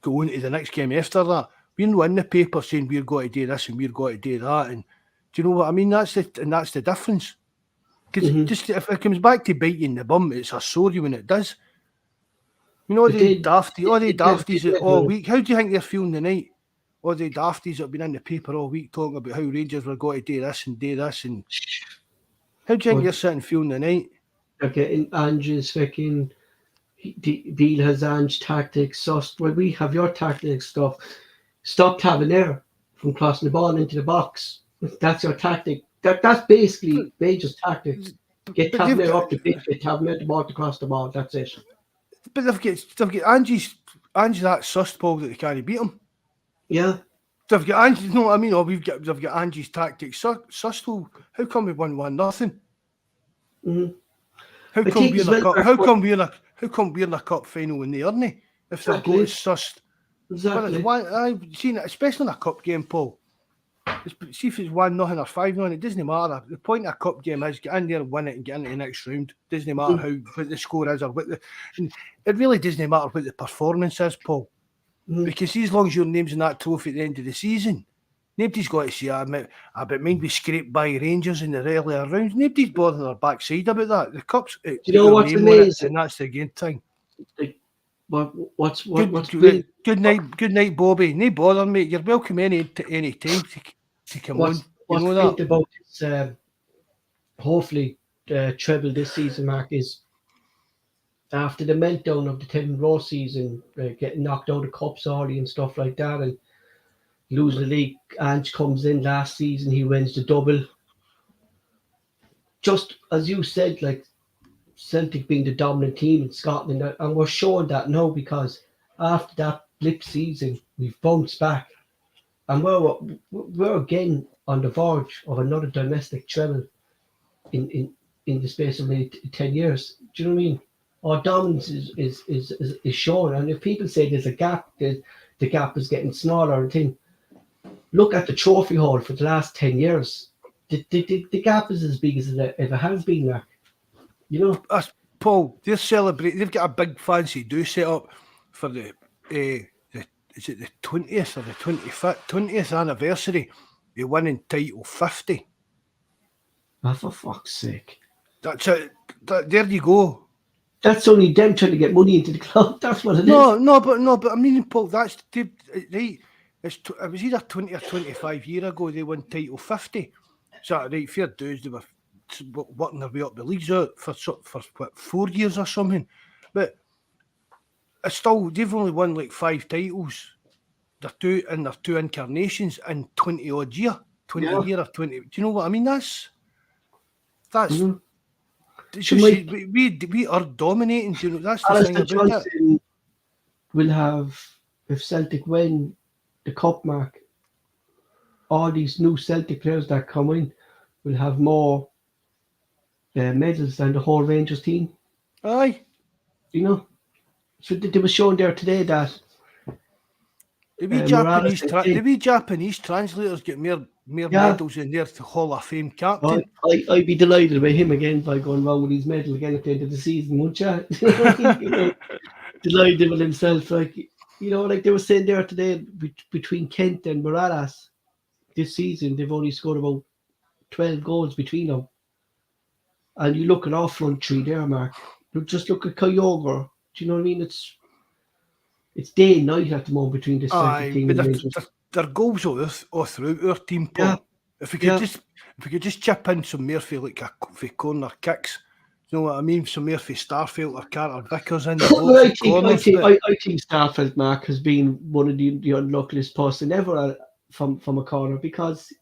go into the next game after that. We're not in the paper saying we're going to do this and we're going to do that. And do you know what I mean? That's the difference. Because just if it comes back to bite you in the bum, it's a sore you when it does. You know, all the dafties all week. How do you think they're feeling tonight? All the dafties that have been in the paper all week talking about how Rangers were going to do this and do this. And how do you think you're sitting feeling tonight? They're getting Ange's fucking. Beale has Ange tactics. Well, we have your tactics stuff. Stop Tavernier from crossing the ball into the box. That's your tactic. That's basically Rangers' tactics. Get Tavernier up the pitch, get Tavernier the ball to cross the ball. That's it. But they've got Ange's that sussed Paul that they can't beat him. Yeah. They've got Ange, you know what I mean? Or they've got Ange's tactics sussed. How come we won 1-0? Mm-hmm. How come we're in a cup final when they aren't? If they're going sussed. Exactly. I've seen it, especially in a cup game, Paul. See if it's 1-0 or 5-0, it doesn't matter. The point of a cup game is get in there and win it and get into the next round. It doesn't matter what the score is or it really doesn't matter what the performance is, Paul. Because as long as your name's in that trophy at the end of the season, nobody's got to say, but mind we scraped by Rangers in the earlier rounds. Nobody's bothering their backside about that. The cup's do you know what's amazing? And that's the game thing. What's good night, Bobby. No bother, mate. You're welcome any time to come on. You know that. About this, hopefully treble this season, Mark, is after the meltdown of the 10-row season, getting knocked out of cups early and stuff like that, and losing the league. Ange comes in last season, he wins the double. Just as you said, like Celtic being the dominant team in Scotland, and we're showing that now because after that blip season, we've bounced back, and we're again on the verge of another domestic treble in the space of maybe 10 years. Do you know what I mean? Our dominance is shown, and if people say there's a gap, the gap is getting smaller. And thing, look at the trophy haul for the last 10 years. The gap is as big as it ever has been. Like, you know, Paul, they're celebrating. They've got a big fancy do set up for the is it the 20th or the 20th anniversary of winning title 50. Oh, for fuck's sake! That's it. There you go. That's only them trying to get money into the club. That's what it is. No, but I mean, Paul, that's right. It was either 20 or 25 years ago they won title 50. So right, fair dues. They were working their way up the leagues out for what, 4 years or something. But it's still, they've only won like 5 titles. Their two incarnations in 20 odd year, 20 year or 20. Do you know what I mean? That's. Mm-hmm. We are dominating. You know, that's the thing about it. Will have, if Celtic win the cup, Mark, all these new Celtic players that come in will have more medals than the whole Rangers team. Aye. You know, so they were showing there today that the wee Japanese translators get more medals in their Hall of Fame captain. I'd be delighted with him again by going round with his medal again at the end of the season, wouldn't you? You know, delighted with himself, like, you know, like they were saying there today, between Kent and Morales this season, they've only scored about 12 goals between them. And you look at our front three there, Mark. Just look at Kyogre. Do you know what I mean? It's day and night at the moment between this Celtic team and Rangers. There are goals all throughout our team, Paul. Yeah. If we could just chip in some more for like for corner kicks, you know what I mean? Some more for Starfield or Carter Vickers in the box. I think Starfield, Mark, has been one of the unluckiest person ever from a corner because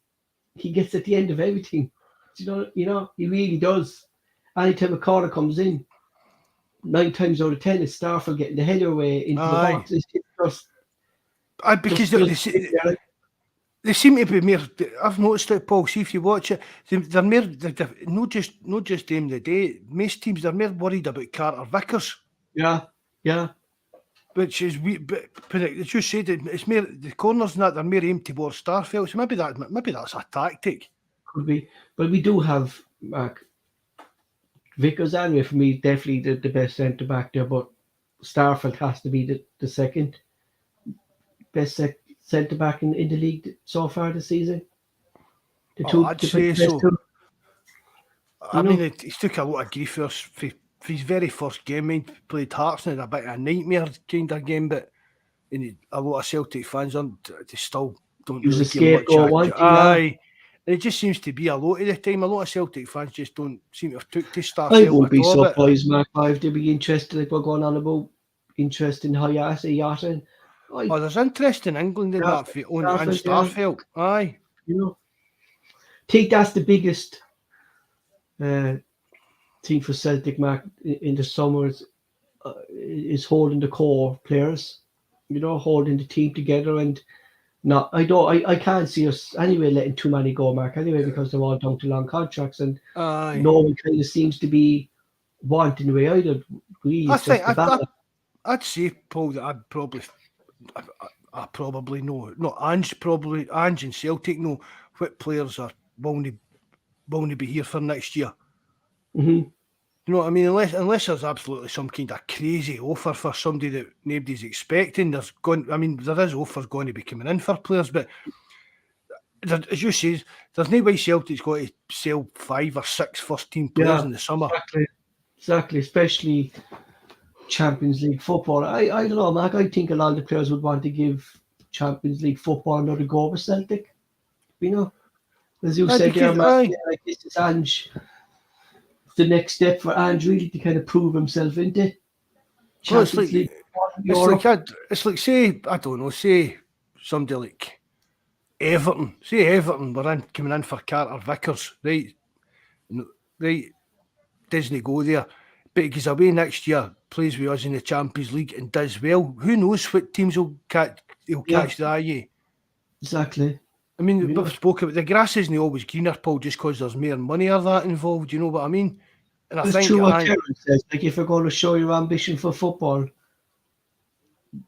he gets at the end of everything. You know, he really does. Anytime a corner comes in, 9 times out of 10, it's Starfield getting the header away into the box. It's just. Because they seem to be more. I've noticed it, Paul. See if you watch it, they're more. Not just them the day. Most teams they're more worried about Carter Vickers. Yeah. Which is but as you said, it's more the corners and that they're more aimed towards Starfield. So maybe that's a tactic. Could be, but we do have, Mark, Vickers anyway for me definitely the best centre back there, but Starfelt has to be the second best centre back in the league so far this season. I'd say best so. two. I mean, he's took a lot of grief for his very first game. He played Hearts and had a bit of a nightmare kind of game, but a lot of Celtic fans they still don't He was really a give much scapegoat, wasn't he? aye. And it just seems to be a lot of the time. A lot of Celtic fans just don't seem to have took to I Starfelt won't be at all. surprised, Mark. If they'd be interested, like we're going on about interest in yachting. Oh, there's interest in England in that and Starfelt. Aye. You know, I think that's the biggest thing for Celtic, Mark, in the summer is holding the core players. You know, holding the team together and not. I can't see us anyway letting too many go, Mark. Anyway, because they're all down to long contracts and Aye. no one kind of seems to be wanting the way either. Really, I'd say, Paul, that I probably know. No, Ange and Celtic know what players are willing to be here for next year. Mm-hmm. You know what I mean? Unless there's absolutely some kind of crazy offer for somebody that nobody's expecting, there is offers going to be coming in for players, but as you say, there's no way Celtic's got to sell 5 or 6 first team players in the summer. Exactly, especially Champions League football. I don't know, Mark. I think a lot of the players would want to give Champions League football another go with Celtic. You know, as you said there, Mark, like this is Ange. The next step for Ange really to kind of prove himself into Champions League. It's like say, I don't know, say somebody like Everton. Say Everton were coming in for Carter Vickers, right? Doesn't go there, but he goes away next year, plays with us in the Champions League and does well. Who knows what teams he'll catch the eye? Exactly. I mean, we've spoken about the grass isn't always greener, Paul, just because there's more money or that involved. You know what I mean? And I think true what Karen says. Like, if you're going to show your ambition for football,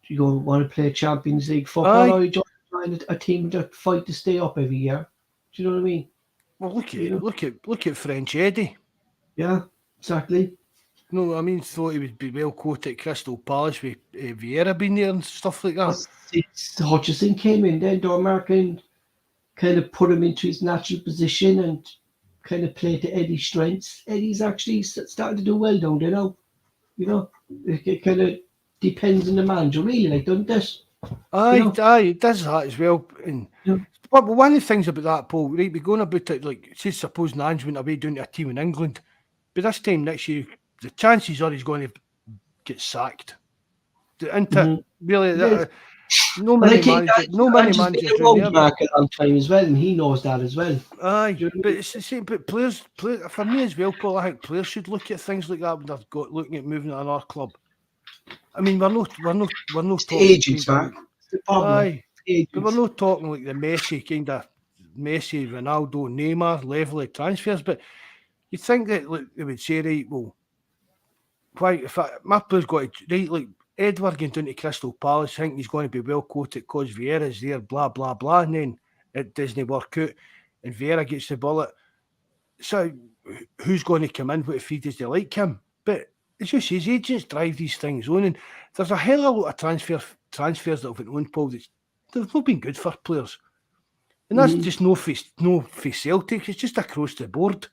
you don't want to play Champions League football, or you just find a team that fight to stay up every year. Do you know what I mean? Well, look at French Eddie. Yeah, exactly. No, I mean, thought he would be well quoted at Crystal Palace with Vieira being there and stuff like that. Hutchison came in then, Dormark, and kind of put him into his natural position and kind of play to Eddie's strengths. Eddie's actually starting to do well down there now. You know, it kind of depends on the manager, really, like, doesn't it? Aye, it does that as well. And but one of the things about that, Paul, right, we're going about it like, say, suppose Ange went away doing a team in England, but this time next year, the chances are he's going to get sacked. Really, no many managers down there. Market on time as well, and he knows that as well. Aye, but it's the same. But players, for me as well, Paul, I think players should look at things like that when they're looking at moving to another club. I mean, we're not talking agents, man. Aye, but we're not talking like the Messi, Ronaldo, Neymar level of transfers. But you think that, like, they would say, right, well, why if my player's got to, right, like Edward going down to Crystal Palace, think he's going to be well quoted because Vieira's there, blah blah blah, and then it doesn't work out, and Vieira gets the bullet. So who's going to come in? What if he does they like him? But it's just his agents drive these things on, and there's a hell of a lot of transfers that have been on, Paul, they've not been good for players, and that's just no for Celtic. It's just across the board.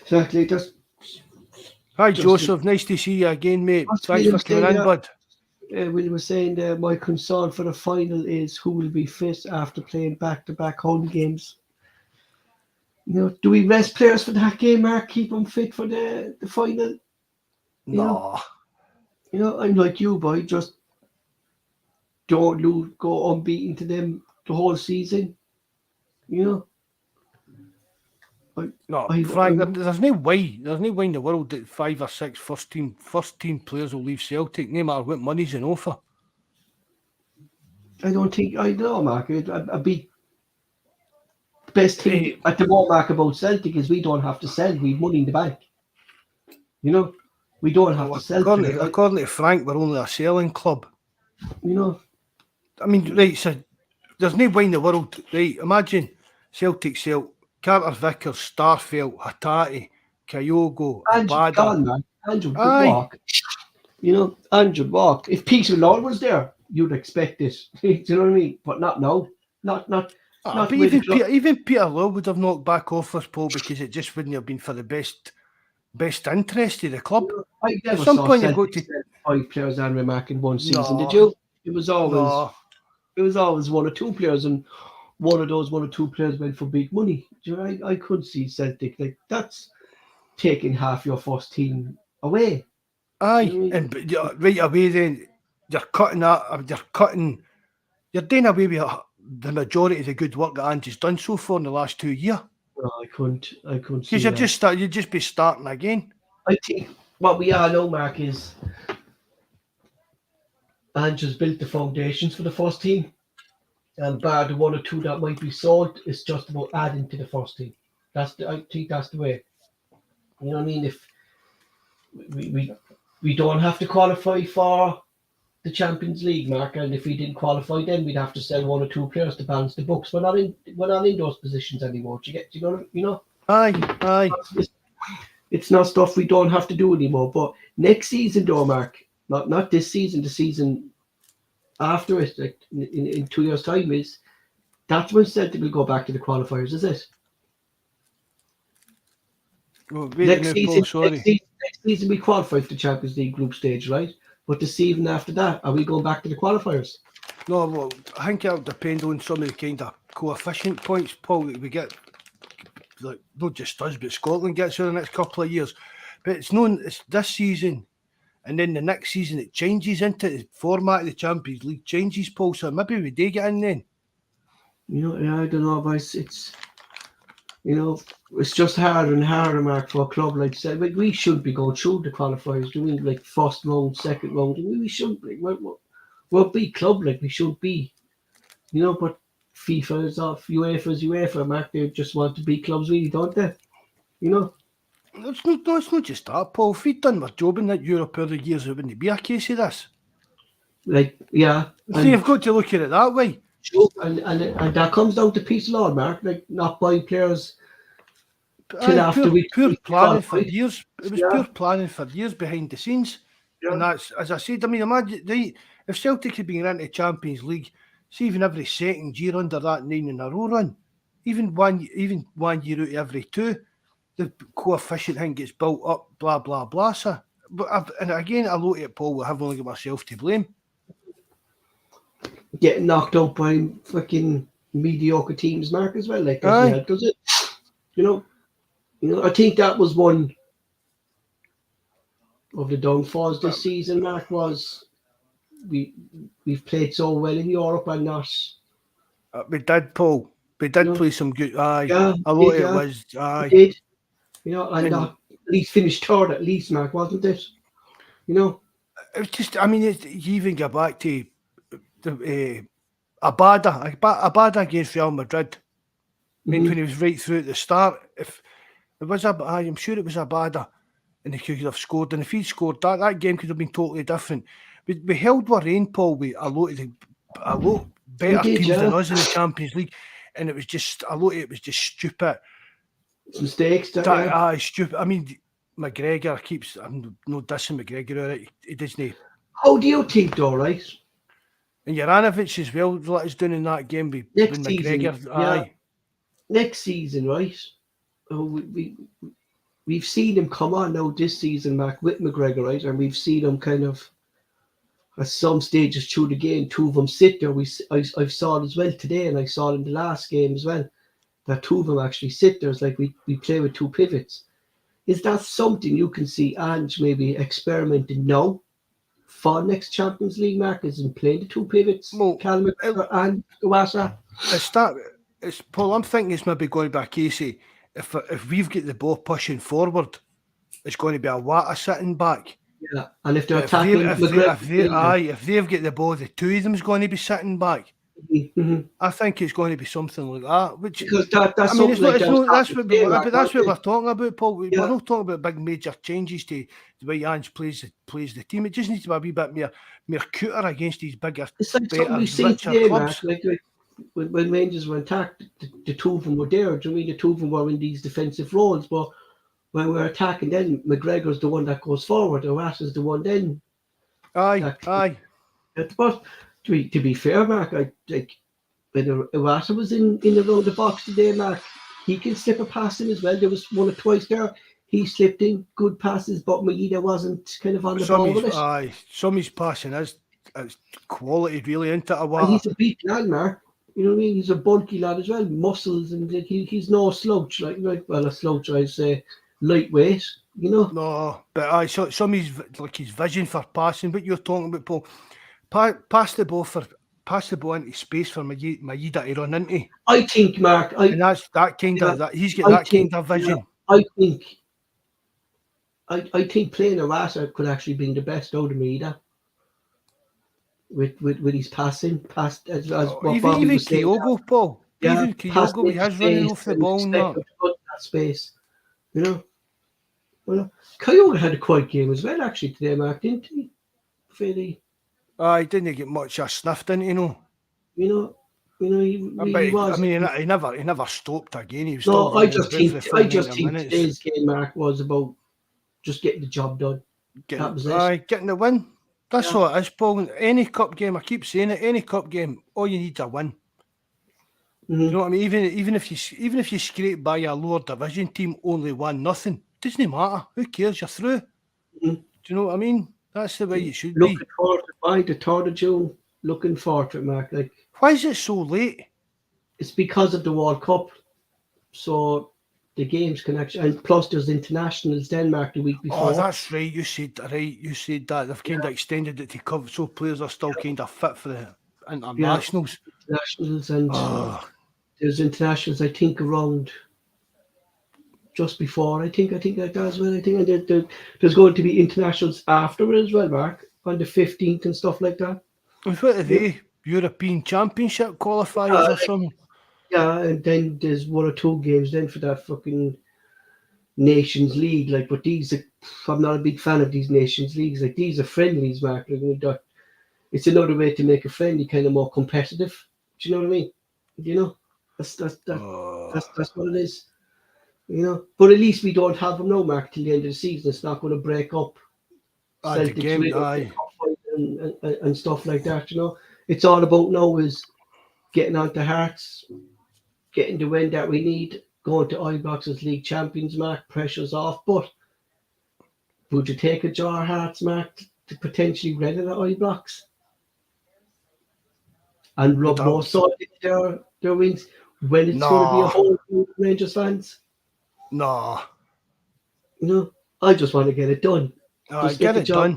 Exactly. Hi, Joseph. Nice to see you again, mate. Thanks for coming in, bud. We were saying my concern for the final is who will be fit after playing back-to-back home games. You know, do we rest players for that game, Mark? Keep them fit for the final? No. You know, I'm like you, boy. Just don't go unbeaten to them the whole season. You know. Frank, there's no way in the world that 5 or 6 first team players will leave Celtic, no matter what money's on offer. I know, Mark. I'd be best thing at the moment, Mark, about Celtic is we don't have to sell. We've money in the bank. You know, we don't have to sell. According to Frank, we're only a selling club. You know, I mean, right? So there's no way in the world, right? Imagine Celtic sell Carter Vickers, Starfelt, Hattati, Kyogo, Andrew's Abada. gone, man. Andrew could Aye. walk. You know, Andrew would walk. If Peter Lord was there, you'd expect it. Do you know what I mean? But not now. Not But with the club. even Peter Law would have knocked back offers, Paul, because it just wouldn't have been for the best interest of the club. I never some saw point you've Celtic got to- sell 5 players and remark in one season, No. did you? It was always No, one or two players, and one or two players went for big money. Do you know, I could see Celtic like that's taking half your first team away. aye, You know, and right away then you're cutting that. You're doing away with the majority of the good work that Angie's done so far in the last 2 years. no, I couldn't see Because you'd just be starting again. I think what we all know, Mark, is Andrew's built the foundations for the first team, and bar the one or two that might be sold, it's just about adding to the first team. I think that's the way. You know what I mean? If we don't have to qualify for the Champions League, Mark, and if we didn't qualify, then we'd have to sell one or two players to balance the books. We're not in those positions anymore. Do you know? Aye. It's not stuff we don't have to do anymore. But next season, though, Mark, not this season, the season after it, like in 2 years' time, that's when Celtic will go back to the qualifiers, is it? Well, Next season we qualify for the Champions League group stage, right? But the season after that, are we going back to the qualifiers? No, well, I think it'll depend on some of the kind of coefficient points, Paul, that we get. Like, not just us, but Scotland gets over the next couple of years. But it's this season, and then the next season it changes into the format of the Champions League changes, Paul. So maybe we do get in then. You know, I don't know, but it's it's just harder and harder, Mark, for a club like that. Like, we should be going through the qualifiers, doing like first round, second round. We should be. We're a big club, like we should be. You know, but FIFA is off, UEFA, Mark. They just want to beat clubs, really, don't they? You know. It's not just that, Paul. If we'd done our job in that Europe over the years, it wouldn't be a case of this. Like, yeah. See, you've got to look at it that way. Sure, and that comes down to peace law, Mark. Like, not buying players till after poor planning for qualified. years. It was poor planning for years behind the scenes. Yeah. And that's, as I said, I mean, imagine if Celtic had been into the Champions League, see, even every second year under that 9 in a row run, even one year out of every 2, the coefficient thing gets built up, blah, blah, blah. So, and again, I look at Paul, I have only got myself to blame. Getting knocked out by fucking mediocre teams, Mark, as well. Like, does it? You know, I think that was one of the downfalls this season, Mark, was we've played so well in Europe and not. We did, Paul. We did play some good. Yeah, a lot of it was. We did. You know, and not at least finished third, at least, Mark, wasn't it? You know, it was just. I mean, you even go back to the Abada against Real Madrid. I mean, when he was right through at the start, if it was I'm sure it was Abada, and he could have scored. And if he'd scored that game could have been totally different. We held our reign, Paul, with a lot better teams than us in the Champions League, and it was just a lot of it was just stupid. Mistakes. Stupid. I mean, McGregor I'm not dissing McGregor, right? He doesn't. How do you think, though, right? And Juranovic as well, let us doing in that game with McGregor. Next season, right? We've seen him come on now this season, Mark, with McGregor, right? And we've seen him kind of at some stages through the game, 2 of them sit there. I saw it as well today, and I saw it in the last game as well, that 2 of them actually sit there. It's like we play with 2 pivots. Is that something you can see Ange maybe experimenting now for next Champions League, Mark, is in playing the 2 pivots, Cal McGregor and Iwasa? It's Paul, I'm thinking it's maybe going to be a case of if we've got the ball pushing forward, it's going to be a Wata sitting back. Yeah, and if they're attacking if they've got the ball, the 2 of them is going to be sitting back. Mm-hmm. I think it's going to be something like that. Which because that's I mean, that's what we're talking talking about, Paul. We're not talking about big major changes to the way Ange plays the team. It just needs to be a wee bit more cuter against these bigger, it's like better, we see richer today, clubs. Mark, like when Rangers were attacked, the 2 of them were there. Do you mean the 2 of them were in these defensive roles? But when we're attacking, then McGregor's the one that goes forward. O'Assa's the one then. Aye, That, aye. but to be fair, Mark, I like when O'Assa was in around the box today, Mark, he can slip a pass in as well. There was one or twice there. He slipped in good passes, but Maeda wasn't kind of on the ball with it. Some of his passing is quality really into a And water. he's a big lad, Mark. You know what I mean? He's a bulky lad as well, muscles, and he's no slouch. Like well, a slouch, I'd say, lightweight. You know. No, but so some of his vision for passing. What you're talking about, Paul, pass the ball into space for Maeda to run into. I think, Mark, and that's that kind of he's got that kind of vision. I think playing O'Assa could actually bring the best out of Maeda. With his passing, as what even Bobby was saying. Kyogo, Paul. Yeah, even Kyogo, he has running off the ball now. That space, you know. Well, Kyogo had a quiet game as well, actually, today, Mark, didn't he? Fairly. He didn't get much of sniff, didn't he? No. You know, he was. I mean, he never stopped again. He was no, still I just think minutes. Today's game, Mark, was about just getting the job done. That was it. Getting the win. That's all it is, Paul. Any cup game, I keep saying it. Any cup game, all you need is a win. Mm-hmm. You know what I mean? Even if you scrape by a lower division team, only 1-0, doesn't matter. Who cares? You're through. Mm-hmm. Do you know what I mean? That's the way you should looking be. Forward to by the 3rd of June. Looking forward to it, Mark. Like, why is it so late? It's because of the World Cup. So the games can actually, and plus there's internationals Denmark the week before. Oh, that's right. You said that. They've kind of extended it to cover, so players are still kind of fit for the internationals. Internationals and there's internationals. I think around just before. I think like that as well. I think and there's going to be internationals after it as well, Mark, on the 15th and stuff like that. What are they? European Championship qualifiers or something? Yeah, and then there's 1 or 2 games then for that fucking Nations League. Like, but I'm not a big fan of these Nations Leagues. Like, these are friendlies, Mark. Like, it's another way to make a friendly kind of more competitive. Do you know what I mean? You know, that's what it is. You know, but at least we don't have them now, Mark, till the end of the season. It's not going to break up The game, and stuff like that. You know, it's all about now is getting onto Hearts, getting the win that we need, going to Ibrox as league champions, Mark. Pressure's off, but would you take a jar Hearts, Mark, to potentially red it at Ibrox and rub more salt into their wings when it's going to be a whole group of Rangers fans? No. You know, I just want to get it done. Just get it done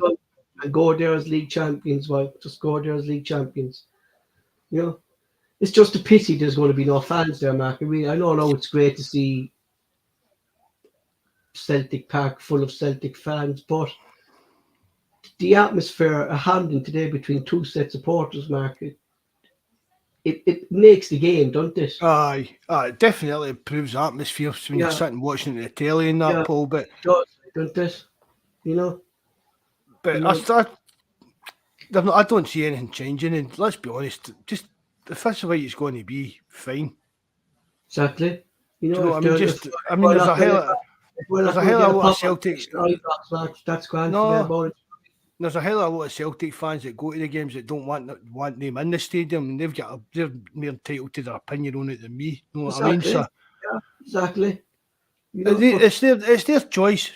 and go there as league champions. Well, just go there as league champions. You know, it's just a pity there's going to be no fans there, Mark. I mean, I know it's great to see Celtic Park full of Celtic fans, but the atmosphere at Hampden today between 2 sets of supporters, Mark, it makes the game, don't it? Aye, it definitely improves the atmosphere when you're sitting watching the telly and that, Paul. But it does, don't it? You know. But I don't see anything changing, and let's be honest, just if that's the way it's going to be, fine. Exactly. You know, there's a hell of a lot of Celtic. That's grand. There's a hell of a lot of Celtic fans that go to the games that don't want them in the stadium, and they're more entitled to their opinion on it than me. You know what I mean? So, yeah, exactly. You know, it's their choice,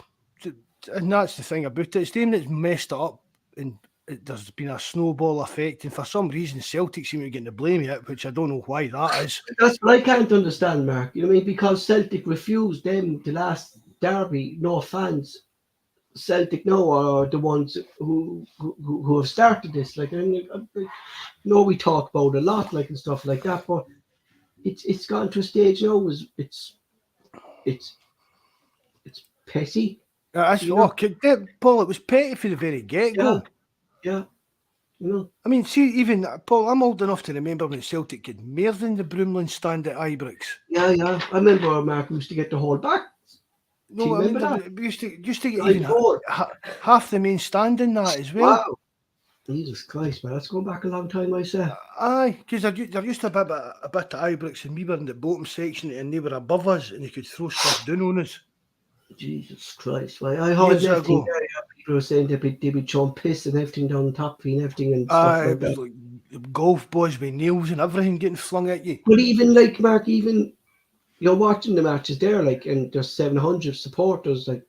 and that's the thing about it. It's them that's messed it up, and there's been a snowball effect, and for some reason Celtic seem to be getting the blame yet, which I don't know why that is. That's what I can't understand, Mark. You know what I mean? Because Celtic refused them the last derby, no fans. Celtic now are the ones who have started this. Like, we talk about a lot, like, and stuff like that, but it's gotten to a stage now. It's petty. Paul, it was petty for the very get-go. Yeah. You know. I mean, see, even Paul, I'm old enough to remember when Celtic had more than the Broomland stand at Ibrox. Yeah. I remember Mark used to get the whole back. No, I mean, we used to get even half the main stand in that as well. Wow. Jesus Christ, man, that's going back a long time, I say. Aye, because there used to be a bit of Ibrox, and we were in the bottom section, and they were above us, and they could throw stuff down on us. Jesus Christ! Why I heard Years everything. ago. People were saying they'd be throwing piss and everything down top and everything and stuff It like was that. like golf balls with nails and everything getting flung at you. But even like Mark, even you're watching the matches there, like, and there's 700 supporters, like,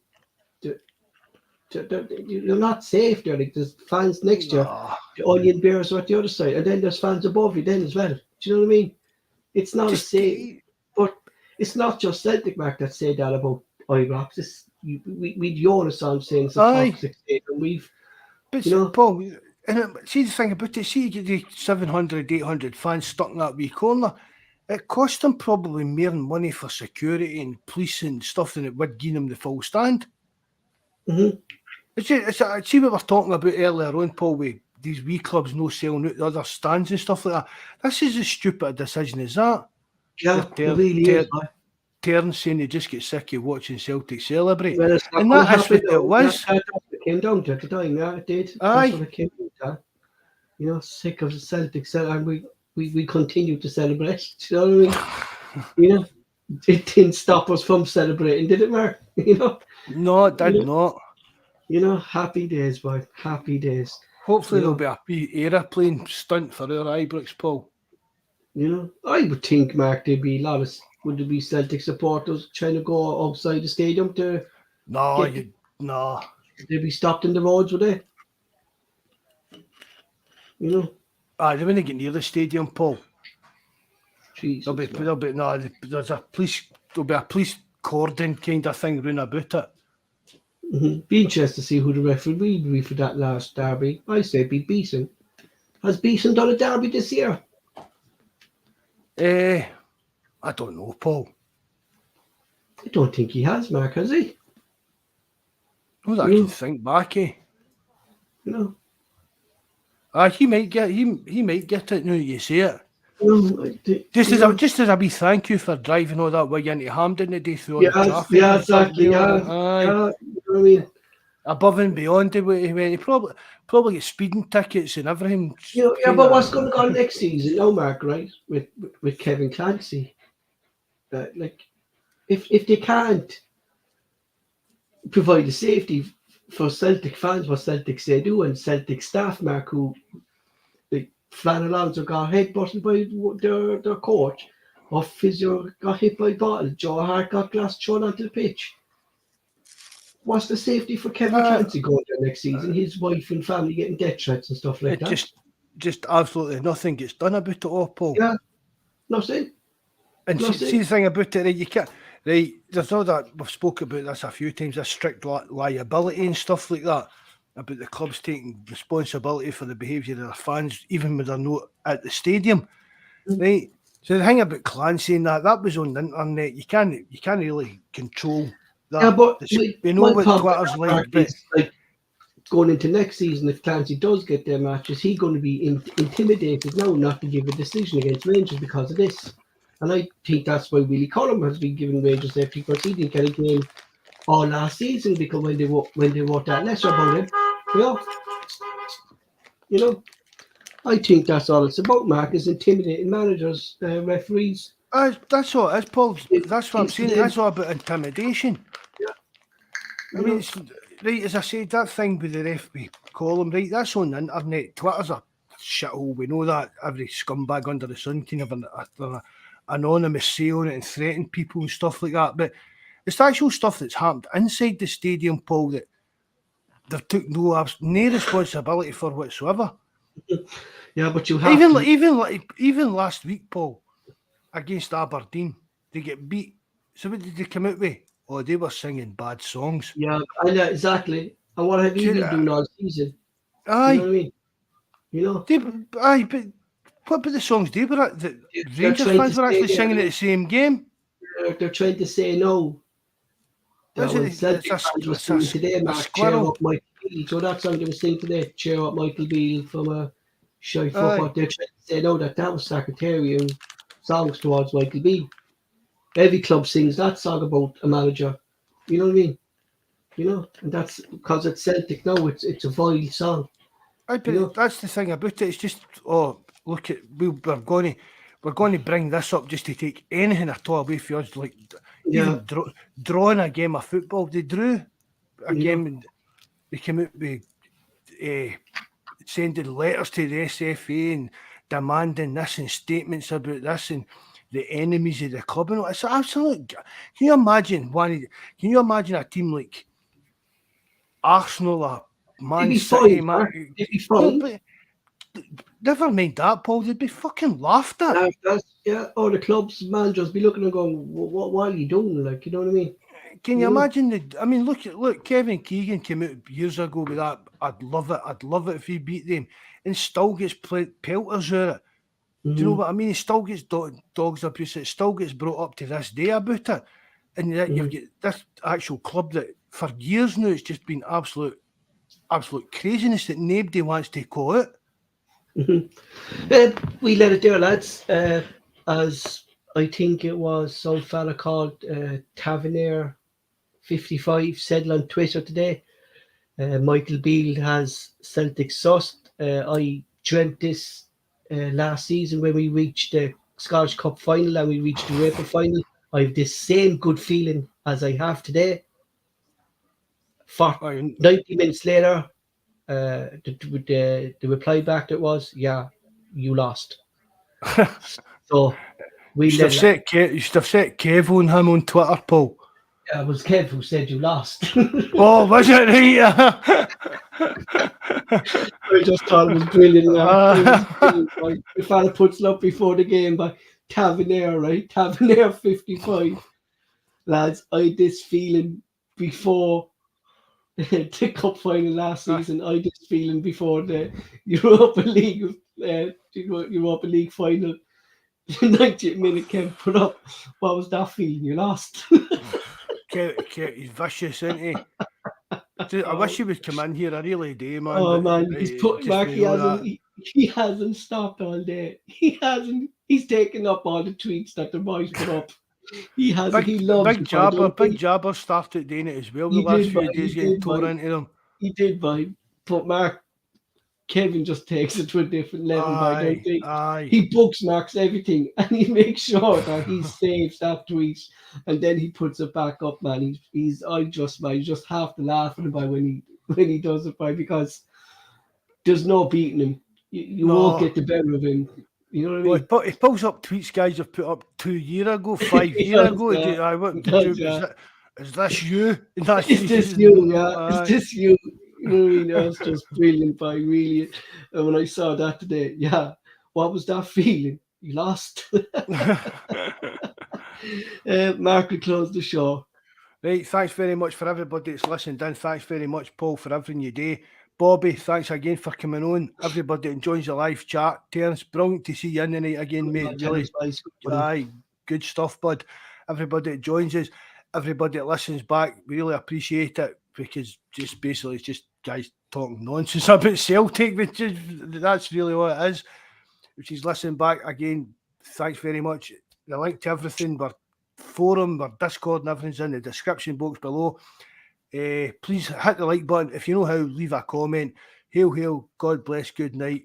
you're not safe there. Like, there's fans next to you, Nah, the onion bears are at the other side, and then there's fans above you then as well. Do you know what I mean? It's not a just safe, but it's not just Celtic, Mark, that say that about Ibrox. We Jonas on saying it's a Aye. toxic state, and we've, but you know, Paul, see the thing about it, see you get the 700, 800 fans stuck in that wee corner. It cost them probably more money for security and police and stuff than it would give them the full stand. mhm. See what we were talking about earlier on, Paul, with these wee clubs no selling out the other stands and stuff like that. This is as stupid a decision as that. Yeah, They're it really is. Man. Terence saying they just get sick of watching Celtic celebrate. Well, it's not And gonna that is happen, what it though. was. That's what it came down to at the time. Yeah, it did. Aye. That's what it came down to. You know, sick of the Celtics, and we continue to celebrate. Do you know what I mean? You know, it didn't stop us from celebrating, did it, Mark? You know, No, it did You not. you know, happy days, boy, happy days. Hopefully You there'll be a wee aeroplane stunt for our Ibrox, Paul. You know, I would think, Mark, there'd be a lot of would there be Celtic supporters trying to go outside the stadium to No, get, no. they'd be stopped in the roads, would they? You know, They wouldn't get near the stadium, Paul. Jesus. There'll be there's there'll be a police cordon kind of thing round about it. Be interested to see who the referee will be for that last derby. I say it'd be Beeson. Has Beeson done a derby this year? I don't know, Paul. I don't think he has, Mark, has he? Not that I can think back, You know, he might get it now you say it. Just as a wee thank you for driving all that way into Hampden today through all the traffic. Yeah, exactly. Yeah, Aye. you know what I mean? Above and beyond the way he went. He probably get speeding tickets and everything. You know, yeah, but what's going to go next season, now, Mark? Right, with Kevin Clancy, like if they can't provide the safety for Celtic fans, what Celtics they do, and Celtic staff, Mark, who like Flannel Alonso got headbutted by their coach, or Physio got hit by a bottle, Joe Hart got glass thrown onto the pitch. What's the safety for Kevin Clancy going there next season? His wife and family getting death threats and stuff like that. Just absolutely nothing gets done about it all, Paul. Yeah, nothing. And see the thing about it, right, you can't. Right, there's all that we've spoke about this a few times. This strict liability and stuff like that about the clubs taking responsibility for the behaviour of their fans, even when they're not at the stadium. Right. So the thing about Clancy and that was on the internet. You can't really control that. Yeah, but we know what Twitter's like. But like going into next season, if Clancy does get their matches, he's going to be intimidated now not to give a decision against Rangers because of this. And I think that's why Willie Collum has been given Rangers safety, because he didn't get a game all last season because when they wrote that letter about him, you know, I think that's all it's about, Mark, is intimidating managers, referees. That's all it is, Paul. That's what I'm saying. That's all about intimidation. Yeah. I mean, it's, right, as I said, that thing with the referee column, right, that's on the internet. Twitter's a shithole. We know that. Every scumbag under the sun can have an anonymous say on it and threaten people and stuff like that. But it's the actual stuff that's happened inside the stadium, Paul, that they've took no responsibility for whatsoever. Yeah, but you have even last week, Paul, against Aberdeen, they get beat. So what did they come out with? Oh, they were singing bad songs. Yeah, I know exactly. And what have you been doing all season? Aye. You know what I mean? You know? But what about the songs they were at? The Rangers fans were actually singing at the same game. They're trying to say no. It's a today, Mark, cheer up Michael Beale. So that song they were singing today, cheer up Michael Beale from a shy football. They're trying to say no, that was Secretarian songs towards Michael Beale. Every club sings that song about a manager. You know what I mean? You know, and that's because it's Celtic now. It's a vile song. That's the thing about it. It's just look at we're going to bring this up just to take anything at all away from us. Like Yeah. Even drawing a game of football, they drew a game and they came out with sending letters to the SFA and demanding this and statements about this and the enemies of the club. And it's absolute. Can you imagine a team like Arsenal or Man They'd be City? fine, Mark. They'd be fine. But never mind that, Paul. They'd be fucking laughed at. Or the club's managers be looking and going, what are you doing? Like, you know what I mean? Can you imagine look, Kevin Keegan came out years ago with that. I'd love it if he beat them, and still gets pelters out of it. Do you know what I mean? He still gets dogs abuse. It still gets brought up to this day about it, and that you've got this actual club that for years now it's just been absolute craziness that nobody wants to call it. We let it there, lads. As I think it was some fella called Tavernier 55 said on Twitter today. Michael Beale has Celtic sussed. I dreamt this last season when we reached the Scottish Cup final and we reached the UEFA final. I have this same good feeling as I have today. 90 minutes later, the reply back that was, yeah, you lost. So we you should have set Kev on him on Twitter, Paul. Yeah, it was Kev who said you lost. Oh, was it right? I just thought it was brilliant. The fella puts it up before the game by Tavernier, right? Tavernier 55. Lads, I had this feeling before the cup final last season. I had this feeling before the Europa League final. The 90th minute Kev put up. What was that feeling? You lost. He's vicious, isn't he? I wish he would come in here. I really do, man. Oh man, he's put back. He hasn't stopped all day. He hasn't. He's taken up all the tweets that the boys put up. He hasn't. He loves Big Jabber started doing it as well. The last few days getting tore into them. He did, boy. But Mark, Kevin just takes it to a different level. I don't think he bookmarks everything and he makes sure that he saves that tweet and then he puts it back up, man. You just have to laugh at him when he does it, because there's no beating him. You won't get the better of him. You know what I mean? He pulls up tweets guys have put up 2 years ago, 5 years ago. Is this you? Is this you? Yeah. Is this you? You know what I mean? That's just brilliant, boy, really. And when I saw that today, what was that feeling? You lost. Mark will close the show. Right, thanks very much for everybody that's listened in. Thanks very much, Paul, for everything you do. Bobby, thanks again for coming on. Everybody enjoys the live chat. Terence, brilliant to see you in the night again, mate. Really, good stuff, bud. Everybody that joins us, everybody that listens back, we really appreciate it, because just basically it's just guys talking nonsense about Celtic, that's really what it is. Which is listening back again, thanks very much. The link to everything, our forum, our Discord and everything's in the description box below. Please hit the like button. If you know how, leave a comment. Hail, hail, God bless, good night.